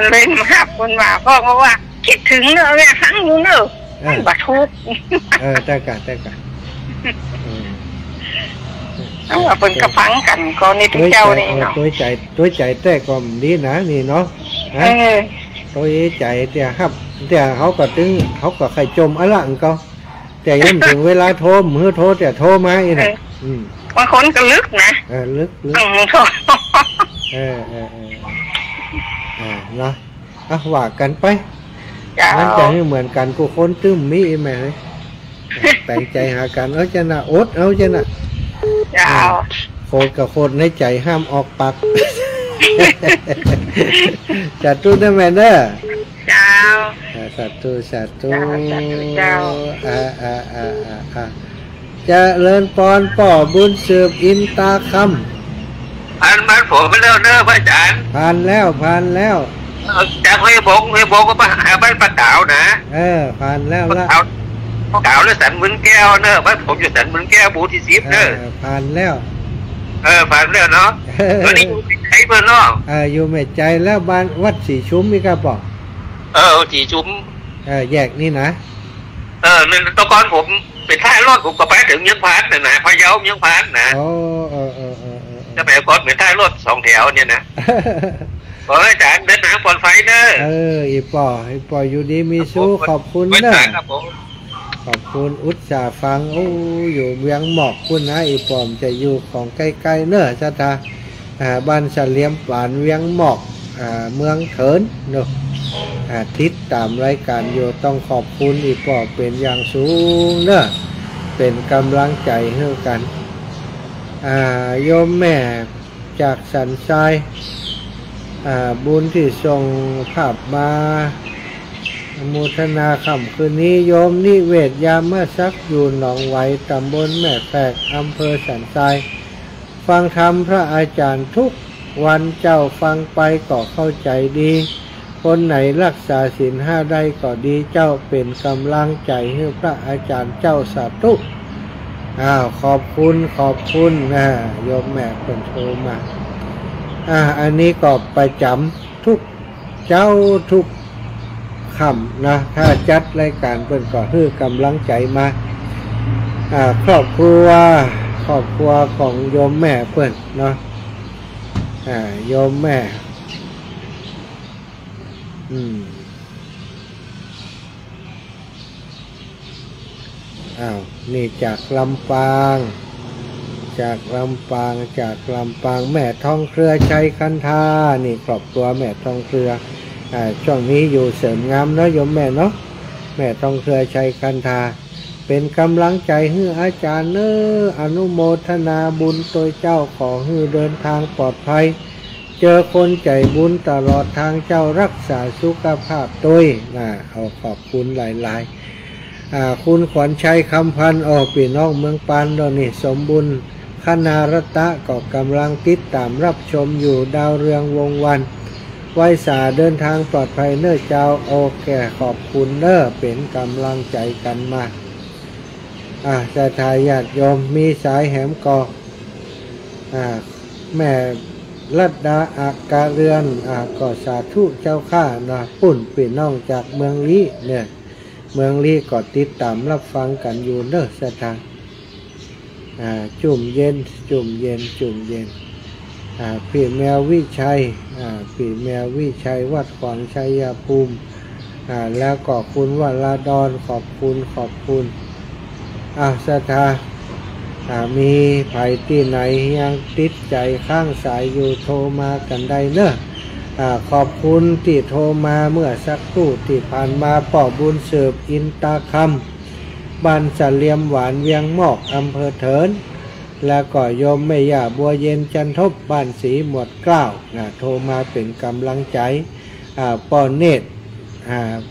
เลยมาหับคนว่าพ่อว่าคิดถึงเนอะแม่ครั้งนู้นเนอะบัดทุกแต่กันเอาว่าเป็นกระพังกันก็นี่ทุกเจ้านี่เนาะตัวใจแต่ก็ดีนะนี่เนาะตัวใจแต่ครับแต่เขาก็ตึงเขาก็ไข่จมอะไรอันก็แต่ยังถึงเวลาโทรมือโทรแต่โทรมาอีกนะบางคนก็ลึกนะลึกนะว่ากันไปนั่นจะให้เหมือนกันกูคนตึ้มมีแม่เลยแต่งใจหากันจะน่ะอดจะน่ะโคตรกับโคตรในใจห้ามออกปากจัดตู้ได้ไหมเด้อสัตว์จะเลินปอนป่อบุญสืบอินตาคำผ่านบ้านผมไปแล้วเด้อพระอาจารย์ผ่านแล้วจากห้วยบงก็มาหาบ้านปลาเต๋านะผ่านแล้วละป กาวแล้วสันมึนแก้วเนอะบ้านผมอยู่สันมึนแก้วบูที่10เนอะผ่านแล้วผ่านแล้วเนาะตอนนี้อยู่ที่ไหนเพื่อนเนาะอยู่แม่ใจแล้วบ้านวัดสีชุ้มมีกระบอกสีชุ้มแยกนี่นะตอนก่อนผมเป็นท้ายรถผมก็ไปถึงยังพานนะพะเยายังพานนะจะไปก่อนเป็นท้ายรถ2แถวเนี่ยนะขออาจารย์เดินทางปลอดภัยเนอะอีปออยู่ดีมีสู้ขอบคุณเนอะขอบคุณอุตส่าห์ฟังอยู่เวียงหมอกคุณนะอีปอมจะอยู่ของใกล้ๆเนอะชะตาบ้านเฉลียมป่านเวียงหมอกเมืองเถินเนอะทิศตามรายการอยู่ต้องขอบคุณอีปอเป็นอย่างสูงเนอะเป็นกำลังใจให้กันโยมแม่จากสันทรายบุญที่ส่งภาพมาโมทนาค่ำคืนนี้โยมนิเวศยามซักอยู่หนองไหวตำบลแม่แฝกอำเภอสันทรายฟังธรรมพระอาจารย์ทุกวันเจ้าฟังไปก็เข้าใจดีคนไหนรักษาศีล5ได้ก็ดีเจ้าเป็นกำลังใจให้พระอาจารย์เจ้าสาธุขอบคุณนะโยมแม่เป็นโทรมาอันนี้ก็ประจำทุกเจ้าทุกคำนะถ้าจัดรายการเป็นก็คือกำลังใจมาครอบครัวของโยมแม่เพื่อนเนาะโยมแม่นี่จากลำปางแม่ทองเครือชัยคันธานี่ครอบครัวแม่ทองเครือช่วงนี้อยู่เสริมงามเนาะโยมแม่เนาะแม่ทองเครือชัยคันธาเป็นกำลังใจให้อาจารย์เนอนุโมทนาบุญตัวเจ้าขอให้เดินทางปลอดภัยเจอคนใจบุญตลอดทางเจ้ารักษาสุขภาพด้วยขอบคุณหลายคุณขวัญชัยคำพันธ์พี่น้องเมืองปานดอนนี่สมบุญคณารัตะก็กำลังติดตามรับชมอยู่ดาวเรืองวงวันไว้สาเดินทางปลอดภัยเน้อเจ้าแก่ขอบคุณเน้อเป็นกำลังใจกันมาศรัทธาญาติโยมมีสายแหมกอแม่รัตดาอากาเรือนก็สาธุเจ้าข้านะปุ่นพี่น้องจากเมืองลี้เนี่ยเมืองลี้ก็ติดตามรับฟังกันอยู่เน้อศรัทธาจุ่มเย็นพี่แมววิชัยวัดขวางชัยภูมิแล้วก็คุณวราดรขอบคุณศรัทธามีไผที่ไหนยังติดใจข้างสายอยู่โทรมากันได้เนอะขอบคุณที่โทรมาเมื่อสักครู่ที่ผ่านมาป่อบุญเสิร์ฟอินตาคำบ้านเฉลียมหวานเวียงหมอกอำเภอเถินแล้วก็โยมแม่ย่าบัวเย็นจันทบบ้านศรีหมวดเกล้าโทรมาเป็นกำลังใจป่อเนตร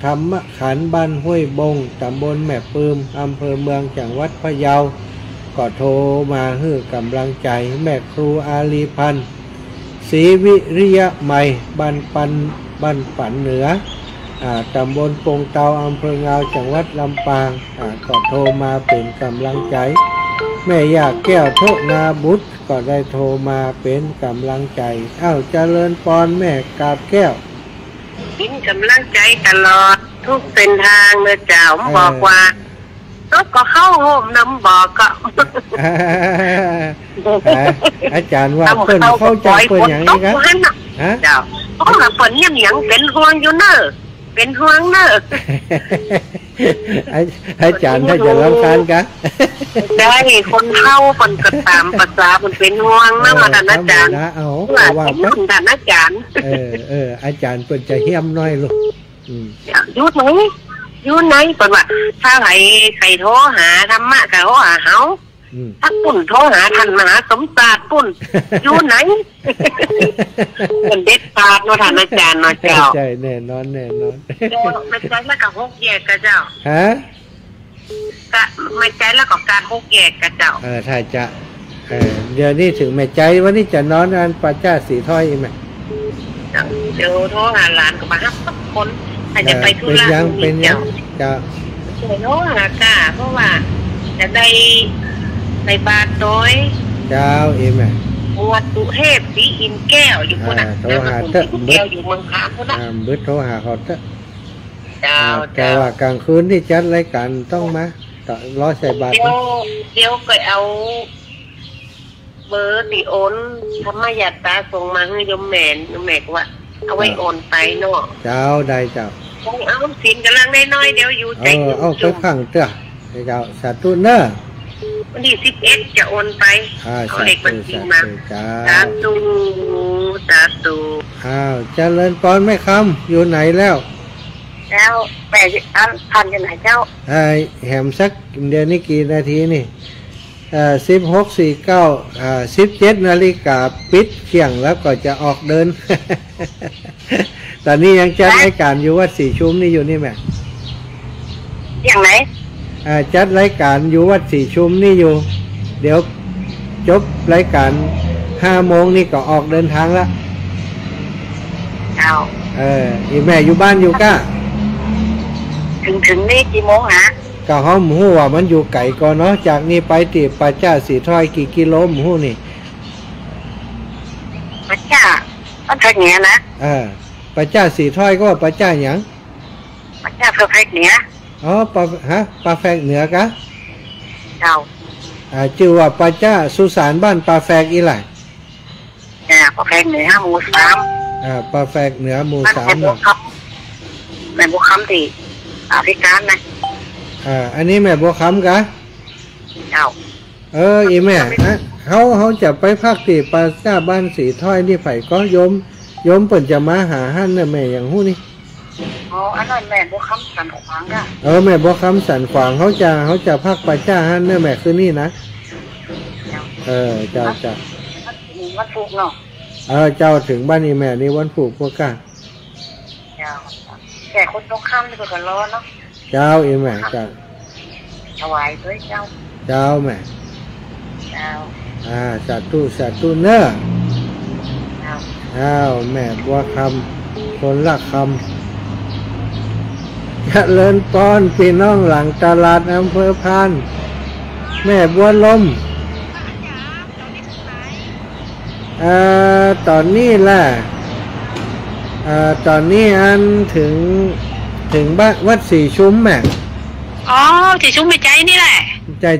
ธรรมขันธ์บ้านห้วยบงตำบลแม่ปืมอำเภอเมืองจังหวัดพะเยาก็โทรมาให้กำลังใจแม่ครูอาลีพันธ์ศรีวิริยะใหม่บ้านปันเหนือตำบลปงเตาอำเภอเงาจังหวัดลำปางก็โทรมาเป็นกำลังใจแม่ยาแก้วโทนาบุตรก็ได้โทรมาเป็นกำลังใจเจริญพรแม่กาบแก้วเป็นกำลังใจตลอดทุกเส้นทางเลยเจ้าบอกว่าก็เข้าโฮมน้ำบอกก็อาจารย์ว่าเพิ่นเข้าใจเพิ่นอย่างนี้ครับเจ้าเพราะว่าเพิ่นยังเป็นห่วงอยู่เนอะเป็นห่วงเนอะอาจารย์ถ้าจะรำคาญกันได้คนเข้าคนก็ตามภาษาคนเป็นห่วงนะมาท่านอาจารย์ว่าท่านอาจารย์อาจารย์เพิ่นจะเหี้ยมน้อยลูกอยู่ไหนเปิดว่าถ้าใครโทรหาธรรมะก็โทรหาเฮาถ้าปุ่นโทรหาท่านมหาสมศาสตร์ปุ่นอยู่ไหนเป็นเด็ดขาดเนาะท่านอาจารย์เนาะเจ้าใช่แน่นอนไม่ใจแล้วก็ฮกแยกกับเจ้าก็ไม่ใจแล้วก็การฮกแยกกับเจ้าถ้าจะเดี๋ยวนี้ถึงไม่ใจวันนี้จะนอนงานปัจจ้าสีถ้อยไหมเดี๋ยวโทรหาหลานก็มาฮับคนอาจจะไปธุระเป็นยังจะ สวยโน้หากาเพราะว่าจะได้ในบาทน้อยเจ้าเอ็มอ่ะวัดตุเทพสีอินแก้วอยู่คนน่ะโทรหาเต้แก้วอยู่เมืองคามคนน่ะเบิดโทรหาเขาเต้แต่ว่ากลางคืนที่จัดรายการต้องมาต่อร้อยใส่บาทเดี๋ยวก็เอาเบอร์ติโอนธรรมยาตาส่งมาให้ยมแม่ว่าเอาไว้โอนไปเนาะเจ้าได้เจ้าเอาสินกำลังน้อยๆเดี๋ยวอยู่ใจเอาไปขังเต้เจ้าสาธุเนอะวันที่11จะโอนไปเอาเด็กบัญชีมาสาธุเจริญพรไม่คำอยู่ไหนแล้วแม่ทันอยู่ไหนเจ้าแหมสักเดี๋ยวนี้กี่นาทีนี่16:49 17 นาฬิกาปิดเที่ยงแล้วก็จะออกเดิน ตอนนี้ยังจัดรายการอยู่วัดสีชุมนี่อยู่นี่แม่อย่างไหนจัดรายการอยู่วัดสีชุมนี่อยู่เดี๋ยวจบรายการ5 โมงนี่ก็ออกเดินทางแล้วอีแม่อยู่บ้านอยู่ก้าถึงนี่กี่โมงฮะก็ห้องหมูว่ามันอยู่ไกลก่อนเนาะจากนี้ไปติป่าจ้าสีถ้อยกี่กิโลหมูนี่ป่าจ้ามันเท่านี้นะป่าจ้าสีถ้อยก็ว่าป่าจ้าหยังป่าจ้าเพอร์เฟกต์เหนือป่าแฟกเหนือกะเจ้าชื่อว่าป่าจ้าสุสานบ้านป่าแฟกอีหล่ะป่าแฟกเหนือหมู่3ป่าแฟกเหนือหมู่3เนาะแม่บุคคำที่อฟริกานะอันนี้แม่บัวคำกะเจ้าอีแม่เขาจะไปพักที่ป่าจ้าบ้านสีถ้อยนี่ไผ่ก็ยมเปิ่นจะมาหาหั่นน่ะแม่อย่างหู้นี่อันนั้นแม่บัวคำสันขวางกะแม่บัวคำสันขวางเขาจะพักป่าจ้าหั่นน่ะแม่คือนี่นะเจ้าวันพุธเนาะเจ้าถึงบ้านอีแม่นี่วันพุธพวกกันเจ้าแต่คนตรงข้ามนี่ก็ร้อนเนาะเจ้าอีแม่เจ้าถวายด้วยเจ้าแม่เจ้าสาธุเนอะแม่บัวคำคนละคำเจริญพรพี่น้องหลังตลาดอำเภอพานแม่บัวลมตอนนี้แหละตอนนี้อันถึงบ้านวัดสีชุมแม่สีชุมแม่ใจนี่แหละ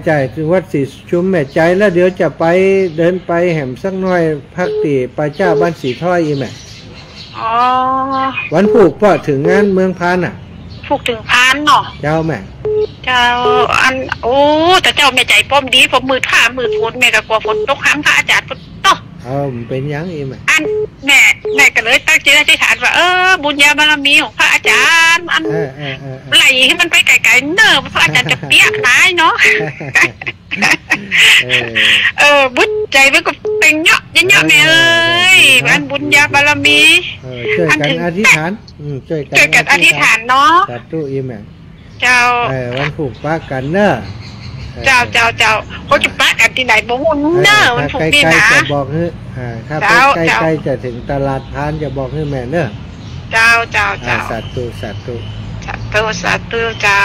ใจถึงวัดสีชุมแม่ใจแล้วเดี๋ยวจะไปเดินไปแหมสักหน่อยพักตีป่าจ้าบ้านสีถ้อยอีแม่วันผูกพ่อถึงงานเมืองพานผูกถึงพานเนาะเจ้าแม่เจ้าแต่เจ้าแม่ใจป้อมดีผมมือผ้ามือฝนแม่ก็กลัวฝนตกห้ามพระอาจารย์ตกเป็นยังอีแม่แม่ก็เลยตั้งใจอธิษฐานว่าบุญญาบารมีของพระอาจารย์ไหลให้มันไปไกลๆเนอะพระอาจารย์จะเปี้ยตายเนาะบุญใจมันก็เป็นเนาะแม่เอ้ยมันบุญญาบารมีช่วยกันอธิษฐานช่วยกันอธิษฐานเนาะสาธุอีแม่เจ้าวันผูกป้ากันเนอะเจ้าเขาจะป้ากันที่ไหนบ่หุ่นเนอะมันผูกดีนะจะบอกให้ถ้าใกล้ๆจะถึงตลาดพานจะบอกให้แม่เนอะเจ้าสาธุเจ้า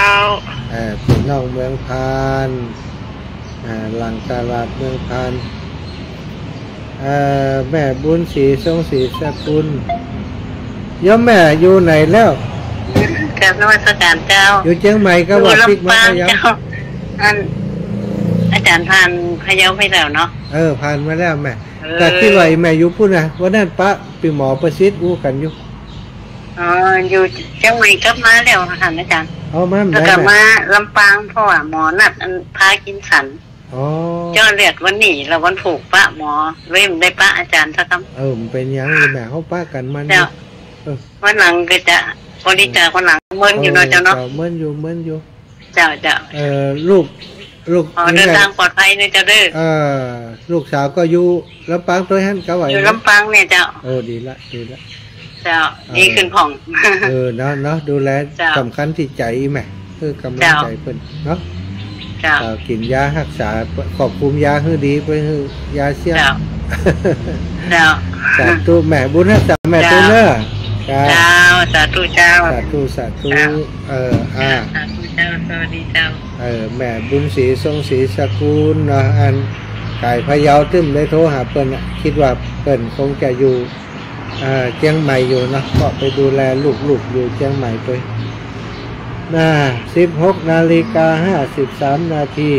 พี่น้องเมืองพานหลังตลาดเมืองพานแม่บุญศรีทรงศรีสกุลย่อมแม่อยู่ไหนแล้วกราบนมัสการเจ้าอยู่เชียงใหม่ก็ว่าพลิกมาแล้วอาจารย์ผ่านพะเยาไปแล้วเนาะผ่านมาแล้วแม่แต่ที่ไหวแม่อยู่พูดนะวันนั้นป้าปีหมอประสิทธิ์อู้กันอยู่อยู่เชียงใหม่กลับมาแล้วค่ะอาจารย์มาแล้วกลับมาลำปางเพราะว่าหมอนัดพากินสันเจ้าเรียกวันนี้แล้ววันผูกป้าหมอเว้มได้ป้าอาจารย์สักคำเป็นยังแม่เขาป้ากันมันวันหลังก็จะบริจาควันหลังเมินอยู่เนาะเจ้าเนาะเมินอยู่เจ้าลูกเดินทางปลอดภัยเนี่ยเจ้าเด้อลูกสาวก็อยู่ลำปางตัวฮั่นก็ไหวอยู่ลำปางเนี่ยเจ้าดีละเจ้าดีขึ้นผ่องเนาะดูแลสำคัญที่ใจแม่คือกำลังใจเพิ่นเนาะกินยารักษาขอบคุมยาให้ดีไปให้ยาเสียเจ้าตัวแม่บุญรักษาแม่ตัวเนอะ เจ้าสาธุเจ้าสาธุสาธุสาธุเจ้าสวัสดีเจ้าแม่บุญศรีทรงศรีสกุลนะอันไก่พะเยาตึ้มได้โทรหาเปิ้นคิดว่าเปิ้นคงจะอยู่เชียงใหม่อยู่นะก็ไปดูแลลูกอยู่เชียงใหม่ไป16:53 นาที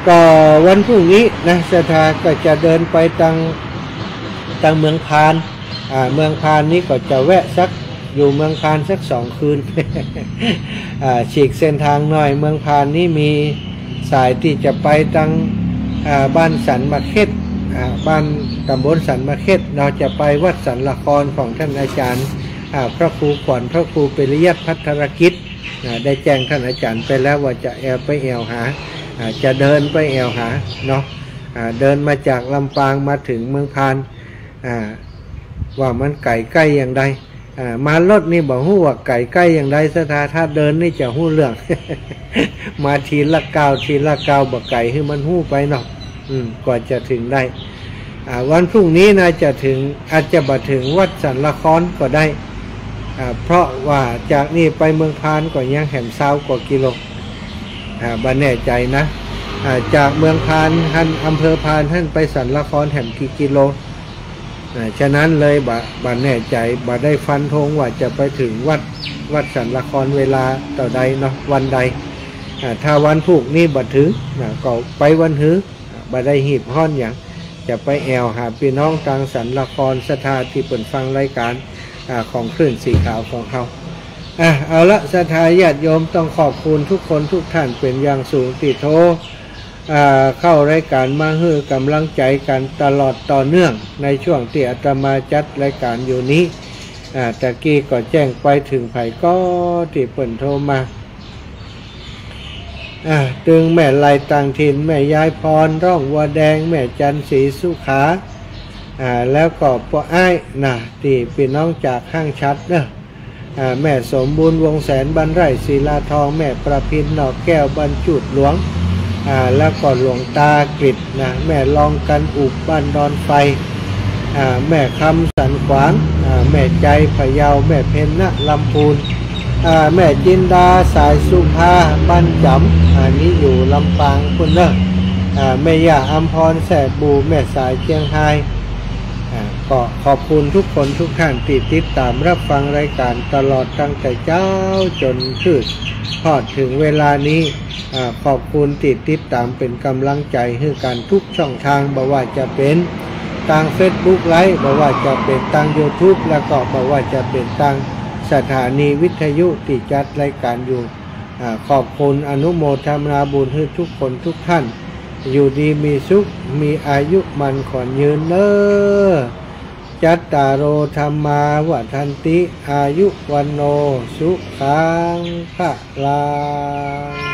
ก็วันพรุ่งนี้นะศรัทธาก็จะเดินไปทางเมืองพานเมืองพานนี้ก็จะแวะสักอยู่เมืองพานสัก2 คืน ฉีกเส้นทางหน่อยเมืองพานนี้มีสายที่จะไปทางบ้านสันมะเข็ดบ้านตำบลสันมะเข็ดเราจะไปวัดสันละครของท่านอาจารย์พระครูขวัญพระครูปริยัติภัทรกิจได้แจ้งท่านอาจารย์ไปแล้วว่าจะไปแอวหาจะเดินไปแอวหาเนาะเดินมาจากลำปางมาถึงเมืองพานว่ามันไก่ใกล้อย่างใดมารถนี่บอกฮู้ว่าไก่ใกล้อย่างใดสถาถ้าเดินนี่จะฮู้เรื่อง มาทีละก้าวบอกไก่ให้มันฮู้ไปเนาะกว่าจะถึงได้วันพรุ่งนี้นะจะถึงอาจจะมาถึงวัดสันละครก็ได้เพราะว่าจากนี่ไปเมืองพานก็ยังแหม20 กว่ากิโลบ่แน่ใจนะจากเมืองพานท่านอำเภอพานท่านไปสันละครแหมกี่กิโลฉะนั้นเลยบ่แน่ใจบ่ได้ฟันธงว่าจะไปถึงวัดสันละครเวลาต่อใดเนาะวันใดถ้าวันพรุ่งนี้บ่ถึงก็ไปวันหื้อบ่ได้หีบห้อนอย่างจะไปแอวหาพี่น้องทางสันละครศรัทธาที่เปิดฟังรายการของคลื่นสีขาวของเขาเอาละศรัทธาญาติโยมต้องขอบคุณทุกคนทุกท่านเป็นอย่างสูงที่โทรเข้ารายการมาให้กำลังใจกันตลอดต่อเนื่องในช่วงที่อาตมาจัดรายการอยู่นี้ตะกี้ก็แจ้งไปถึงไผก็ที่เปิ่นโทรมาตึงแม่ลายต่างถิ่นแม่ยายพรร่องวัวแดงแม่จันศรีสุขาแล้วก็ป้าอ้ายที่พี่น้องจากห้างชัดเนอะแม่สมบูรณ์วงแสนบรรไร่ศิลาทองแม่ประพินหนอกแก้วบรรจุดหลวงแล้วก็หลวงตากฤษแม่ลองกันอุบบ้านดอนไฟแม่คำสันขวางแม่ใจพะเยาแม่เพนนะลำพูนแม่จินดาสายสุภาบ้านจำนี้อยู่ลำปางคุณเนอะแม่ย่าอัมพรแสบบูแม่สายเชียงไฮ้ก็ขอบคุณทุกคนทุกท่านที่ติดตามรับฟังรายการตลอดตั้งแต่เช้าจนทอดถึงเวลานี้ขอบคุณติดตามเป็นกำลังใจให้กันทุกช่องทางบ่ว่าจะเป็นทาง Facebook ไลฟ์บ่ว่าจะเป็นทาง YouTube แล้วก็บ่ว่าจะเป็นทางสถานีวิทยุที่จัดรายการอยู่ขอบคุณอนุโมทนาบุญให้ทุกคนทุกท่านอยู่ดีมีสุขมีอายุมันขวัญยืนเนอจัตตารโอธรรมาวัฏันติอายุวันโนสุขังพลัง